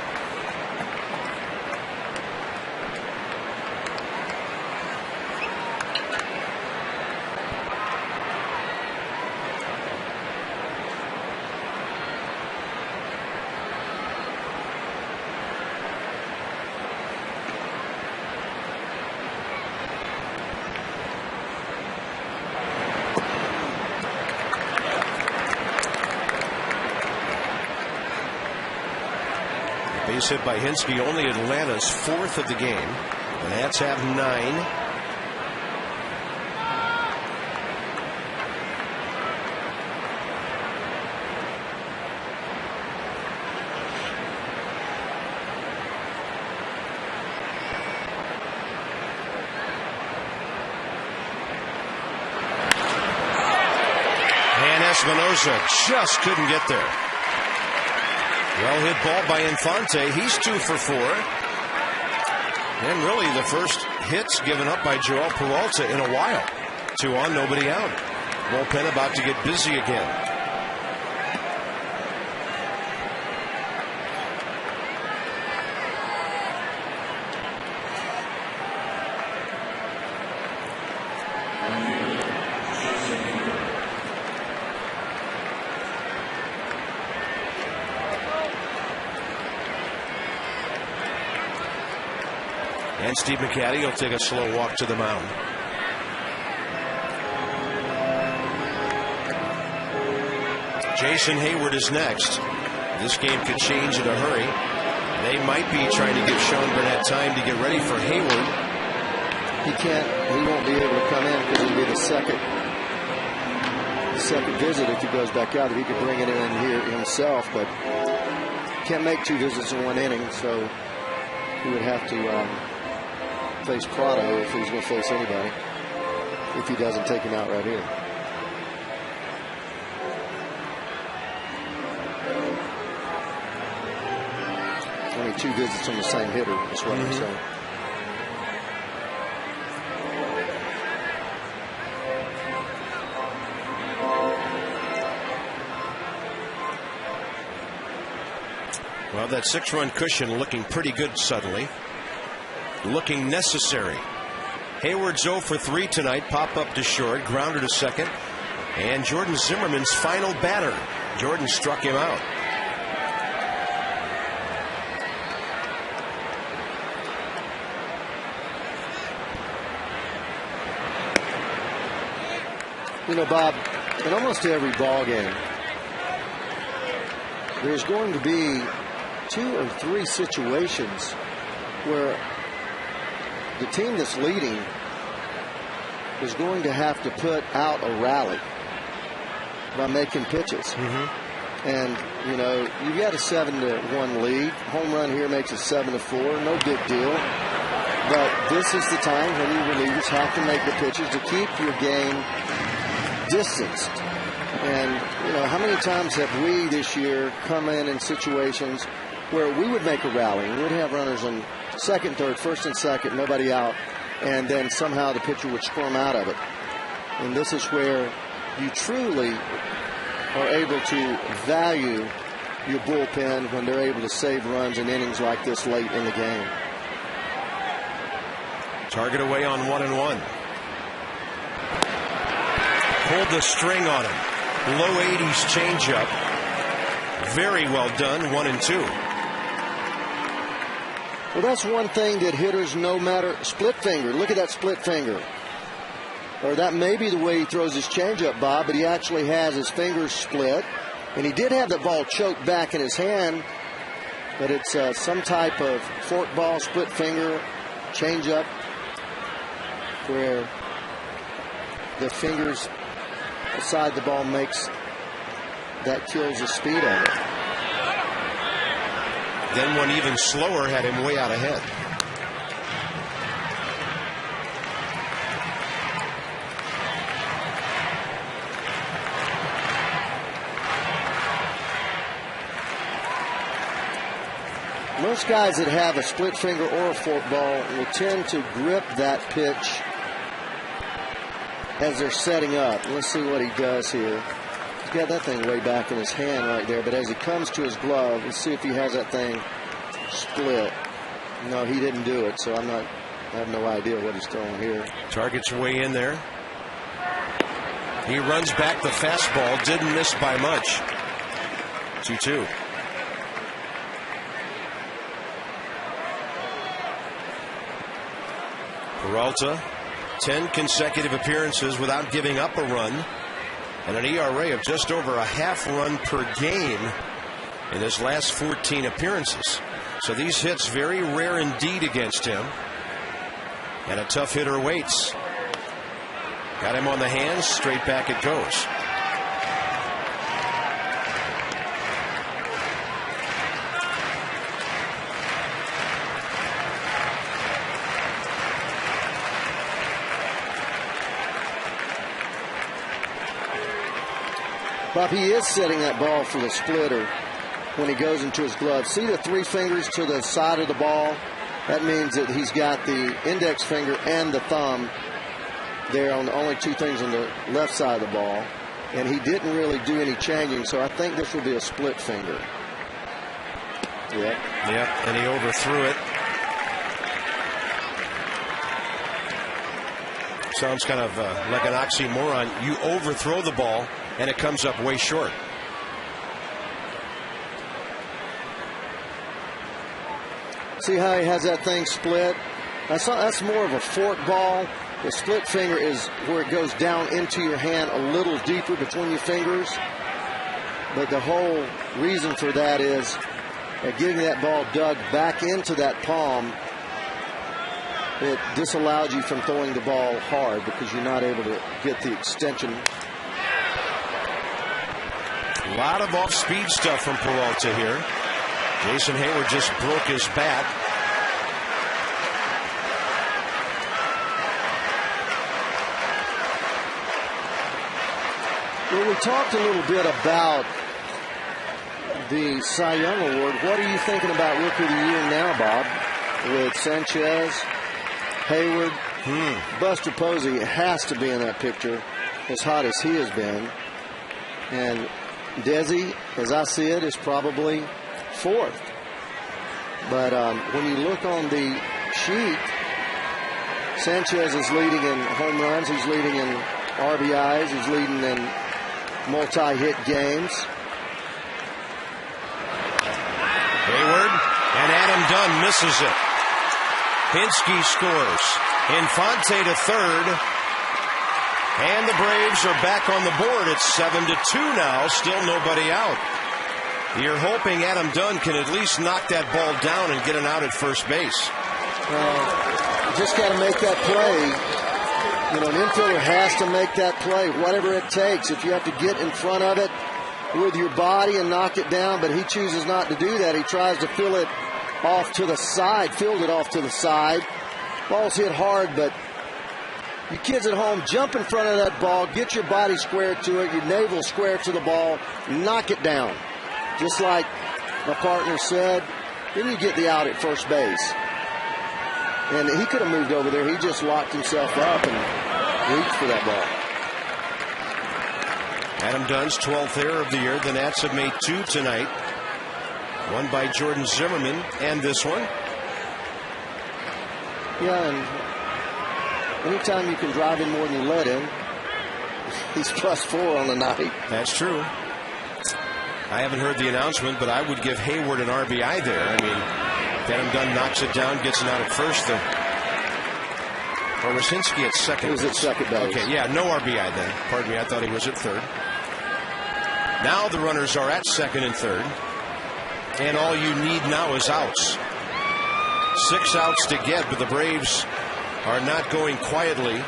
Base hit by Hinsky, only Atlanta's 4th of the game. The Nats have 9. And Espinosa just couldn't get there. Well hit ball by Infante. He's 2 for 4. And really the first hits given up by Joel Peralta in a while. 2 on, nobody out. Bullpen about to get busy again. And Steve McCaddy will take a slow walk to the mound. Jason Hayward is next. This game could change in a hurry. They might be trying to give Sean Burnett time to get ready for Hayward. He won't be able to come in because it'll be the second visit if he goes back out. If he could bring it in here himself, but can't make 2 visits in 1 inning, so he would have to face Prado if he's going to face anybody, if he doesn't take him out right here. Only 2 visits on the same hitter, that's what I'm saying. Well, that 6-run cushion looking pretty good suddenly. Looking necessary. Hayward's 0 for 3 tonight. Pop up to short. Grounder to second. And Jordan Zimmerman's final batter. Jordan struck him out. You know, Bob, in almost every ball game, there's going to be 2 or 3 situations where the team that's leading is going to have to put out a rally by making pitches. And, you know, you got a 7-1 lead. Home run here makes it 7-4. No big deal. But this is the time when you relievers have to make the pitches to keep your game distanced. And, you know, how many times have we this year come in situations where we would make a rally and we'd have runners on second, third, first and second, nobody out, and then somehow the pitcher would squirm out of it. And this is where you truly are able to value your bullpen when they're able to save runs in innings like this late in the game. Target away on 1-1. Pulled the string on him. Low 80s changeup. Very well done. 1-2. Well, that's one thing that hitters, no matter, split finger. Look at that split finger. Or that may be the way he throws his changeup, Bob, but he actually has his fingers split. And he did have that ball choked back in his hand, but it's some type of fork ball, split finger, changeup, where the fingers beside the ball kills the speed of it. Then one even slower had him way out ahead. Most guys that have a split finger or a fork ball will tend to grip that pitch as they're setting up. Let's see what he does here. He's got that thing way back in his hand right there, but as he comes to his glove, let's see if he has that thing split. No, he didn't do it, so I have no idea what he's throwing here. Target's way in there. He runs back the fastball, didn't miss by much. 2-2. Peralta, 10 consecutive appearances without giving up a run, and an ERA of just over a half run per game in his last 14 appearances. So these hits very rare indeed against him. And a tough hitter waits. Got him on the hands, straight back it goes. Bob, he is setting that ball for the splitter when he goes into his glove. See the three fingers to the side of the ball? That means that he's got the index finger and the thumb there on the only two things on the left side of the ball. And he didn't really do any changing, so I think this will be a split finger. Yep. Yep, and he overthrew it. Sounds kind of like an oxymoron. You overthrow the ball, and it comes up way short. See how he has that thing split? That's more of a fork ball. The split finger is where it goes down into your hand a little deeper between your fingers. But the whole reason for that is getting that ball dug back into that palm. It disallows you from throwing the ball hard because you're not able to get the extension. A lot of off-speed stuff from Peralta here. Jason Hayward just broke his bat. Well, we talked a little bit about the Cy Young Award. What are you thinking about Rookie of the Year now, Bob? With Sanchez, Hayward, Buster Posey has to be in that picture, as hot as he has been. And Desi, as I see it, is probably fourth. But when you look on the sheet, Sanchez is leading in home runs. He's leading in RBIs. He's leading in multi-hit games. Hayward, and Adam Dunn misses it. Hinsky scores. Infante to third. And the Braves are back on the board. It's 7-2 now. Still nobody out. You're hoping Adam Dunn can at least knock that ball down and get an out at first base. You just got to make that play. You know, an infielder has to make that play, whatever it takes. If you have to get in front of it with your body and knock it down, but he chooses not to do that. He tries to field it off to the side. Ball's hit hard, but you kids at home, jump in front of that ball, get your body square to it, your navel square to the ball, knock it down. Just like my partner said, then you get the out at first base. And he could have moved over there. He just locked himself up and reached for that ball. Adam Dunn's 12th error of the year. The Nats have made 2 tonight. One by Jordan Zimmerman and this one. Yeah, and anytime you can drive in more than you let in, he's +4 on the night. That's true. I haven't heard the announcement, but I would give Hayward an RBI there. I mean, Adam Dunn knocks it down, gets it out at first. Or was Hinske at second? He was at second base. Okay, yeah, no RBI then. Pardon me, I thought he was at third. Now the runners are at second and third. And all you need now is outs. 6 outs to get, but the Braves are not going quietly.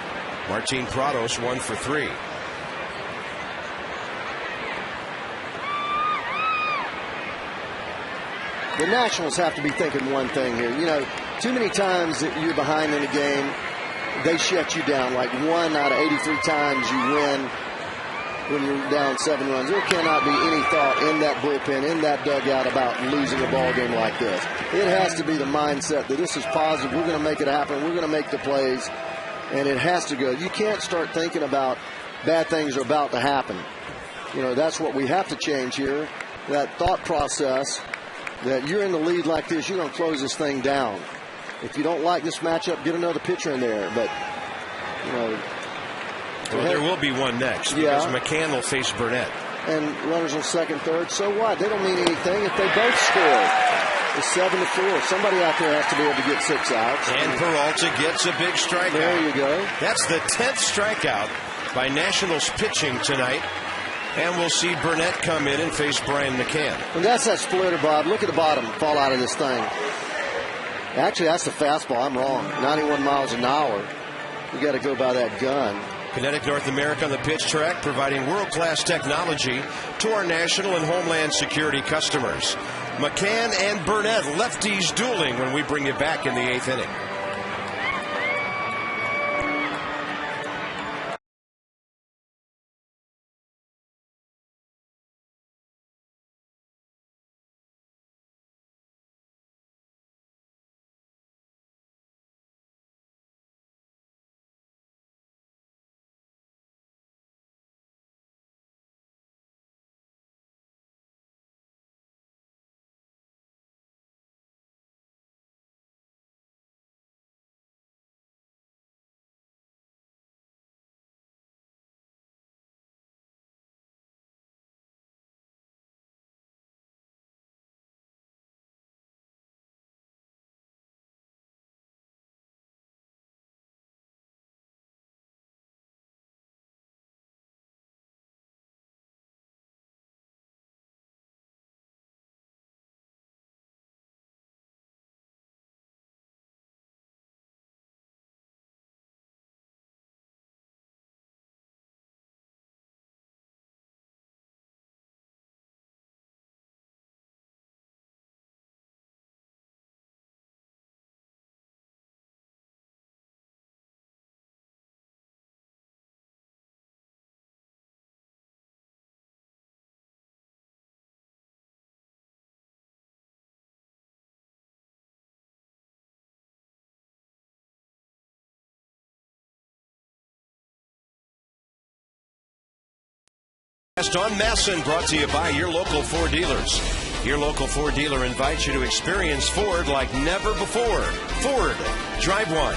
Martin Prados 1 for 3. The Nationals have to be thinking one thing here. You know, too many times that you're behind in a game, they shut you down. Like 1 out of 83 times you win when you're down 7 runs. There cannot be any thought in that bullpen, in that dugout about losing a ball game like this. It has to be the mindset that this is positive. We're going to make it happen. We're going to make the plays, and it has to go. You can't start thinking about bad things are about to happen. You know, that's what we have to change here, that thought process that you're in the lead like this, you're going to close this thing down. If you don't like this matchup, get another pitcher in there. But, you know. Well, there will be one next because McCann will face Burnett. And runners on second, third, so what? They don't mean anything if they both score. It's 7-4. Somebody out there has to be able to get 6 outs. And Peralta gets a big strikeout. There you go. That's the 10th strikeout by Nationals pitching tonight. And we'll see Burnett come in and face Brian McCann. And that's that splitter, Bob. Look at the bottom fall out of this thing. Actually, that's the fastball. I'm wrong. 91 miles an hour. You got to go by that gun. Kinetic North America on the pitch track, providing world-class technology to our national and homeland security customers. McCann and Burnett, lefties dueling when we bring you back in the 8th inning. On Masson, brought to you by your local Ford dealers. Your local Ford dealer invites you to experience Ford like never before. Ford, drive one.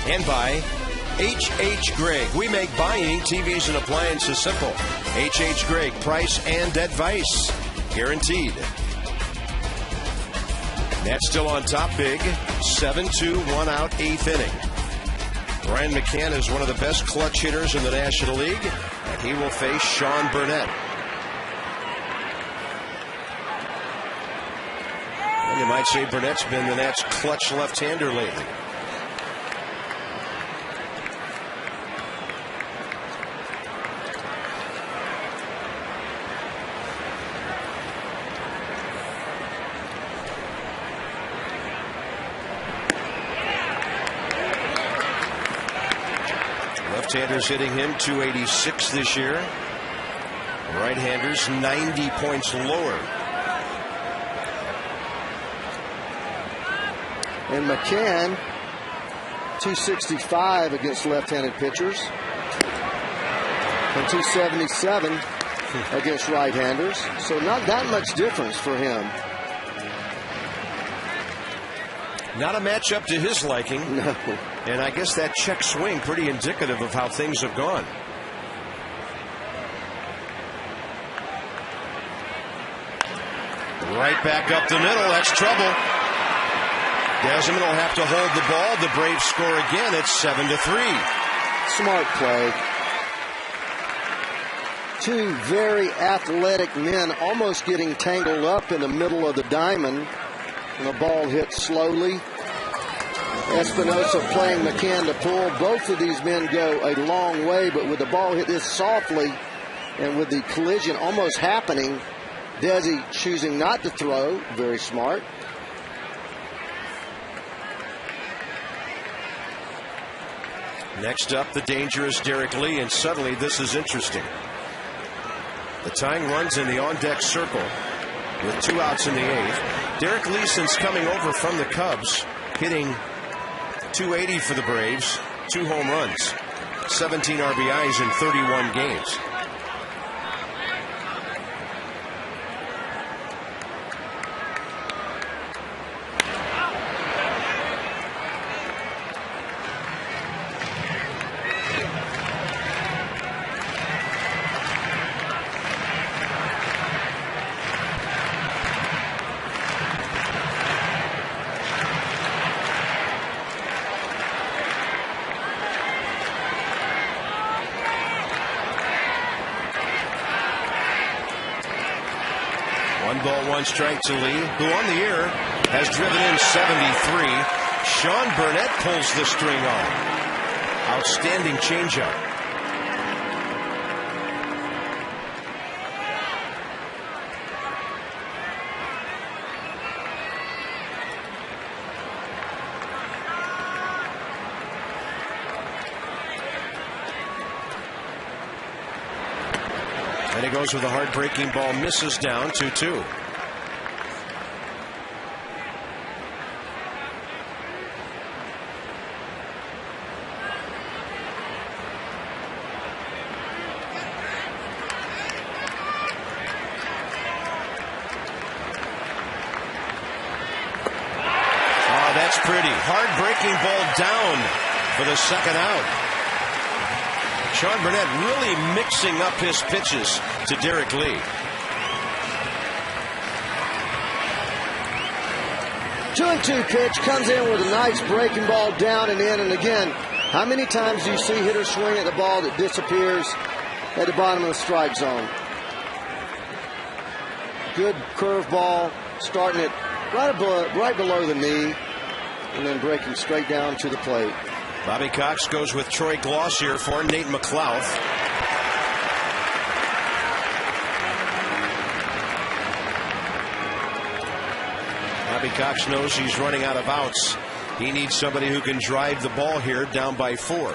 And by H.H. Gregg. We make buying TVs and appliances simple. H.H. Gregg, price and advice guaranteed. That's still on top big. 7-2, 1 out, 8th inning. Brian McCann is one of the best clutch hitters in the National League, and he will face Sean Burnett. And you might say Burnett's been the Nats' clutch left-hander lately. Left-handers hitting him 286 this year. Right-handers 90 points lower. And McCann 265 against left-handed pitchers. And 277 against right-handers, so not that much difference for him. Not a matchup to his liking. No. And I guess that check swing pretty indicative of how things have gone. Right back up the middle. That's trouble. Desmond will have to hold the ball. The Braves score again. It's 7-3. Smart play. Two very athletic men almost getting tangled up in the middle of the diamond. And the ball hit slowly. Espinosa playing McCann to pull. Both of these men go a long way, but with the ball hit this softly and with the collision almost happening, Desi choosing not to throw. Very smart. Next up, the dangerous Derek Lee, and suddenly this is interesting. The tying runs in the on-deck circle with 2 outs in the 8th. Derek Lee, since coming over from the Cubs, hitting .280 for the Braves, 2 home runs, 17 RBIs in 31 games. One strike to Lee, who on the year has driven in 73. Sean Burnett pulls the string on. Outstanding changeup. And he goes with a hard-breaking ball, misses down 2-2. Pretty hard-breaking ball down for the second out. Sean Burnett really mixing up his pitches to Derek Lee. 2-2 pitch comes in with a nice breaking ball down and in. And again, how many times do you see hitters swing at the ball that disappears at the bottom of the strike zone? Good curveball, starting it right below the knee, and then breaking straight down to the plate. Bobby Cox goes with Troy Glossier for Nate McLouth. Bobby Cox knows he's running out of outs. He needs somebody who can drive the ball here, down by 4.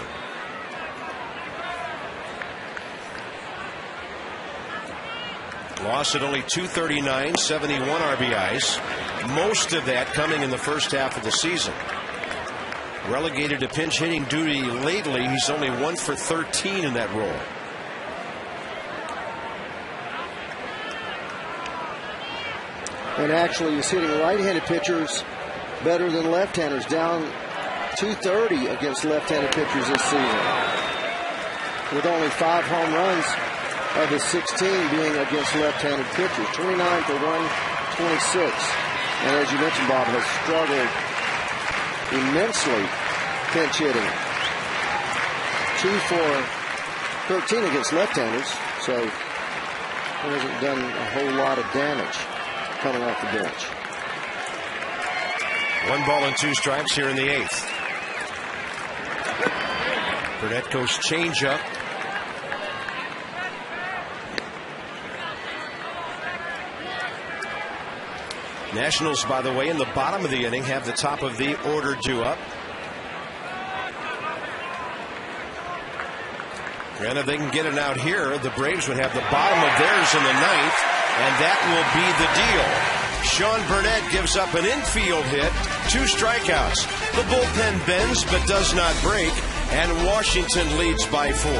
Loss at only .239, 71 RBIs. Most of that coming in the first half of the season. Relegated to pinch hitting duty lately. He's only 1 for 13 in that role. And actually he's hitting right-handed pitchers better than left-handers, down .230 against left-handed pitchers this season, with only 5 home runs of his 16 being against left-handed pitchers. 29 for 126. And as you mentioned, Bob, has struggled immensely pinch hitting. 2 for 13 against left-handers, so he hasn't done a whole lot of damage coming off the bench. 1 ball and 2 strikes here in the 8th. Burnett goes changeup. Nationals, by the way, in the bottom of the inning have the top of the order due up. And if they can get it out here, the Braves would have the bottom of theirs in the 9th, and that will be the deal. Sean Burnett gives up an infield hit, 2 strikeouts. The bullpen bends but does not break, and Washington leads by 4.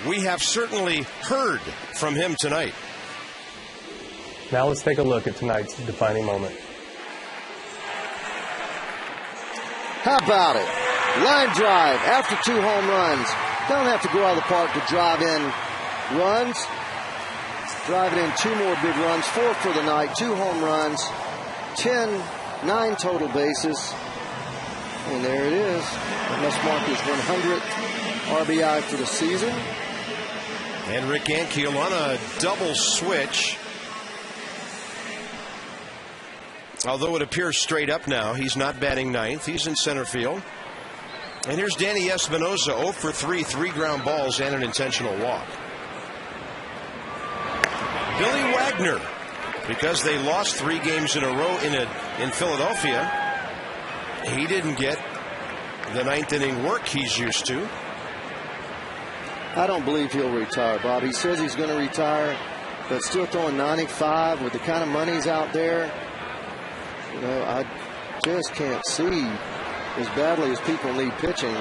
we have certainly heard from him tonight. Now let's take a look at tonight's defining moment. How about it? Line drive after 2 home runs. Don't have to go out of the park to drive in runs. Driving in 2 more big runs, 4 for the night, 2 home runs, 9 total bases. And there it is. That must mark his 100th RBI for the season. And Rick Ankiel on a double switch. Although it appears straight up now, he's not batting ninth. He's in center field. And here's Danny Espinosa, 0 for 3, 3 ground balls and an intentional walk. Billy Wagner, because they lost 3 games in a row in Philadelphia, he didn't get the 9th inning work he's used to. I don't believe he'll retire, Bob. He says he's going to retire, but still throwing 95 with the kind of money's out there. You know, I just can't see as badly as people need pitching.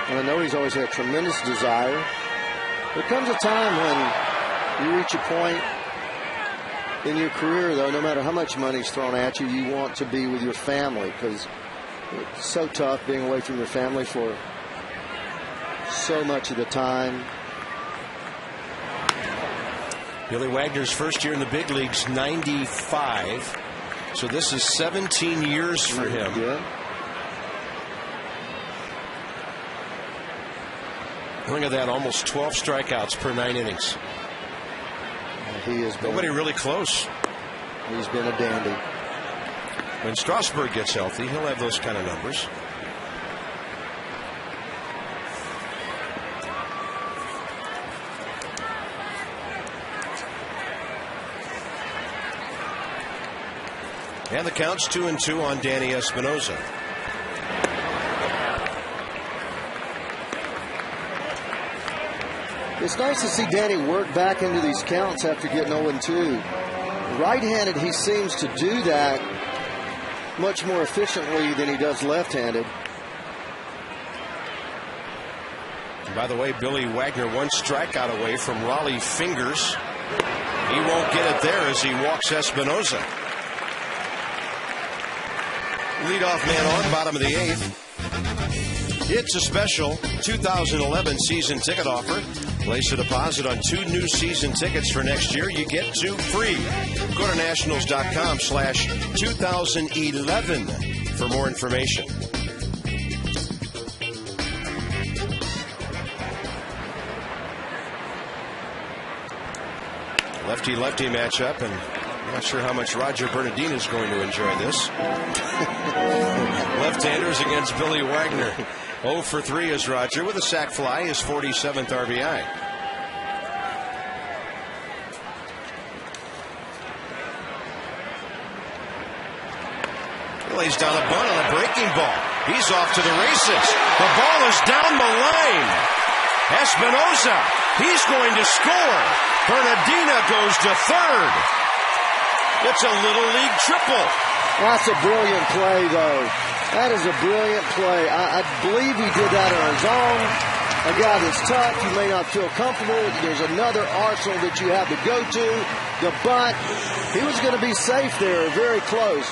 And I know he's always had tremendous desire. There comes a time when you reach a point in your career, though, no matter how much money's thrown at you, you want to be with your family, because it's so tough being away from your family for so much of the time. Billy Wagner's first year in the big leagues, 95. So this is 17 years for him. Yeah. Look at that, almost 12 strikeouts per 9 innings. He has been, nobody really close. He's been a dandy. When Strasburg gets healthy, he'll have those kind of numbers. And the count's 2-2 on Danny Espinosa. It's nice to see Danny work back into these counts after getting 0-2. Right-handed, he seems to do that much more efficiently than he does left-handed. And by the way, Billy Wagner 1 strikeout away from Raleigh Fingers. He won't get it there as he walks Espinosa. Leadoff man on, bottom of the 8th. It's a special 2011 season ticket offer. Place a deposit on 2 new season tickets for next year. You get 2 free. Go to nationals.com/2011 for more information. Lefty-lefty matchup, and I'm not sure how much Roger Bernardino is going to enjoy this. Left-handers against Billy Wagner. 0 for 3 is Roger with a sac fly, his 47th RBI. He lays down a bunt on a breaking ball. He's off to the races. The ball is down the line. Espinosa, he's going to score. Bernardino goes to third. It's a Little League triple. That's a brilliant play, though. That is a brilliant play. I believe he did that on his own. A guy that's tough, you may not feel comfortable. There's another arsenal that you have to go to. The bunt. He was going to be safe there, very close.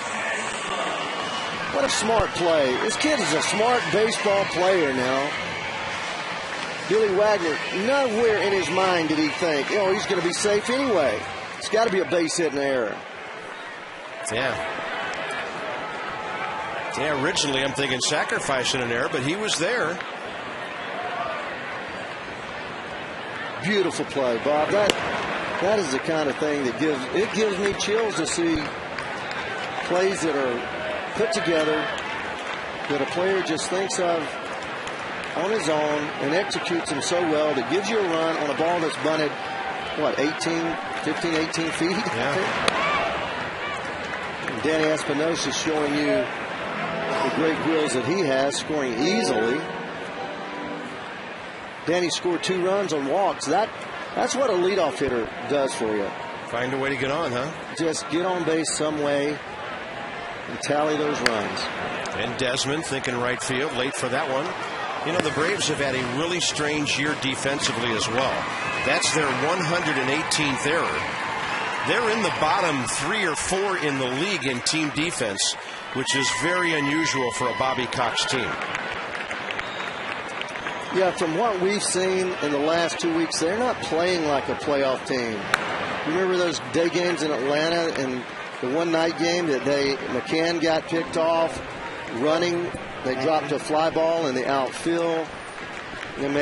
What a smart play. This kid is a smart baseball player now. Billy Wagner, nowhere in his mind did he think, oh, he's going to be safe anyway. It's got to be a base hit in the error. Yeah, originally I'm thinking sacrificing an error, but he was there. Beautiful play, Bob. That is the kind of thing that gives me chills to see plays that are put together that a player just thinks of on his own and executes them so well that gives you a run on a ball that's bunted, what, 15, 18 feet? Yeah. Danny Espinosa showing you the great wheels that he has, scoring easily. Danny scored 2 runs on walks. That's what a leadoff hitter does for you. Find a way to get on, huh? Just get on base some way and tally those runs. And Desmond thinking right field, late for that one. You know, the Braves have had a really strange year defensively as well. That's their 118th error. They're in the bottom 3 or 4 in the league in team defense, which is very unusual for a Bobby Cox team. Yeah, from what we've seen in the last 2 weeks, they're not playing like a playoff team. Remember those day games in Atlanta and the one night game that McCann got picked off running? They dropped a fly ball in the outfield. In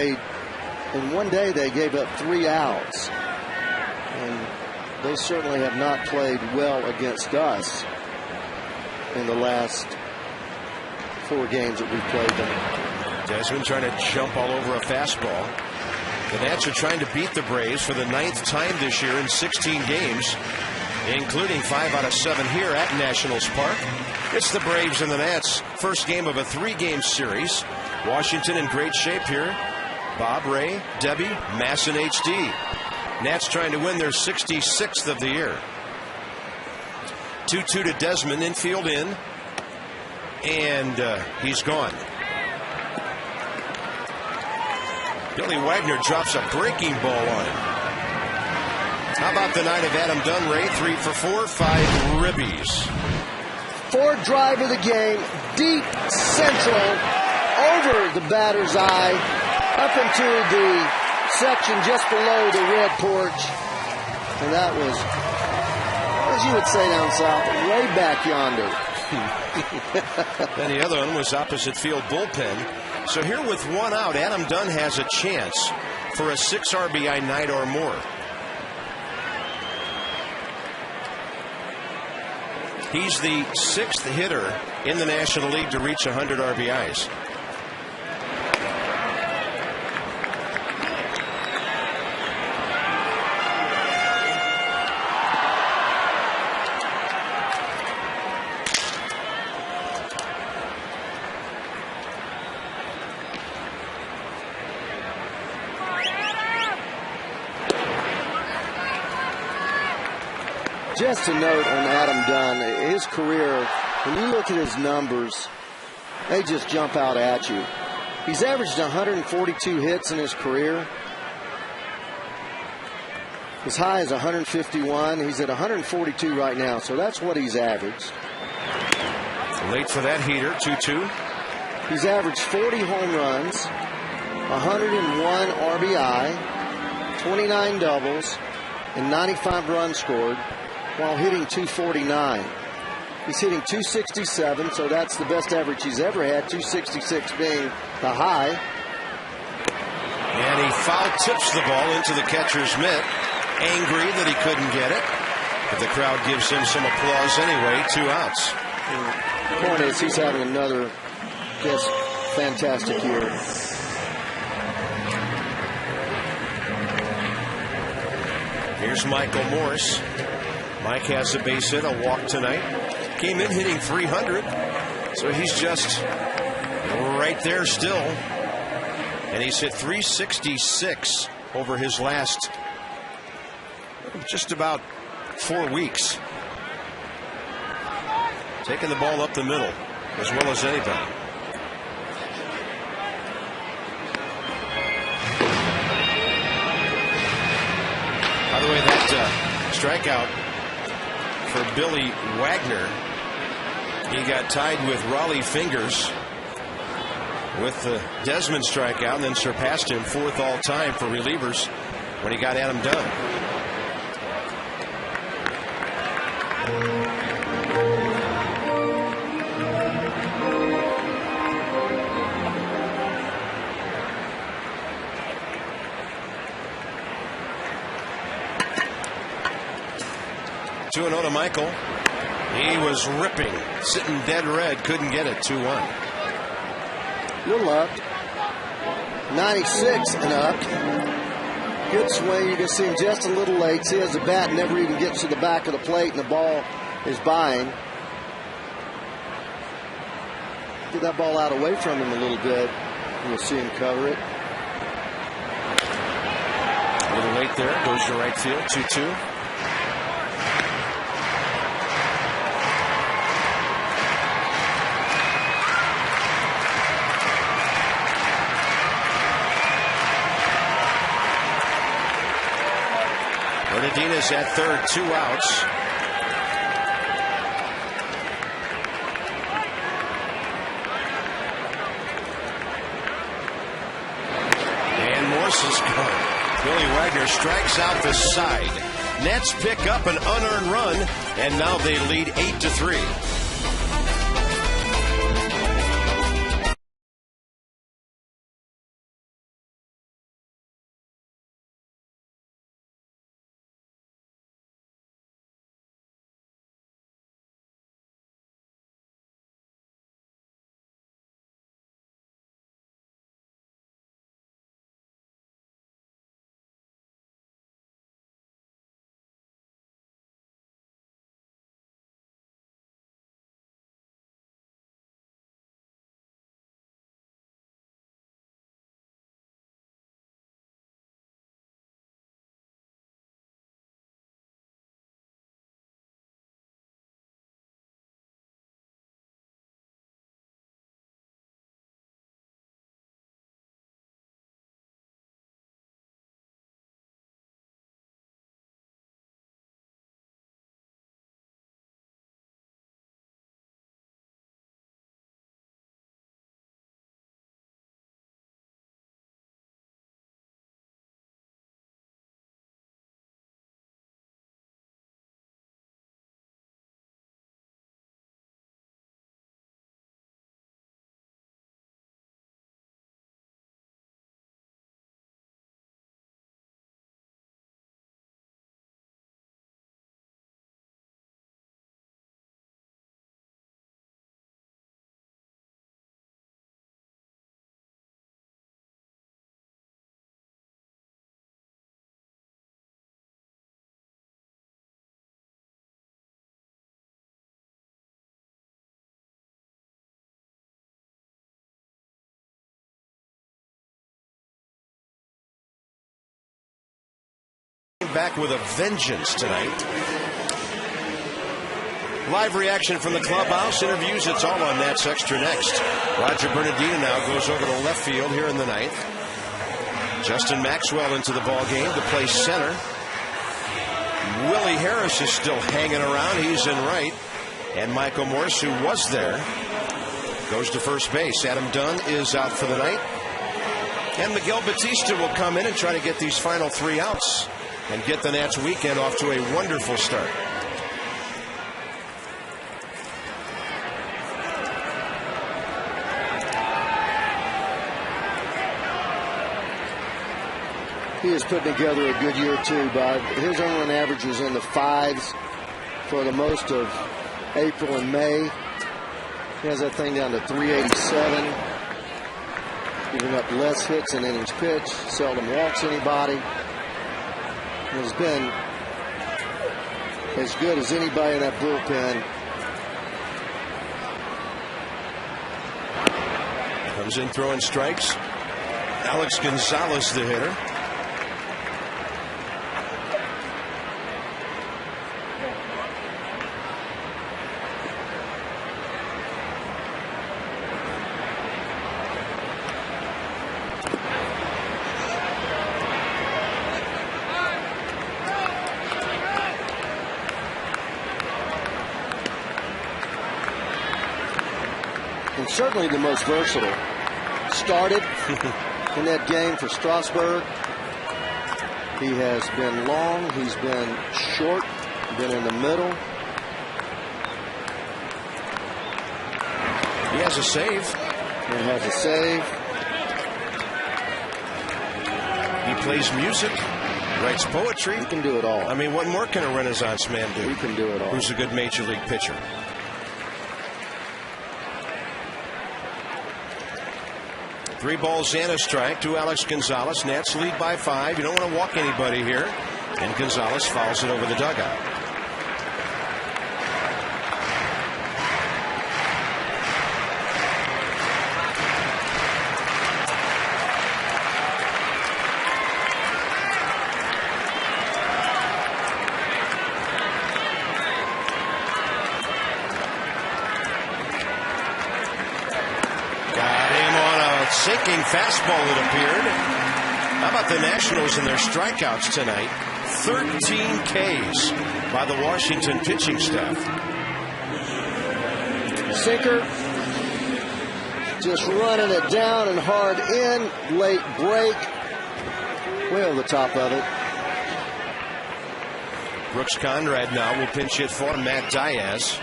one day they gave up 3 outs. And they certainly have not played well against us in the last 4 games that we've played them. Desmond trying to jump all over a fastball. The Nats are trying to beat the Braves for the 9th time this year in 16 games, including 5 out of 7 here at Nationals Park. It's the Braves and the Nats, first game of a 3-game series. Washington in great shape here. Bob, Ray, Debbie, Mass, and HD. Nats trying to win their 66th of the year. 2-2 to Desmond, infield in, and he's gone. Billy Wagner drops a breaking ball on him. How about the night of Adam Dunn, Ray? 3 for 4, 5 ribbies. 4th drive of the game, deep central, over the batter's eye, up into the section just below the red porch. And that was, as you would say down south, way back yonder. Then the other one was opposite field bullpen. So here with 1 out, Adam Dunn has a chance for a 6 RBI night or more. He's the 6th hitter in the National League to reach 100 RBIs. Just a note on Adam Dunn, his career, when you look at his numbers, they just jump out at you. He's averaged 142 hits in his career. As high as 151. He's at 142 right now, so that's what he's averaged. Late for that heater, 2-2. He's averaged 40 home runs, 101 RBI, 29 doubles, and 95 runs scored, while hitting 249. He's hitting 267, so that's the best average he's ever had, 266 being the high. And he foul tips the ball into the catcher's mitt, angry that he couldn't get it. But the crowd gives him some applause anyway, 2 outs. The point is, he's having another just fantastic year. Here's Michael Morse. Mike has a base hit, a walk tonight. Came in hitting 300, so he's just right there still. And he's hit 366 over his last just about 4 weeks. Taking the ball up the middle as well as anybody. By the way, that strikeout for Billy Wagner, he got tied with Raleigh Fingers with the Desmond strikeout and then surpassed him 4th all time for relievers when he got Adam Dunn. To Michael. He was ripping, sitting dead red, couldn't get it. 2-1. Little up. 96 and up. Good swing. You can see him just a little late. See, as the bat never even gets to the back of the plate and the ball is by him. Get that ball out away from him a little bit. You'll see him cover it. A little late there. Goes to right field. 2-2. Medina's at third, 2 outs. And Morse is gone. Billy Wagner strikes out the side. Nets pick up an unearned run, and now they lead 8-3. Back with a vengeance tonight. Live reaction from the clubhouse. Interviews, it's all on Nats Extra next. Roger Bernardino now goes over to left field here in the ninth. Justin Maxwell into the ball game to play center. Willie Harris is still hanging around. He's in right. And Michael Morse, who was there, goes to first base. Adam Dunn is out for the night. And Miguel Batista will come in and try to get these final 3 outs and get the Nats weekend off to a wonderful start. He has put together a good year too, Bob. His earned run average is in the 5s for the most of April and May. He has that thing down to 387. Giving up less hits in innings pitched. Seldom walks anybody. Has been as good as anybody in that bullpen. Comes in throwing strikes. Alex Gonzalez, the hitter. Certainly the most versatile. Started in that game for Strasburg. He has been long. He's been short. Been in the middle. He has a save. And has a save. He plays music. Writes poetry. He can do it all. I mean, what more can a Renaissance man do? He can do it all. Who's a good major league pitcher? 3 balls and a strike to Alex Gonzalez. Nats lead by 5. You don't want to walk anybody here. And Gonzalez fouls it over the dugout. Sinking fastball, it appeared. How about the Nationals and their strikeouts tonight? 13 Ks by the Washington pitching staff. Sinker, just running it down and hard in. Late break, way over the top of it. Brooks Conrad now will pinch hit for Matt Diaz.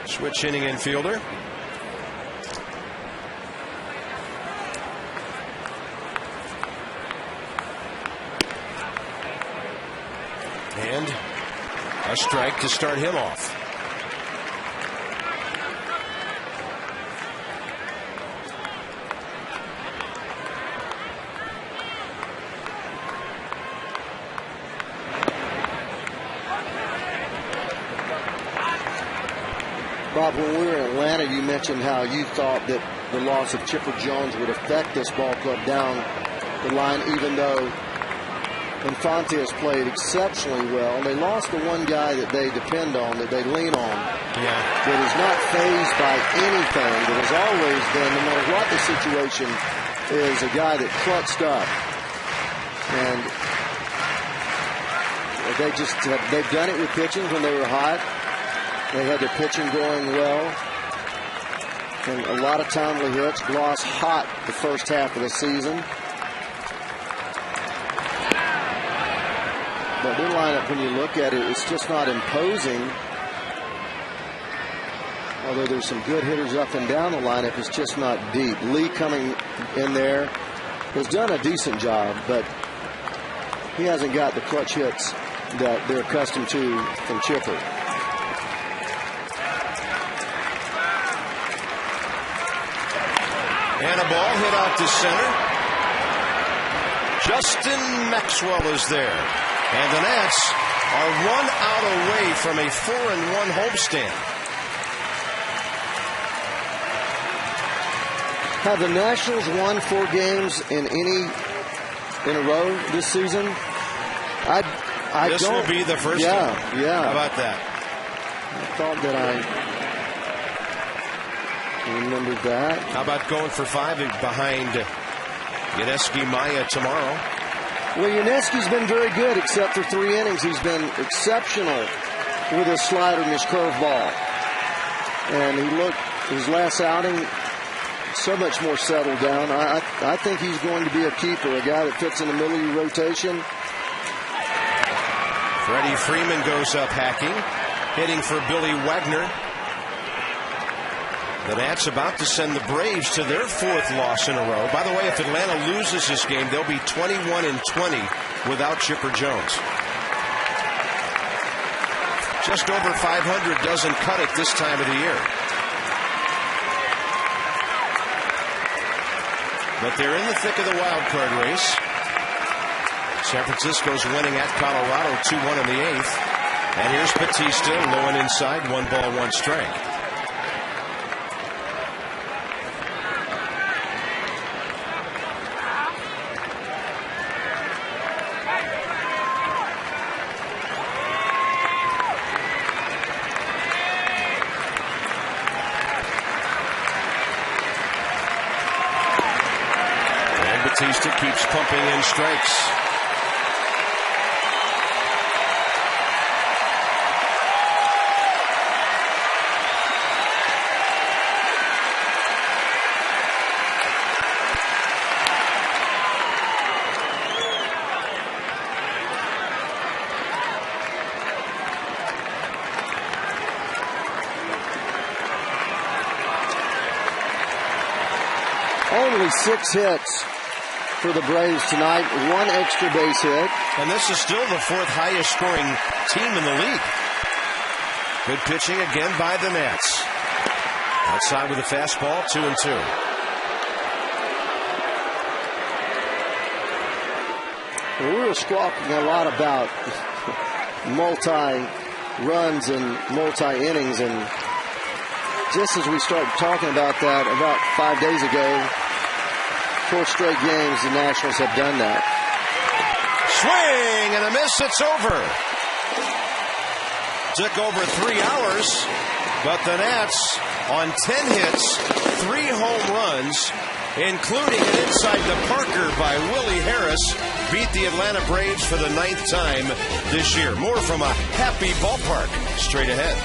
Switch inning infielder. And a strike to start him off. Bob, when we were in Atlanta, you mentioned how you thought that the loss of Chipper Jones would affect this ball club down the line, even though Infante has played exceptionally well. And they lost the one guy that they depend on, that they lean on, that is not fazed by anything, that has always been, no matter what the situation is, a guy that clutched up. And they've done it with pitching when they were hot. They had their pitching going well. And a lot of timely hits. Gloss hot the first half of the season. But their lineup, when you look at it, it's just not imposing. Although there's some good hitters up and down the lineup, it's just not deep. Lee coming in there has done a decent job, but he hasn't got the clutch hits that they're accustomed to from Chipper. And a ball hit out to center. Justin Maxwell is there. And the Nats are 1 out away from a 4-1 homestand. Have the Nationals won 4 games in a row this season? This will be the first one. Yeah. How about that? I thought that I remembered that. How about going for 5 behind Yudesky Maya tomorrow? Well, Yudesky's been very good, except for 3 innings. He's been exceptional with his slider and his curveball. And he looked, his last outing, so much more settled down. I think he's going to be a keeper, a guy that fits in the middle of your rotation. Freddie Freeman goes up hacking, hitting for Billy Wagner. The Nats about to send the Braves to their 4th loss in a row. By the way, if Atlanta loses this game, they'll be 21-20 without Chipper Jones. Just over 500 doesn't cut it this time of the year. But they're in the thick of the wild card race. San Francisco's winning at Colorado 2-1 in the 8th. And here's Batista, low and inside, 1 ball, 1 strike. Batista keeps pumping in strikes. Only 6 hits for the Braves tonight, 1 extra base hit. And this is still the 4th highest scoring team in the league. Good pitching again by the Nats. Outside with a fastball, 2-2. Well, we were squawking a lot about multi-runs and multi-innings, and just as we started talking about that about 5 days ago, 4 straight games the Nationals have done that. Swing and a miss, it's over. Took over 3 hours. But the Nats, on 10 hits, 3 home runs, including an inside the Parker by Willie Harris, beat the Atlanta Braves for the 9th time this year. More from a happy ballpark straight ahead.